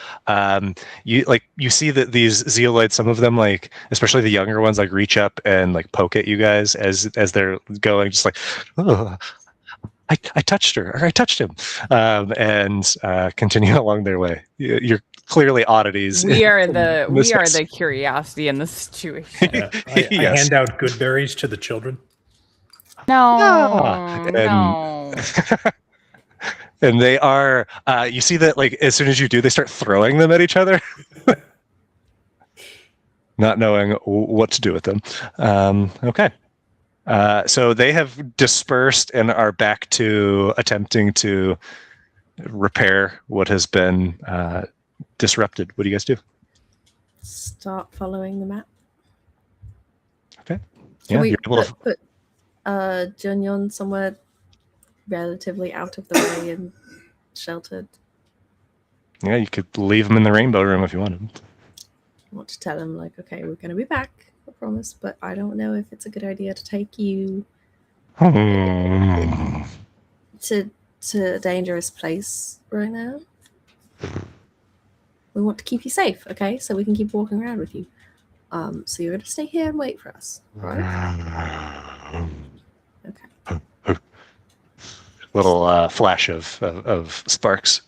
B: You see that these zeolites, some of them, like especially the younger ones, like reach up and like poke at you guys as they're going, just like, oh, I touched her or I touched him, and continue along their way. You're clearly oddities.
D: We are the
B: in this
D: we are
B: mess.
D: the curiosity in this situation.
E: Yeah, I
B: Yes.
E: hand out good berries to the children.
D: No,
B: Yeah, and-
D: no.
B: And they are. You see that like as soon as you do, they start throwing them at each other, not knowing what to do with them. Okay. So they have dispersed and are back to attempting to repair what has been disrupted. What do you guys do?
C: Start following the map.
B: Okay.
C: Can we
B: you're able to.
C: put Junyon somewhere relatively out of the way and sheltered?
B: Yeah, you could leave them in the rainbow room if you wanted.
C: I want to tell him like, okay, we're going to be back, I promise, but I don't know if it's a good idea to take you
B: Hmm.
C: to a dangerous place right now. We want to keep you safe, okay? So we can keep walking around with you. So you're going to stay here and wait for us, right? Okay.
B: Little flash of sparks.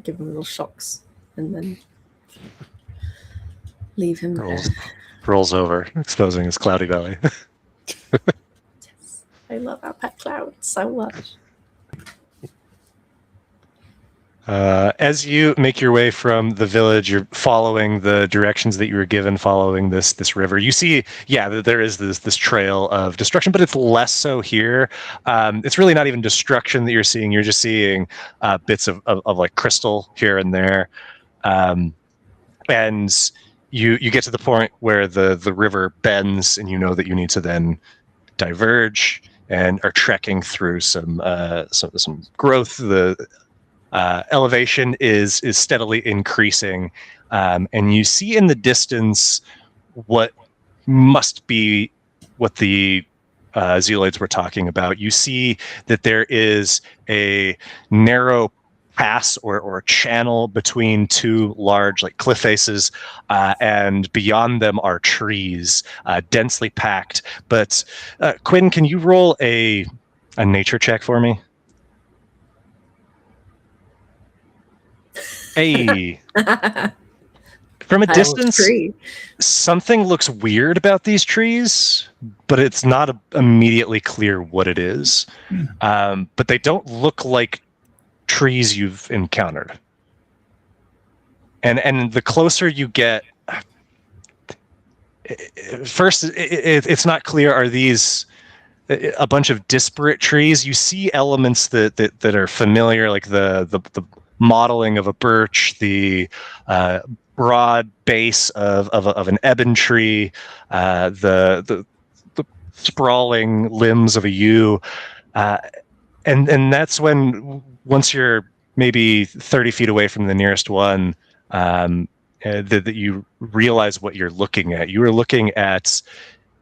C: Give him little shocks, and then Leave him there.
B: Rolls over, exposing his cloudy belly.
C: Yes. I love our pet cloud so much.
B: As you make your way from the village, you're following the directions that you were given, following this river. You see, that there is this trail of destruction, but it's less so here. It's really not even destruction that you're seeing. You're just seeing bits of like crystal here and there, and you get to the point where the river bends, and you know that you need to then diverge and are trekking through some growth. The elevation is steadily increasing, and you see in the distance what must be what the Zealoids were talking about. You see that there is a narrow pass or channel between two large like cliff faces, and beyond them are trees, densely packed. But Quinn, can you roll a nature check for me? Hey. From a distance, something looks weird about these trees, but it's not immediately clear what it is. But they don't look like trees you've encountered. And the closer you get, first, it's not clear, are these a bunch of disparate trees? You see elements that are familiar, like the modeling of a birch, the broad base of an ebon tree, the sprawling limbs of a yew, and that's when, once you're maybe 30 feet away from the nearest one, that you realize what you're looking at. You are looking at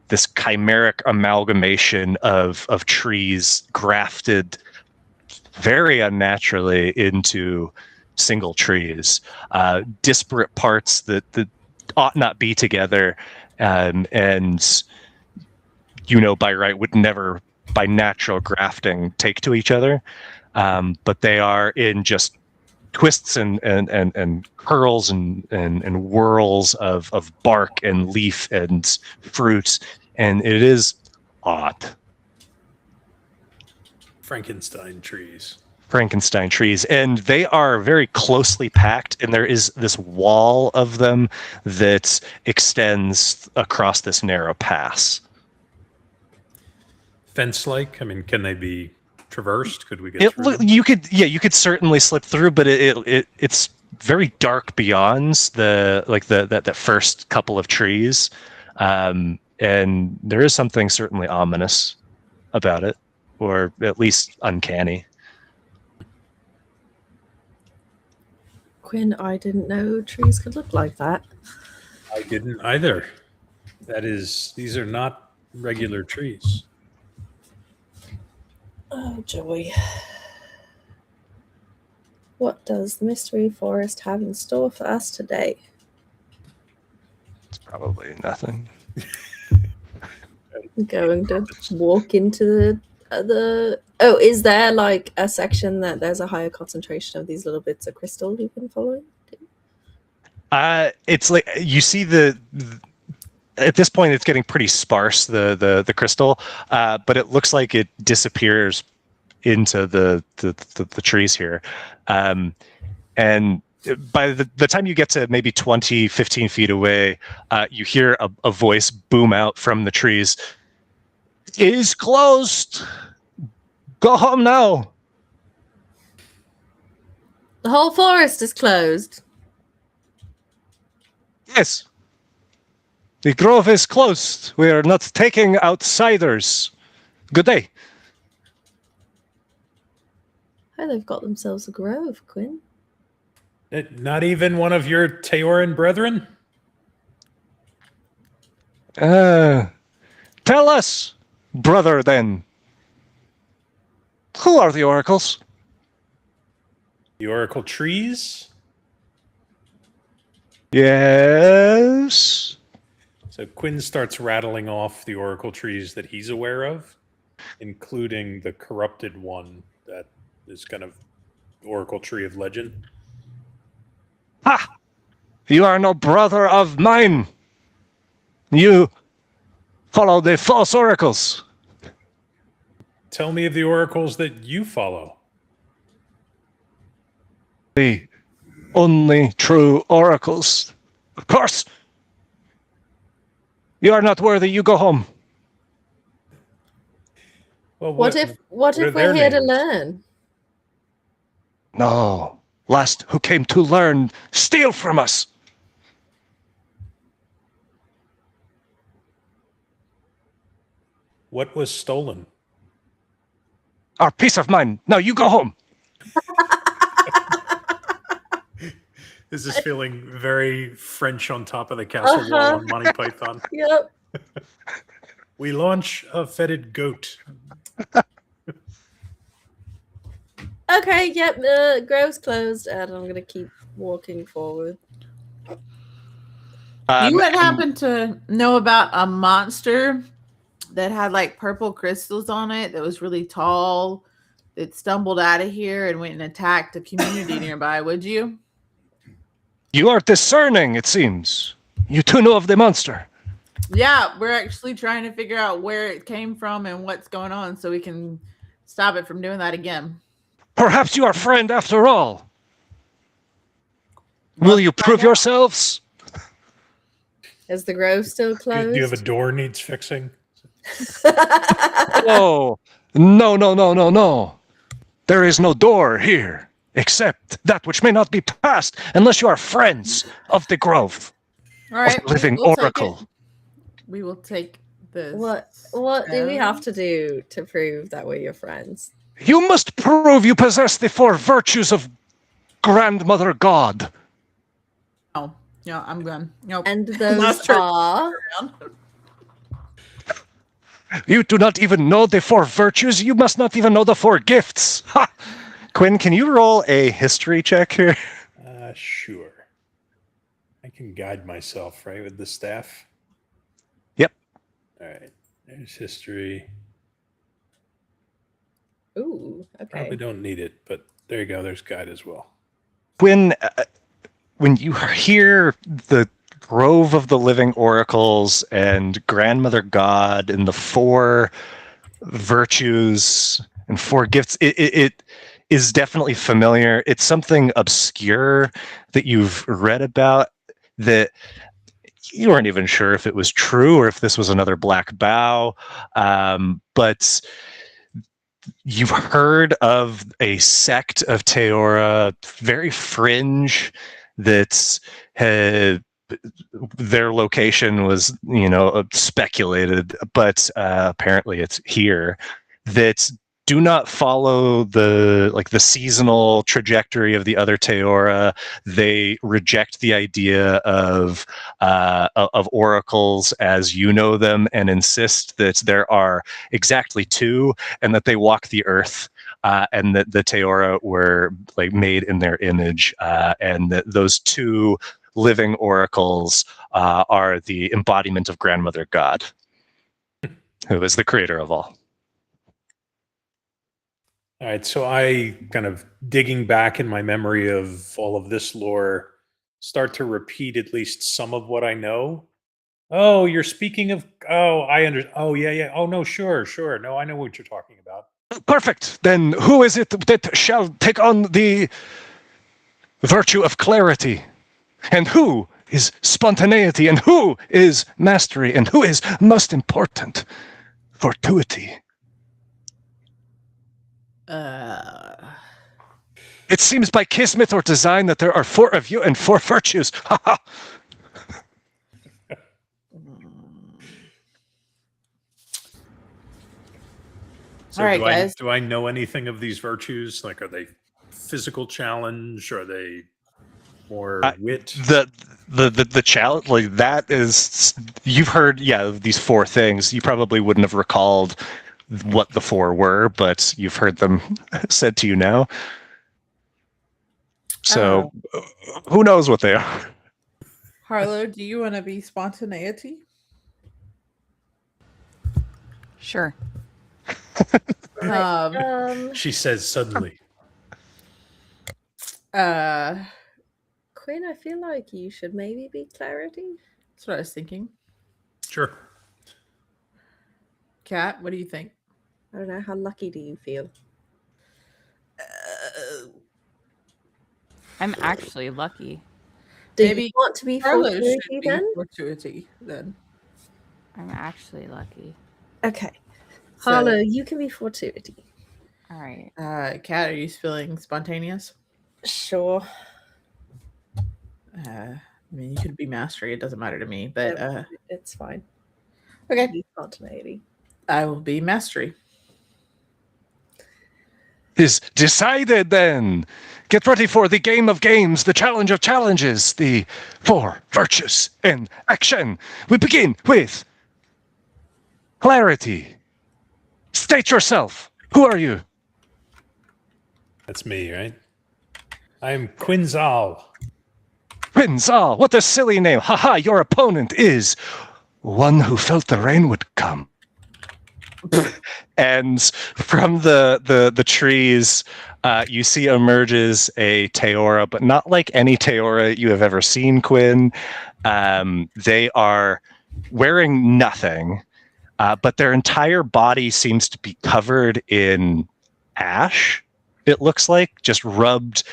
B: this chimeric amalgamation of trees grafted very unnaturally into single trees, disparate parts that ought not be together, and by right would never, by natural grafting, take to each other, but they are in just twists and curls and whirls of bark and leaf and fruit, and it is odd.
E: Frankenstein trees,
B: and they are very closely packed, and there is this wall of them that extends across this narrow pass.
E: Fence-like? I mean, can they be traversed? Could we get through them?
B: You could certainly slip through, but it's very dark beyond that first couple of trees, and there is something certainly ominous about it, or at least uncanny.
C: Quinn, I didn't know trees could look like that.
E: I didn't either. These are not regular trees.
C: Oh, joy. What does the Mystery Forest have in store for us today?
B: It's probably nothing.
C: I'm going to walk into the oh, is there like a section that there's a higher concentration of these little bits of crystal you can follow?
B: It's like you see at this point it's getting pretty sparse, the crystal, but it looks like it disappears into the trees here, and by the time you get to maybe 20, 15 feet away, you hear a voice boom out from the trees. It is closed. Go home now.
C: The whole forest is closed.
B: Yes. The grove is closed. We are not taking outsiders. Good day.
C: Oh, they've got themselves a grove, Quinn.
E: Not even one of your Teoran brethren?
B: Tell us, brother, then. Who are the oracles?
E: The oracle trees?
B: Yes.
E: So Quinn starts rattling off the oracle trees that he's aware of, including the corrupted one that is kind of oracle tree of legend.
B: Ha! You are no brother of mine. You follow the false oracles.
E: Tell me of the oracles that you follow.
B: The only true oracles. Of course. You are not worthy. You go home.
E: Well,
C: What if
E: are
C: we're
E: their
C: here to
E: names?
C: learn?
B: No. Last who came to learn, steal from us.
E: What was stolen?
B: Our peace of mind. Now you go home.
E: This is feeling very French on top of the castle wall on Monty Python.
C: Yep.
E: We launch a fetid goat.
C: Okay, yep, the grove's closed, and I'm gonna keep walking forward.
F: You would happen to know about a monster that had like purple crystals on it that was really tall that stumbled out of here and went and attacked a community nearby, would you?
B: You are discerning, it seems. You too know of the monster.
F: Yeah, we're actually trying to figure out where it came from and what's going on so we can stop it from doing that again.
B: Perhaps you are friend after all. Will you prove yourselves?
C: Is the grove still
E: Do
C: closed?
E: you have a door needs fixing?
B: Oh, no. There is no door here, except that which may not be passed unless you are friends of the grove.
F: All right,
B: Of living
F: we'll take
B: oracle.
F: it. We will take this.
C: What do we have to do to prove that we're your friends?
B: You must prove you possess the four virtues of Grandmother God.
F: Oh, yeah, I'm gone. Nope.
C: And
F: Last
C: those
F: turn.
C: are
B: You do not even know the four virtues. You must not even know the four gifts. Ha! Quinn, can you roll a history check here?
E: Sure. I can guide myself, right, with the staff.
B: Yep.
E: All right. There's history.
C: ooh,
E: Probably
C: okay.
E: don't need it, but there you go. There's guide as well.
B: When you hear the Grove of the Living Oracles and Grandmother God and the four virtues and four gifts, it is definitely familiar. It's something obscure that you've read about that you weren't even sure if it was true or if this was another Black Bough. But you've heard of a sect of Teora, very fringe, that's had their location was, speculated, but apparently it's here, that do not follow the seasonal trajectory of the other Teora. They reject the idea of oracles as you know them and insist that there are exactly two and that they walk the earth. And that the Teora were made in their image, and that those two living oracles are the embodiment of Grandmother God, who is the creator of all.
E: All right, so I kind of digging back in my memory of all of this lore, start to repeat at least some of what I know. Oh, you're speaking of. Oh, I understand. Oh, yeah. Oh, no, sure. No, I know what you're talking about.
B: Perfect. Then who is it that shall take on the virtue of clarity? And who is spontaneity? And who is mastery? And who is, most important, fortuity? It seems by kismet or design that there are four of you and four virtues. Ha ha!
E: So
F: All right, guys.
E: Do I know anything of these virtues? Like, are they physical challenge? Are they more wit?
B: The challenge, like that is, you've heard, these four things. You probably wouldn't have recalled what the four were, but you've heard them said to you now. So who knows what they are?
F: Harlow, do you want to be spontaneity?
D: Sure.
E: She says suddenly.
C: Quinn, I feel like you should maybe be clarity.
F: That's what I was thinking.
E: Sure.
F: Kat, what do you think?
C: I don't know. How lucky do you feel?
D: I'm actually lucky.
C: Do
F: Maybe
C: you want to be
F: Carlos should
C: fortuity
F: be
C: then?
F: fortuity then.
D: I'm actually lucky.
C: Okay.
F: So-
C: Harlow, you can be fortuity.
D: All right.
F: Kat, are you feeling spontaneous?
C: Sure.
F: I mean, you could be mastery. It doesn't matter to me. But
C: It's fine.
F: okay,
C: Be spontaneity.
F: I will be mastery.
B: Is decided then. Get ready for the game of games, the challenge of challenges, the 4 virtues in action. We begin with clarity. State yourself. Who are you?
E: That's me, right? I'm Quinzal.
B: Quinzal. What a silly name. Haha, your opponent is one who felt the rain would come. And from the trees, you see emerges a Teora, but not like any Teora you have ever seen, Quinn. They are wearing nothing, but their entire body seems to be covered in ash. It looks like just rubbed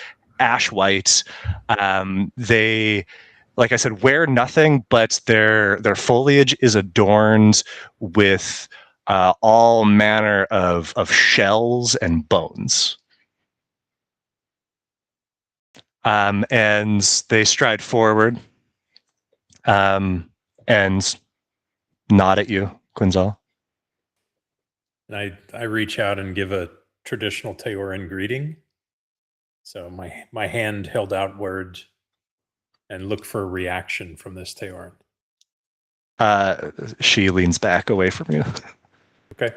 B: ash white. They, like I said, wear nothing, but their foliage is adorned with all manner of shells and bones. And they stride forward and nod at you, Quinzal.
E: And I reach out and give a traditional Teoran greeting. So my hand held outward and look for a reaction from this Teoran.
B: She leans back away from you.
E: Okay.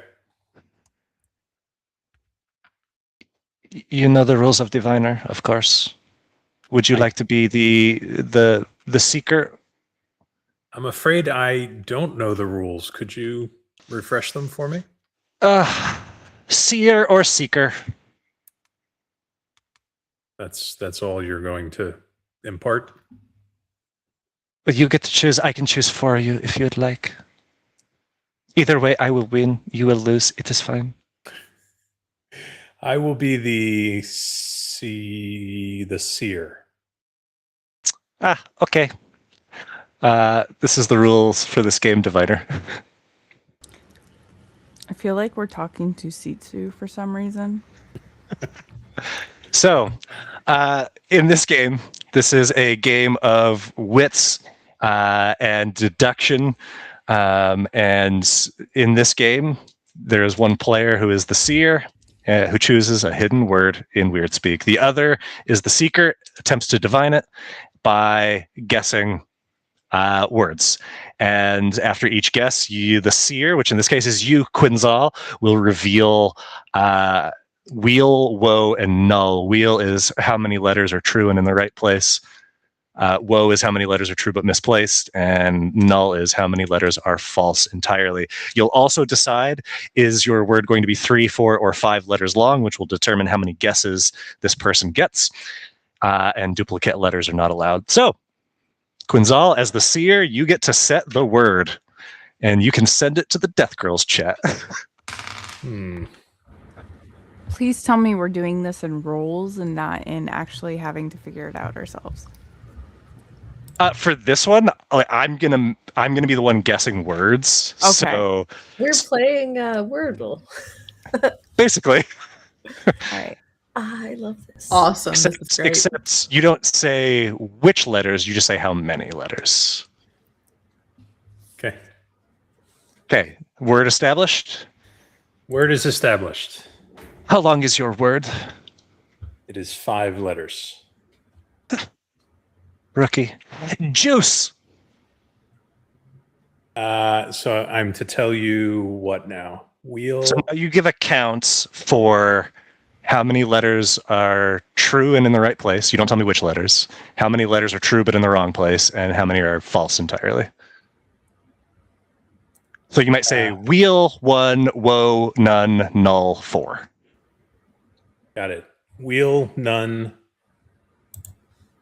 B: You know the rules of Diviner, of course. Would you like to be the seeker?
E: I'm afraid I don't know the rules. Could you refresh them for me?
B: Seer or seeker?
E: That's all you're going to impart?
B: But you get to choose. I can choose for you if you'd like. Either way, I will win. You will lose. It is fine.
E: I will be the seer.
B: Okay. This is the rules for this game, Diviner.
D: I feel like we're talking to Sitsu for some reason.
B: So, in this game, this is a game of wits and deduction. And in this game, there is one player who is the seer, who chooses a hidden word in weird speak. The other is the seeker, attempts to divine it by guessing words. And after each guess, you, the seer, which in this case is you, Quinzal, will reveal wheel, woe, and null. Wheel is how many letters are true and in the right place. Woe is how many letters are true but misplaced, and null is how many letters are false entirely. You'll also decide, is your word going to be 3, 4, or 5 letters long, which will determine how many guesses this person gets, and duplicate letters are not allowed. So, Quinzal, as the seer, you get to set the word, and you can send it to the Death Girls chat.
D: Please tell me we're doing this in roles and not in actually having to figure it out ourselves.
B: For this one, I'm gonna be the one guessing words.
D: Okay.
B: So
C: We're playing Wordle.
B: basically,
D: All right.
C: I love this.
F: Awesome. This is great.
B: except you don't say which letters, you just say how many letters.
E: Okay.
B: Okay, word established.
E: Word is established.
B: How long is your word,
E: It is 5 letters.
B: rookie? Juice.
E: So I'm to tell you what now? Wheel.
B: So now you give accounts for how many letters are true and in the right place. You don't tell me which letters. How many letters are true but in the wrong place, and how many are false entirely. So you might say wheel 1, woe none, null 4.
E: Got it. Wheel, none.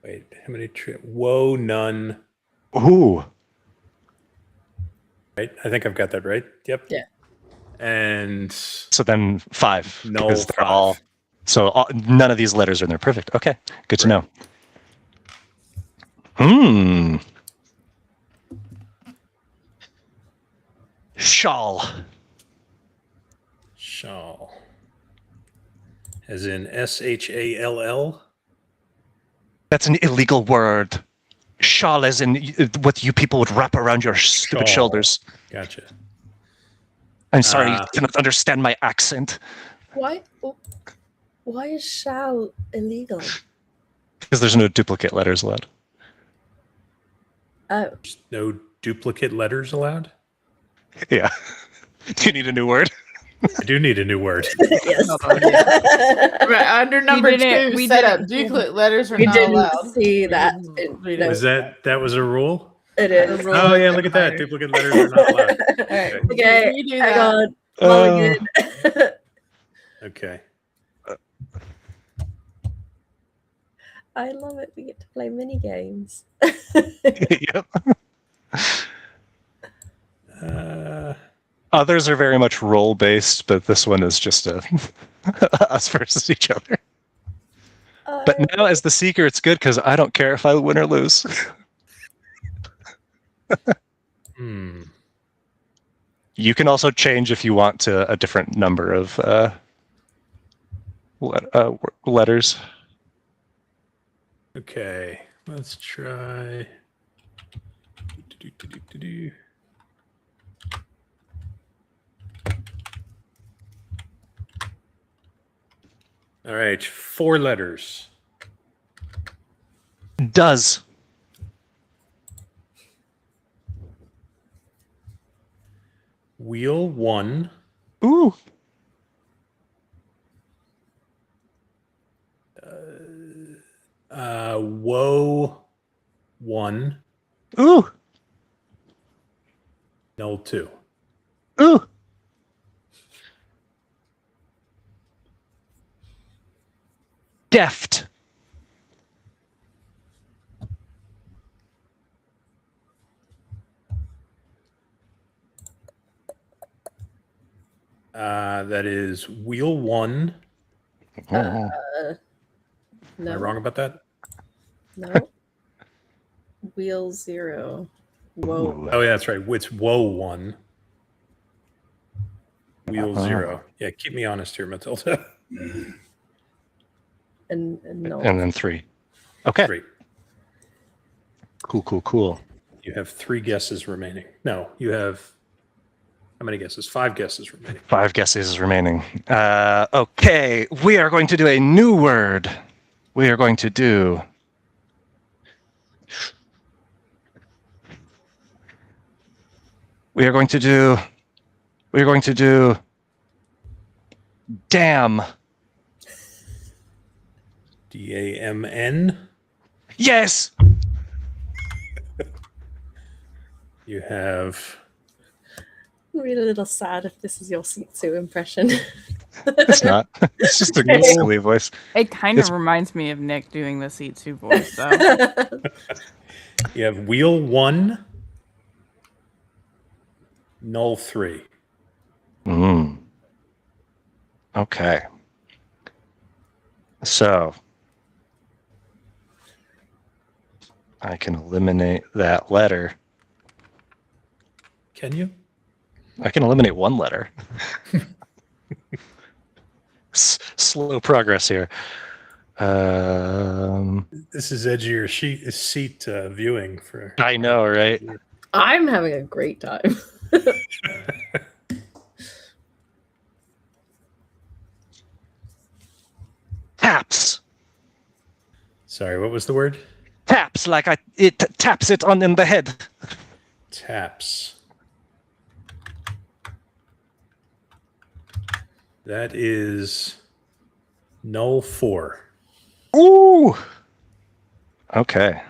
E: Wait, how many? Woe, none.
B: Ooh.
E: Right? I think I've got that right. Yep.
C: Yeah.
E: And
B: So then 5.
E: No,
B: because they're
E: 5.
B: all. So none of these letters are in there. Perfect. Okay. Good to know. Shawl.
E: Shall. As in Shall.
B: That's an illegal word. Shawl as in what you people would wrap around your stupid
E: Shawl.
B: shoulders.
E: Gotcha.
B: I'm sorry, you cannot understand my accent.
C: Why is shall illegal?
B: Because there's no duplicate letters allowed.
C: Oh,
E: No duplicate letters allowed?
B: Yeah. Do you need a new word?
E: I do need a new word.
C: yes.
F: Right, under number
D: didn't-
F: 2,
D: we
F: set
D: didn't-
F: up duplicate letters are
C: We
F: not
C: didn't
F: allowed.
C: see that.
F: Read
C: No.
E: Was that was a rule?
C: It is.
F: Rule
E: Oh
F: of
E: yeah, look at that.
F: empire.
E: Duplicate letters are not allowed.
F: All right,
C: Okay,
F: you do
C: hang
F: that.
C: on. Mulligan.
E: Okay.
C: I love it. We get to play mini games.
B: Yep. Others are very much role based, but this one is just us versus each other. But now, as the seeker, it's good because I don't care if I win or lose. You can also change if you want to a different number of letters.
E: Okay. Let's try. All right, 4 letters.
B: Does.
E: Wheel 1.
B: Ooh.
E: Woe 1.
B: Ooh.
E: Null 2.
B: Ooh. Deft.
E: That is wheel 1.
C: No.
E: Am I wrong about that?
C: No. Wheel 0. Whoa.
E: Oh yeah, that's right. It's woe 1. Wheel 0. Yeah, keep me honest here, Matilda.
C: And no.
B: And then 3. Okay.
E: 3.
B: Cool.
E: You have 3 guesses remaining. No, you have how many guesses? 5 guesses remaining.
B: 5 guesses remaining. Okay, we are going to do a new word. We are going to do. We are going to do. Damn.
E: DAMN.
B: Yes.
E: You have.
C: I'm really a little sad if this is your Sitsu impression.
B: It's not. It's just a good silly voice.
D: It kind of
B: It's-
D: reminds me of Nick doing the Sitsu voice, though.
E: You have wheel 1. Null 3.
B: Okay. So I can eliminate that letter.
E: Can you?
B: I can eliminate 1 letter. Slow progress here.
E: This is edgier seat viewing for.
B: I know, right?
C: I'm having a great time.
B: Taps.
E: Sorry, what was the word?
B: Taps, like it taps it on in the head.
E: Taps. That is null 4.
B: Ooh. Okay.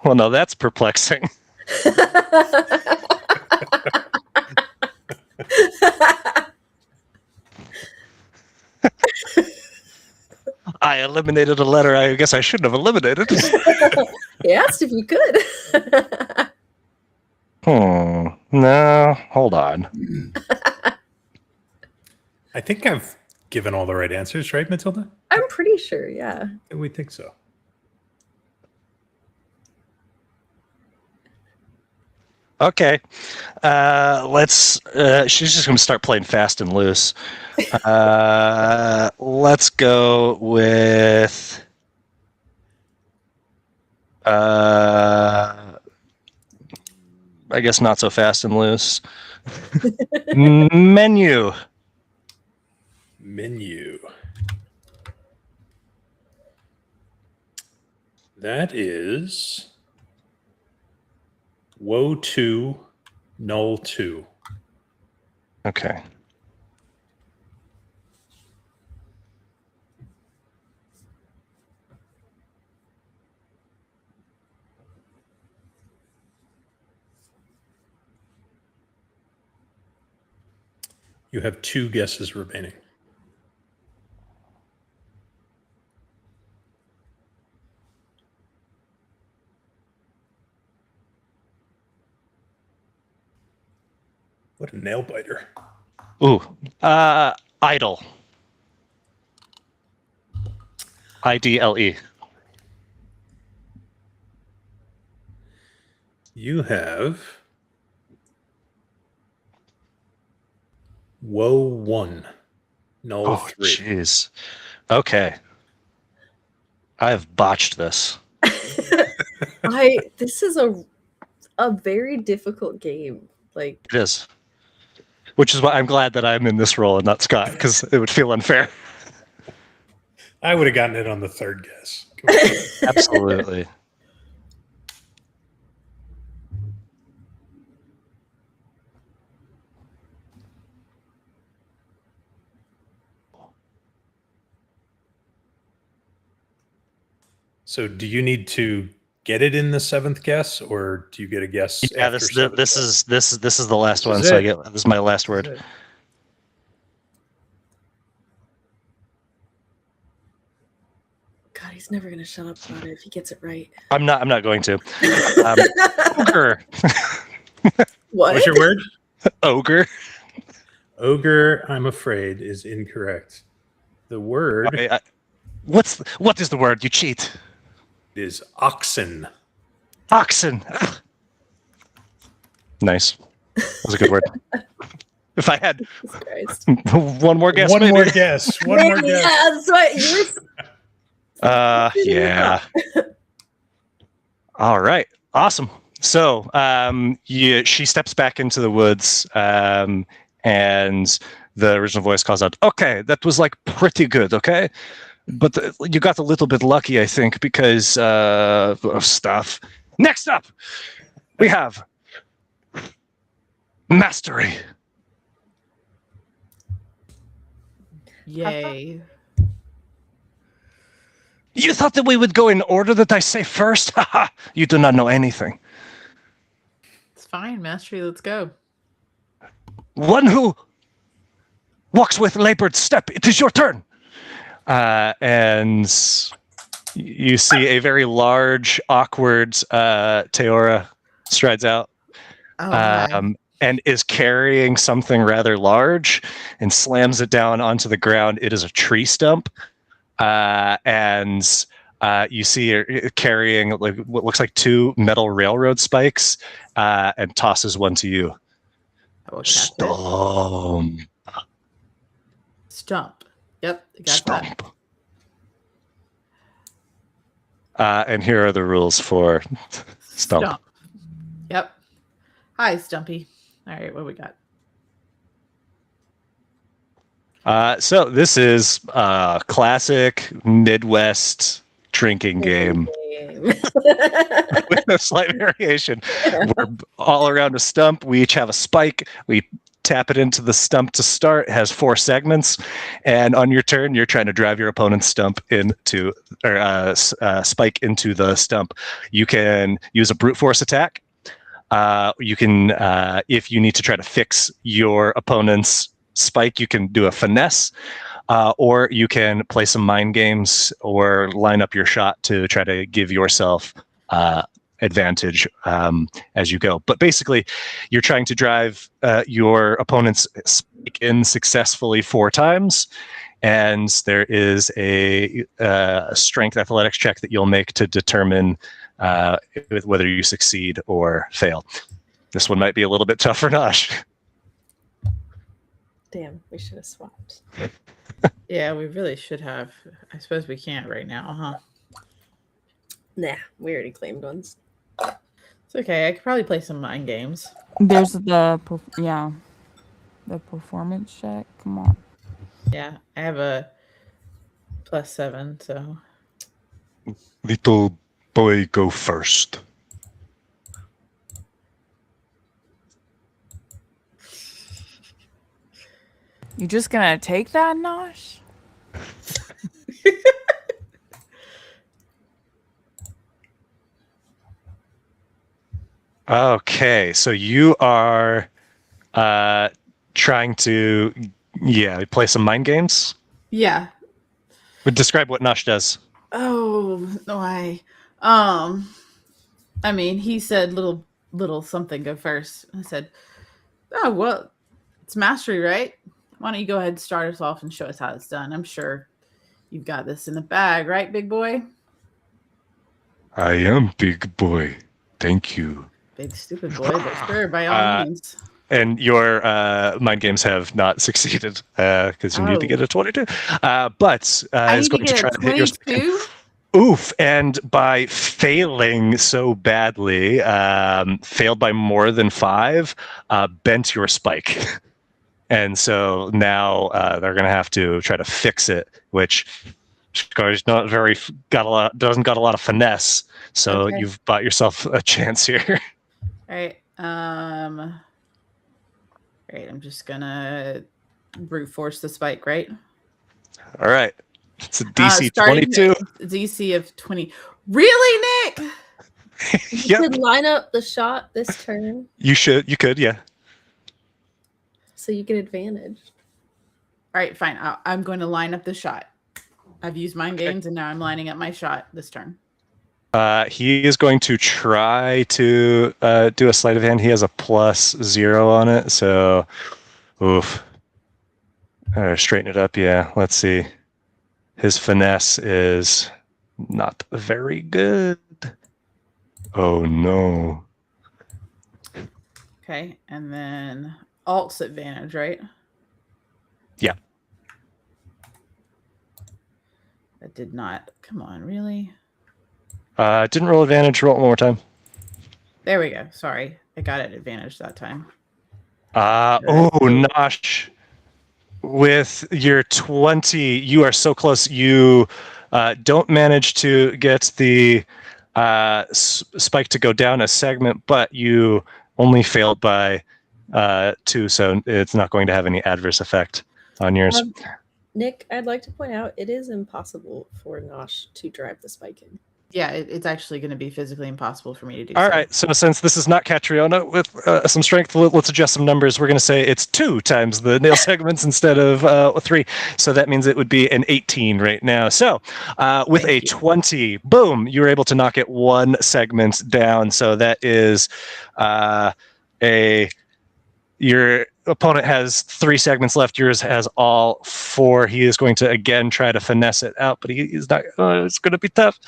B: Well, now that's perplexing. I eliminated a letter I guess I shouldn't have eliminated.
C: He asked if you could.
B: No, hold on.
E: I think I've given all the right answers, right, Matilda?
C: I'm pretty sure, yeah.
E: We think so.
B: Okay. Let's she's just gonna start playing fast and loose. Let's go with I guess not so fast and loose. Menu.
E: Menu. That is Woe 2, Null 2.
B: Okay.
E: You have 2 guesses remaining. What a nail biter.
B: Ooh. Idle. IDLE.
E: You have Woe 1, Null
B: Oh,
E: 3.
B: jeez. Okay. I've botched this.
C: This is a very difficult game. Like,
B: It is. Which is why I'm glad that I'm in this role and not Scott, because it would feel unfair.
E: I would have gotten it on the 3rd guess. Come on.
B: Absolutely.
E: So do you need to get it in the 7th guess, or do you get a guess?
B: Yeah,
E: after
B: this
E: 7th
B: this
E: guess?
B: is the last
E: This
B: one,
E: is
B: so
E: it.
B: this is my last
E: This
B: word.
E: is it.
C: God, he's never gonna shut up about it if he gets it right.
B: I'm not going to. Ogre.
C: What?
E: What's your word?
B: Ogre.
E: Ogre, I'm afraid, is incorrect. The word
B: What is the word? You cheat.
E: is oxen.
B: Oxen. Nice. That was a good word. If I had
C: Jesus Christ.
B: one more guess,
E: One
B: maybe.
E: more guess. One more
C: Maybe,
E: guess.
C: yeah, that's right. You were
B: Yeah. All right. Awesome. So, she steps back into the woods, and the original voice calls out, "Okay, that was like pretty good. Okay, but you got a little bit lucky, I think, because of stuff. Next up, we have mastery."
F: Yay.
B: You thought that we would go in order that I say first? Haha, you do not know anything.
F: It's fine, Mastery. Let's go.
B: One who walks with labored step. It is your turn. And you see a very large, awkward Teora strides out.
F: Oh, my.
B: And is carrying something rather large and slams it down onto the ground. It is a tree stump. And you see her carrying like what looks like 2 metal railroad spikes, and tosses one to you.
F: I will cast it.
B: Stomp.
F: Stump. Yep, I got that.
B: Stomp. And here are the rules for Stump.
F: Yep. Hi, Stumpy. All right, what we got?
B: So this is a classic Midwest drinking game with a slight variation. We're all around a stump. We each have a spike. We tap it into the stump to start. It has 4 segments, and on your turn, you're trying to drive your opponent's stump into or spike into the stump. You can use a brute force attack. You can, if you need to try to fix your opponent's spike, you can do a finesse. or you can play some mind games or line up your shot to try to give yourself advantage as you go. But basically, you're trying to drive your opponent's spike in successfully 4 times, and there is a strength athletics check that you'll make to determine whether you succeed or fail. This one might be a little bit tough for Nosh.
C: Damn, we should have swapped.
F: Yeah, we really should have. I suppose we can't right now, huh?
C: Nah, we already claimed ones.
F: It's okay. I could probably play some mind games.
D: There's the performance check. Come on.
F: Yeah, I have a +7, so.
B: Little boy, go first.
D: You just gonna take that, Nosh?
B: Okay, so you are trying to play some mind games.
F: Yeah.
B: Would describe what Nosh does.
F: Oh, no, I mean, he said little something go first. I said, oh, well, it's mastery, right? Why don't you go ahead and start us off and show us how it's done? I'm sure you've got this in the bag, right, big boy?
B: I am big boy. Thank you.
F: Big stupid boy, but sure, by all means.
B: And your mind games have not succeeded because you need to get a 22. But is going to try to hit your
F: 22?
B: Oof. And by failing so badly, failed by more than 5, bent your spike. And so now they're going to have to try to fix it, which is not very doesn't got a lot of finesse. So
F: Okay.
B: You've bought yourself a chance here.
F: All right. Right. I'm just gonna brute force the spike, right?
B: All right. It's a DC
F: starting
B: 22.
F: DC of 20. Really, Nick?
C: You
B: Yep.
C: could line up the shot this turn
B: You could, yeah.
C: so you get advantage.
F: All right, fine. I'm going to line up the shot. I've used mind games, and now I'm lining up my shot this turn.
B: He is going to try to do a sleight of hand. He has a +0 on it, so oof. Straighten it up, yeah. Let's see. His finesse is not very good. Oh no.
F: Okay, and then alt's advantage, right?
B: Yeah.
F: That did not. Come on, really?
B: Didn't roll advantage. Roll it one more time.
F: There we go. Sorry, I got it advantage that time.
B: Nosh. With your 20, you are so close. You don't manage to get the spike to go down a segment, but you only failed by 2, so it's not going to have any adverse effect on yours.
C: Nick, I'd like to point out it is impossible for Nosh to drive the spike in.
F: Yeah, it's actually going to be physically impossible for me to do.
B: All right, so since this is not Catriona with some strength, let's adjust some numbers. We're going to say it's 2 times the nail segments instead of 3. So that means it would be an 18 right now. So with
F: Thank
B: a
F: you.
B: 20, boom, you were able to knock it 1 segment down. So that is your opponent has 3 segments left. Yours has all 4. He is going to again try to finesse it out, but he's not. It's going to be tough.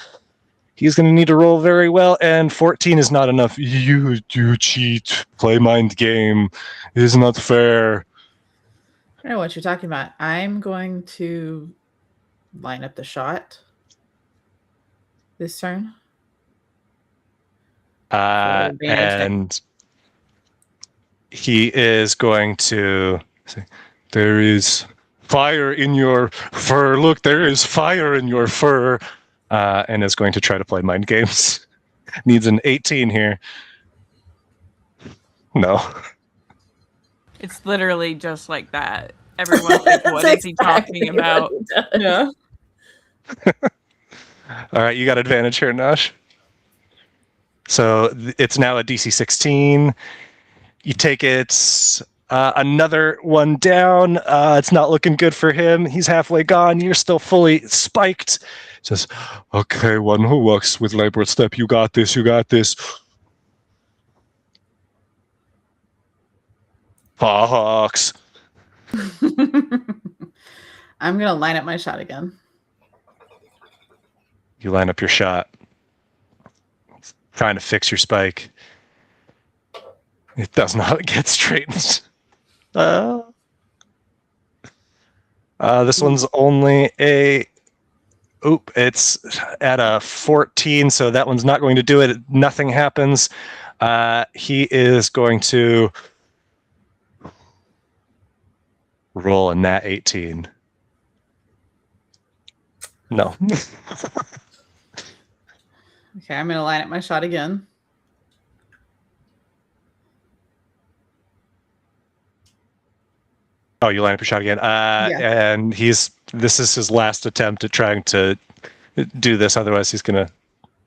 B: He's going to need to roll very well, and 14 is not enough. You cheat. Play mind game. It is not fair.
F: I don't know what you're talking about. I'm going to line up the shot this turn.
B: And he is going to say, there is fire in your fur. Look, there is fire in your fur. And is going to try to play mind games. Needs an 18 here. No.
D: It's literally just like that. Everyone's like, what is he talking about?
F: Yeah.
B: All right, you got advantage here, Nosh. So it's now a DC 16. You take it Another one down. It's not looking good for him. He's halfway gone. You're still fully spiked. Says, okay, one who walks with labor step. You got this. You got this. Fox.
F: I'm gonna line up my shot again.
B: You line up your shot. Trying to fix your spike. It does not get straightened. This one's only a... Oop, it's at a 14, so that one's not going to do it. Nothing happens. He is going to roll a nat 18. No.
F: Okay, I'm gonna line up my shot again.
B: Oh, you line up your shot again.
F: Yeah.
B: And this is his last attempt at trying to do this. Otherwise, he's going to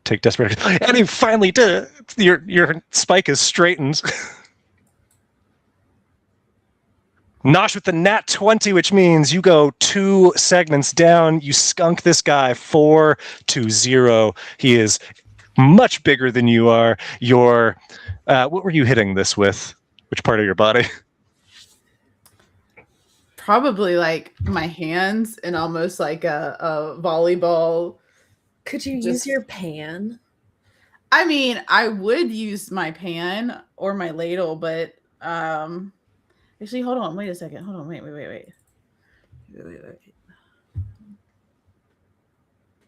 B: take desperate. And he finally did it. Your spike is straightened. Nosh with the nat 20, which means you go 2 segments down. You skunk this guy 4-0. He is much bigger than you are. What were you hitting this with? Which part of your body?
F: Probably like my hands and almost like a volleyball.
C: Could you use
F: Just-
C: your pan?
F: I mean, I would use my pan or my ladle, but actually, hold on. Wait a second. Hold on. Wait.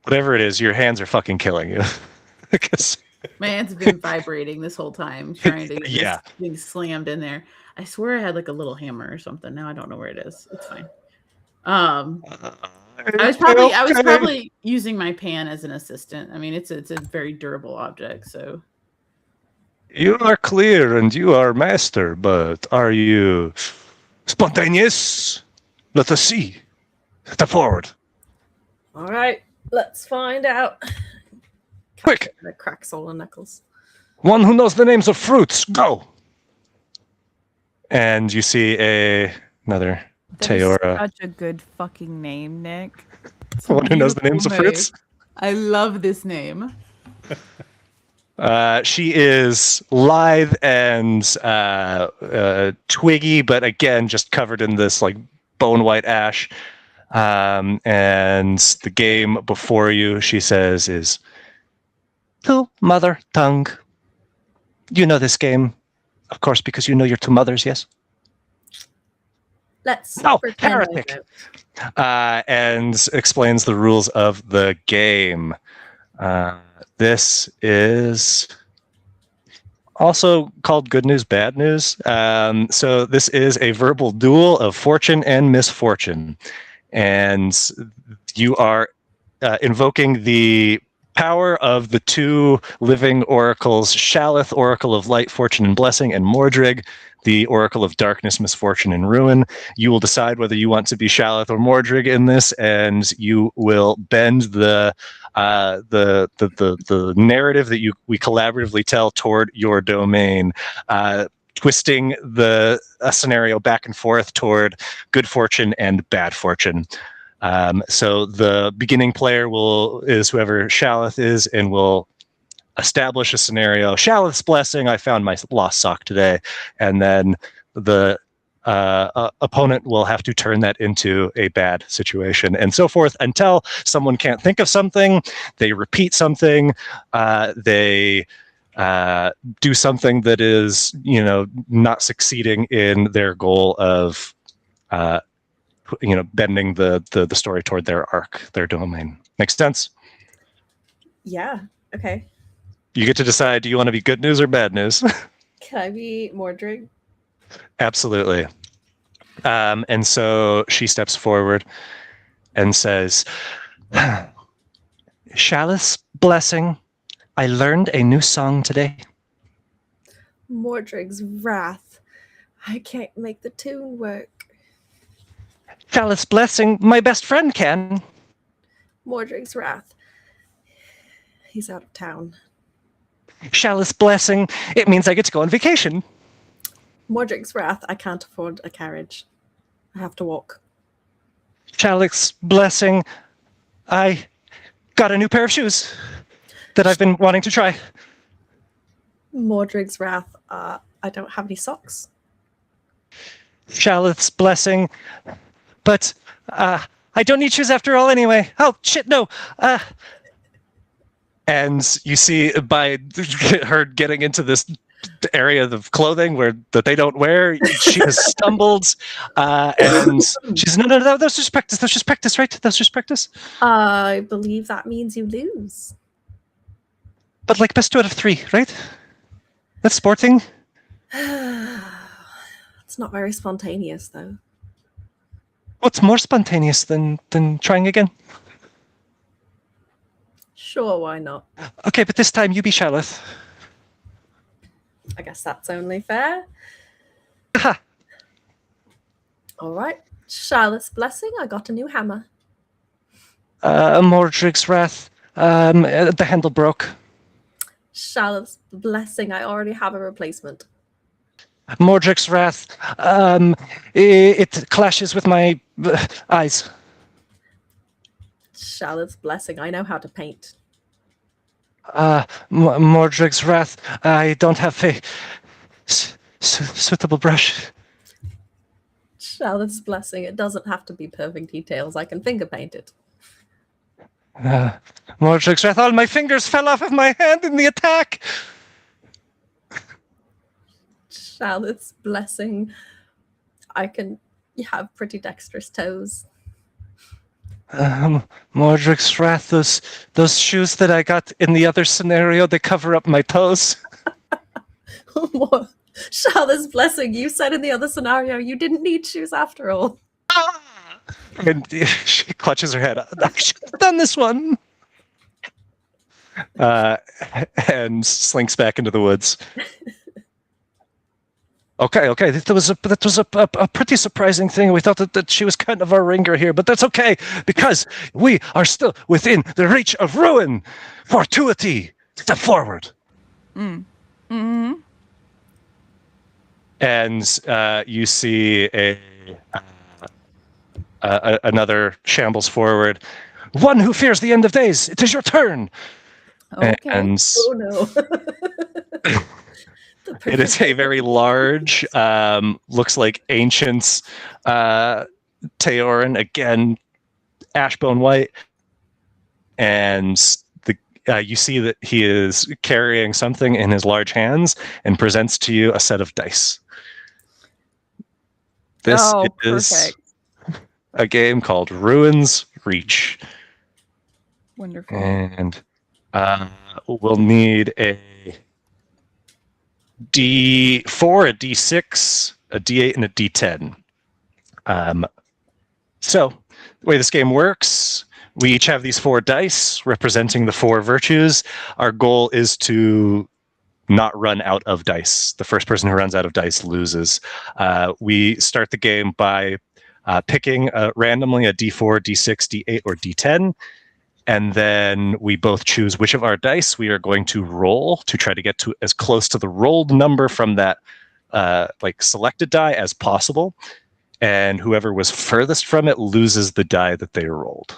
B: Whatever it is, your hands are fucking killing you. Because
F: My hands have been vibrating this whole time, trying to get
B: Yeah.
F: this thing slammed in there. I swear I had like a little hammer or something. Now I don't know where it is. It's fine. I was probably using my pan as an assistant. I mean, it's a very durable object, so
B: You are clear and you are master, but are you spontaneous? Let us see. Step forward.
C: All right, let's find out.
B: Quick.
C: The cracks all the knuckles.
B: One who knows the names of fruits, go. And you see another
D: That is
B: Teora.
D: such a good fucking name, Nick. It's
B: One who knows the names of
F: beautiful
B: fruits.
F: I love this name.
B: She is lithe and twiggy, but again, just covered in this like bone white ash. And the game before you, she says, is to mother tongue. You know this game, of course, because you know your two mothers, yes?
C: Let's
B: Oh,
C: pretend I
B: heretic.
C: don't.
B: And explains the rules of the game. This is also called Good News, Bad News. So this is a verbal duel of fortune and misfortune. And you are invoking the power of the two living oracles, Shalith, Oracle of Light, Fortune and Blessing, and Mordrig, the Oracle of Darkness, Misfortune and Ruin. You will decide whether you want to be Shalith or Mordrig in this, and you will bend the narrative that we collaboratively tell toward your domain, twisting the scenario back and forth toward good fortune and bad fortune. So the beginning player is whoever Shalith is, and will establish a scenario. Shalith's blessing, I found my lost sock today. And then the opponent will have to turn that into a bad situation, and so forth, until someone can't think of something, they repeat something, they do something that is, not succeeding in their goal of bending the story toward their arc, their domain. Makes sense?
C: Yeah. Okay.
B: You get to decide, do you want to be good news or bad news?
C: Can I be Mordrig?
B: Absolutely. And so she steps forward and says, Shalith's blessing, I learned a new song today.
C: Mordrig's wrath. I can't make the tune work.
B: Shalith's blessing, my best friend can.
C: Mordrig's wrath. He's out of town.
B: Shalith's blessing, it means I get to go on vacation.
C: Mordric's Wrath, I can't afford a carriage. I have to walk.
B: Shalik's blessing. I got a new pair of shoes that I've been wanting to try.
C: Mordric's Wrath, I don't have any socks.
B: Shalith's blessing. But I don't need shoes after all anyway. Oh, shit, no. And you see by her getting into this area of clothing that they don't wear, she has stumbled. And she's, no, that was just practice. That was just practice, right? That was just practice.
C: I believe that means you lose.
B: But like best 2 out of 3, right? That's sporting.
C: It's not very spontaneous, though.
B: What's more spontaneous than trying again?
C: Sure, why not?
B: Okay, but this time you be Shalith.
C: I guess that's only fair.
B: Ha!
C: All right. Charlotte's blessing, I got a new hammer.
B: Mordric's Wrath. The handle broke.
C: Charlotte's blessing, I already have a replacement.
B: Mordric's Wrath. It clashes with my eyes.
C: Charlotte's blessing, I know how to paint.
B: Mordric's Wrath. I don't have a suitable brush.
C: Charlotte's blessing, it doesn't have to be perfect details. I can finger paint it.
B: Mordric's Wrath. All my fingers fell off of my hand in the attack.
C: Charlotte's blessing, I can have pretty dexterous toes.
B: Mordric's Wrath. Those shoes that I got in the other scenario, they cover up my toes.
C: Charlotte's blessing, you said in the other scenario you didn't need shoes after all.
B: And she clutches her head. I should have done this one. And slinks back into the woods. Okay. That was a pretty surprising thing. We thought that she was kind of our ringer here, but that's okay because we are still within the reach of ruin. Fortuity, step forward.
D: Mm-hmm.
B: And you see another shambles forward. One who fears the end of days. It is your turn.
D: Okay.
B: And
C: Oh no.
B: it is a very large, looks like ancient Teorin, again, ashbone white. And you see that he is carrying something in his large hands and presents to you a set of dice. This is
D: perfect.
B: a game called Ruins Reach.
D: Wonderful.
B: And we'll need a D4, a D6, a D8, and a D10. So the way this game works, we each have these 4 dice representing the 4 virtues. Our goal is to not run out of dice. The first person who runs out of dice loses. We start the game by picking randomly a D4, D6, D8, or D10. And then we both choose which of our dice we are going to roll to try to get to as close to the rolled number from that selected die as possible. And whoever was furthest from it loses the die that they rolled.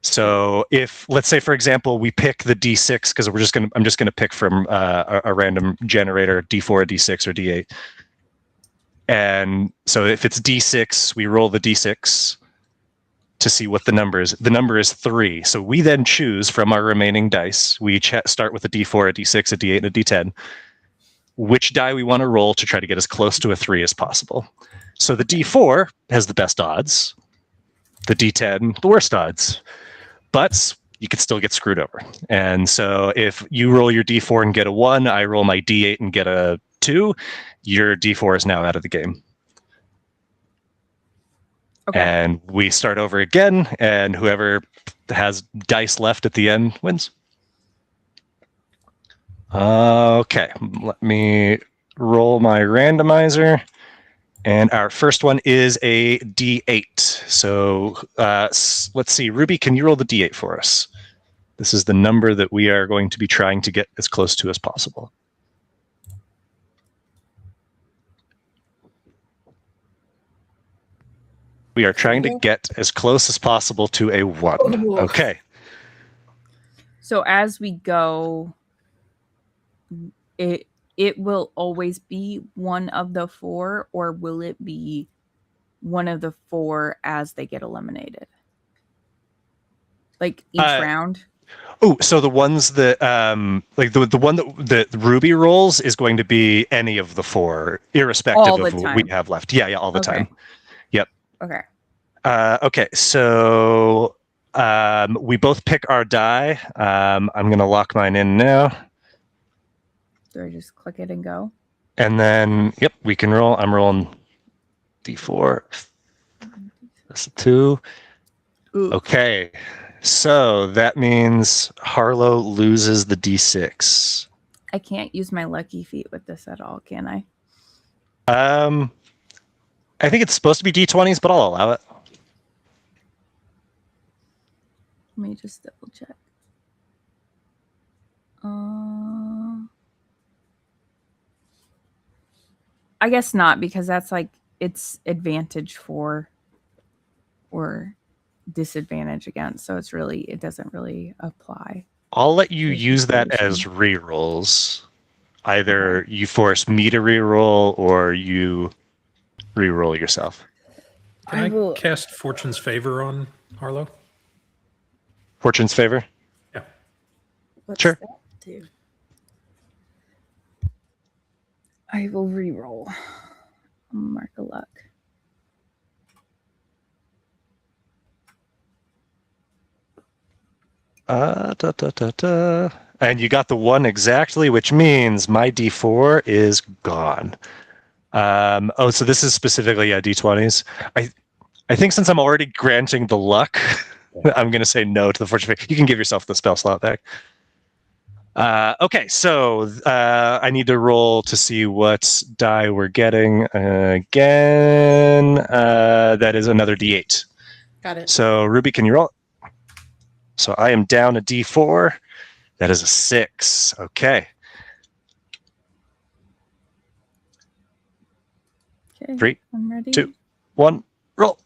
B: So if, let's say, for example, we pick the D6, because I'm just going to pick from a random generator, D4, a D6, or D8. And so if it's D6, we roll the D6 to see what the number is. The number is 3. So we then choose from our remaining dice. We each start with a D4, a D6, a D8, and a D10. Which die we want to roll to try to get as close to a 3 as possible. So the D4 has the best odds. The D10, the worst odds. But you could still get screwed over. And so if you roll your D4 and get a 1, I roll my D8 and get a 2, your D4 is now out of the game.
D: Okay.
B: And we start over again, and whoever has dice left at the end wins. Okay, let me roll my randomizer. And our first one is a D8. So let's see. Ruby, can you roll the D8 for us? This is the number that we are going to be trying to get as close to as possible. We are trying to get as close as possible to a 1.
C: Ooh.
B: Okay.
D: So as we go, it will always be one of the 4, or will it be one of the 4 as they get eliminated? Like each round?
B: Oh, so the ones that like the one that Ruby rolls is going to be any of the 4, irrespective of what we have left. Yeah, all the time. Yep.
D: Okay.
B: Okay, so we both pick our die. I'm going to lock mine in now.
D: Do I just click it and go?
B: And then, yep, we can roll. I'm rolling D4. That's a 2.
D: Ooh.
B: Okay, so that means Harlow loses the D6.
D: I can't use my lucky feet with this at all, can I?
B: I think it's supposed to be D20s, but I'll allow it.
D: Let me just double check. I guess not, because that's like it's advantage for or disadvantage against, so it doesn't really apply.
B: I'll let you use that as rerolls. Either you force me to reroll or you reroll yourself.
E: Can I cast Fortune's Favor on Harlow?
B: Fortune's Favor?
E: Yeah.
C: What's
B: Sure.
C: that do?
D: I will reroll. Mark a luck.
B: And you got the 1 exactly, which means my D4 is gone. So this is specifically D20s. I think since I'm already granting the luck, I'm going to say no to the fortune. You can give yourself the spell slot back. Okay, so I need to roll to see what die we're getting. Again, that is another D8.
F: Got it.
B: So Ruby, can you roll? So I am down a D4. That is a 6. Okay.
D: Okay,
B: 3,
D: I'm ready.
B: 2, 1, roll.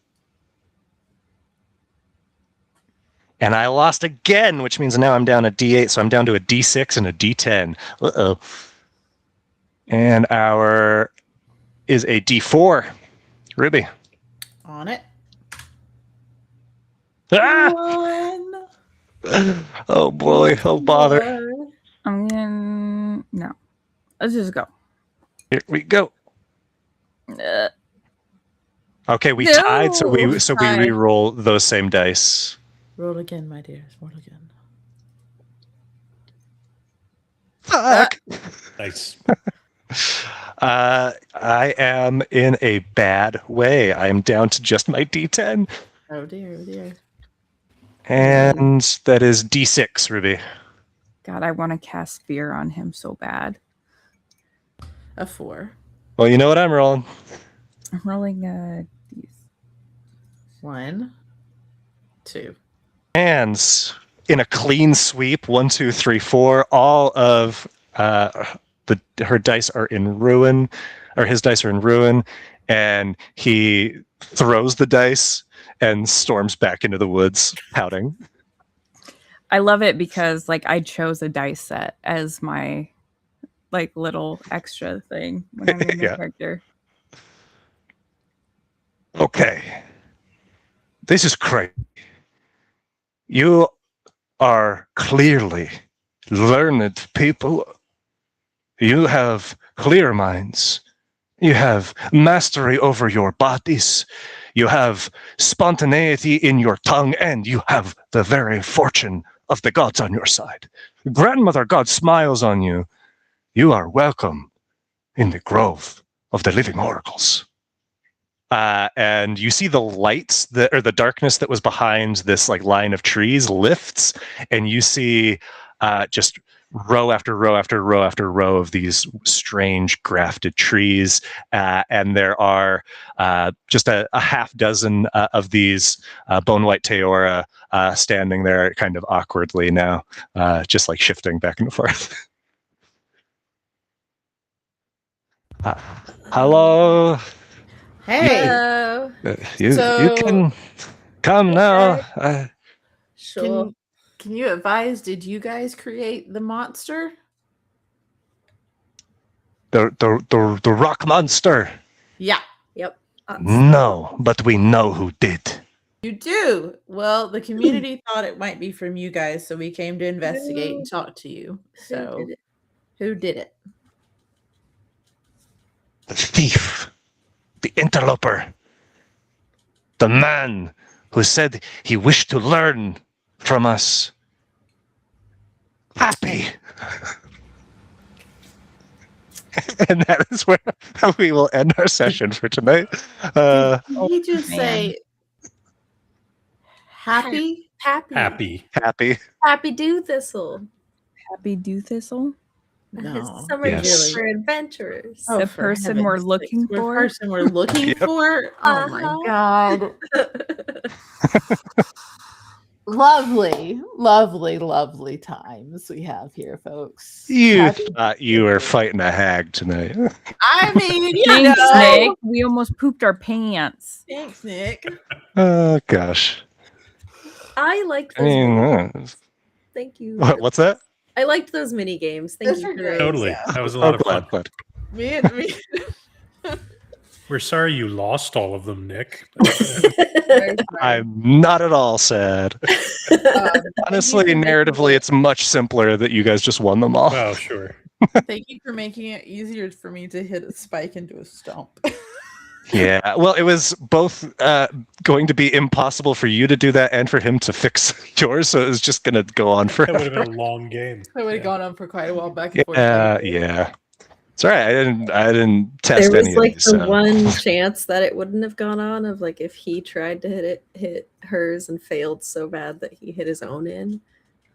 B: And I lost again, which means now I'm down a D8, so I'm down to a D6 and a D10. Uh-oh. And our is a D4. Ruby.
F: On it.
B: Ah!
F: 1.
B: Oh boy, oh bother.
D: I'm gonna no. Let's just go.
B: Here we go. Okay, we
D: No,
B: tied, so we
D: tied.
B: re-roll those same dice.
F: Roll again, my dears. Roll again.
B: Fuck.
E: Nice.
B: I am in a bad way. I am down to just my D10.
F: Oh dear, oh dear.
B: And that is D6, Ruby.
D: God, I want to cast fear on him so bad.
F: A 4.
B: Well, you know what I'm rolling.
D: I'm rolling these.
F: 1, 2.
B: And in a clean sweep, 1, 2, 3, 4, all of her dice are in ruin, or his dice are in ruin, and he throws the dice and storms back into the woods, pouting.
D: I love it because like I chose a dice set as my like little extra thing when I made my
B: Yeah.
D: character.
B: Okay. This is crazy. You are clearly learned people. You have clear minds. You have mastery over your bodies. You have spontaneity in your tongue, and you have the very fortune of the gods on your side. Grandmother God smiles on you. You are welcome in the grove of the living oracles. And you see the lights or the darkness that was behind this like line of trees lifts, and you see just row after row after row after row of these strange grafted trees, and there are just a half dozen of these bone white Teora standing there kind of awkwardly now, just like shifting back and forth. Hello.
F: Hey,
C: Hello.
B: You
F: So-
B: can come now.
C: Sure.
F: can you advise? Did you guys create the monster?
B: The rock monster.
F: Yeah,
C: Yep.
B: No, but we know who did.
F: you do. Well, the community thought it might be from you guys, so we came to investigate and talk to you. So,
C: did it?
F: who did it?
B: The thief, the interloper, the man who said he wished to learn from us. Happy. And that is where we will end our session for tonight.
F: Did he just
D: man.
F: say happy?
C: Happy.
E: Happy.
B: Happy.
C: Dew Thistle.
D: Happy Dew Thistle?
F: No.
C: Summer
B: Yes.
C: for adventurers.
F: Oh,
D: The
F: for
D: person we're
F: heaven's
D: looking
F: sakes. The
D: for?
F: person we're looking
B: Yep.
F: for? Oh my
C: Uh-huh.
F: god. Lovely, lovely, lovely times we have here, folks.
B: You
F: Happy-
B: thought you were fighting a hag tonight.
F: I mean, you
D: Thanks,
F: know.
D: Nick. We almost pooped our pants.
F: Thanks, Nick.
B: Oh, gosh.
C: I liked
B: I
C: those.
B: mean,
C: Thank you.
B: what's that?
C: I liked those mini games. Thank
F: Those
C: you
F: are
C: for
F: great.
C: those.
E: Totally.
F: Yeah.
E: That was a lot of fun.
B: Glad.
F: Me and me.
E: We're sorry you lost all of them, Nick.
B: I'm not at all sad. Honestly, narratively, it's much simpler that you guys just won them all.
E: Oh, sure.
F: Thank you for making it easier for me to hit a spike into a stump.
B: Yeah, well, it was both going to be impossible for you to do that and for him to fix yours, so it was just going to go on
E: That would
B: forever.
E: have been a long game.
F: I would have gone on for quite a while back and forth.
B: Yeah. It's all right. I didn't test
C: There was
B: any
C: like
B: of these.
C: the one chance that it wouldn't have gone on of like if he tried to hit hers and failed so bad that he hit his own in.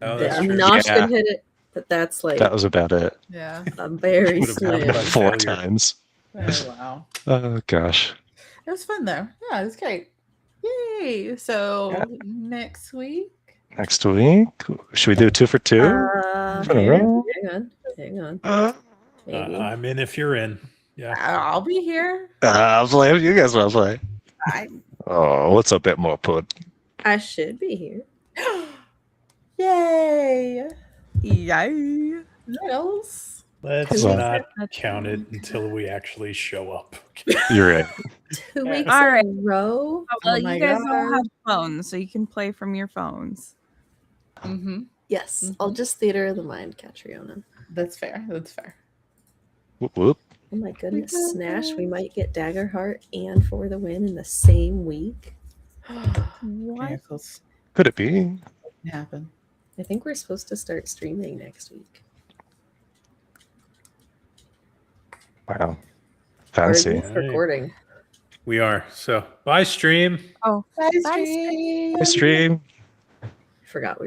E: Oh, that's
C: Then
E: true.
C: Nosh
B: Yeah.
C: could hit it, but that's like
B: That was about it.
F: Yeah.
C: a very
E: Would have
C: slim.
E: been by
B: 4
E: failure.
B: times.
F: Oh, wow.
B: Oh, gosh.
F: It was fun though. Yeah, it was great. Yay. So
B: Yeah.
F: next week.
B: Next week, should we do 2 for 2?
C: Hang on. Maybe.
E: I'm in if you're in. Yeah.
F: I'll be here.
B: I'll play. You guys will play.
F: I
B: Oh, what's a bit more put?
C: I should be here.
F: Yay.
D: Yay.
F: What else?
E: Let's
B: Hold on.
E: not count it until we actually show up.
B: You're right.
C: 2 weeks
D: All right.
C: in a row.
D: Well,
F: Oh my
D: you guys all
F: God.
D: have phones, so you can play from your phones.
F: Mm-hmm.
C: Yes, I'll just theater of the mind, Catriona.
F: That's fair. That's fair.
B: Whoop, whoop.
C: Oh my goodness, Snash, we might get Daggerheart and For the Win in the same week.
D: What?
F: Miracles
B: Could it be?
F: can happen.
C: I think we're supposed to start streaming next week.
B: Wow.
C: Or
B: Fancy.
C: at least recording.
E: We are. So bye, stream.
D: Oh,
F: Bye,
D: Bye,
F: stream.
B: Hey, stream.
C: I forgot we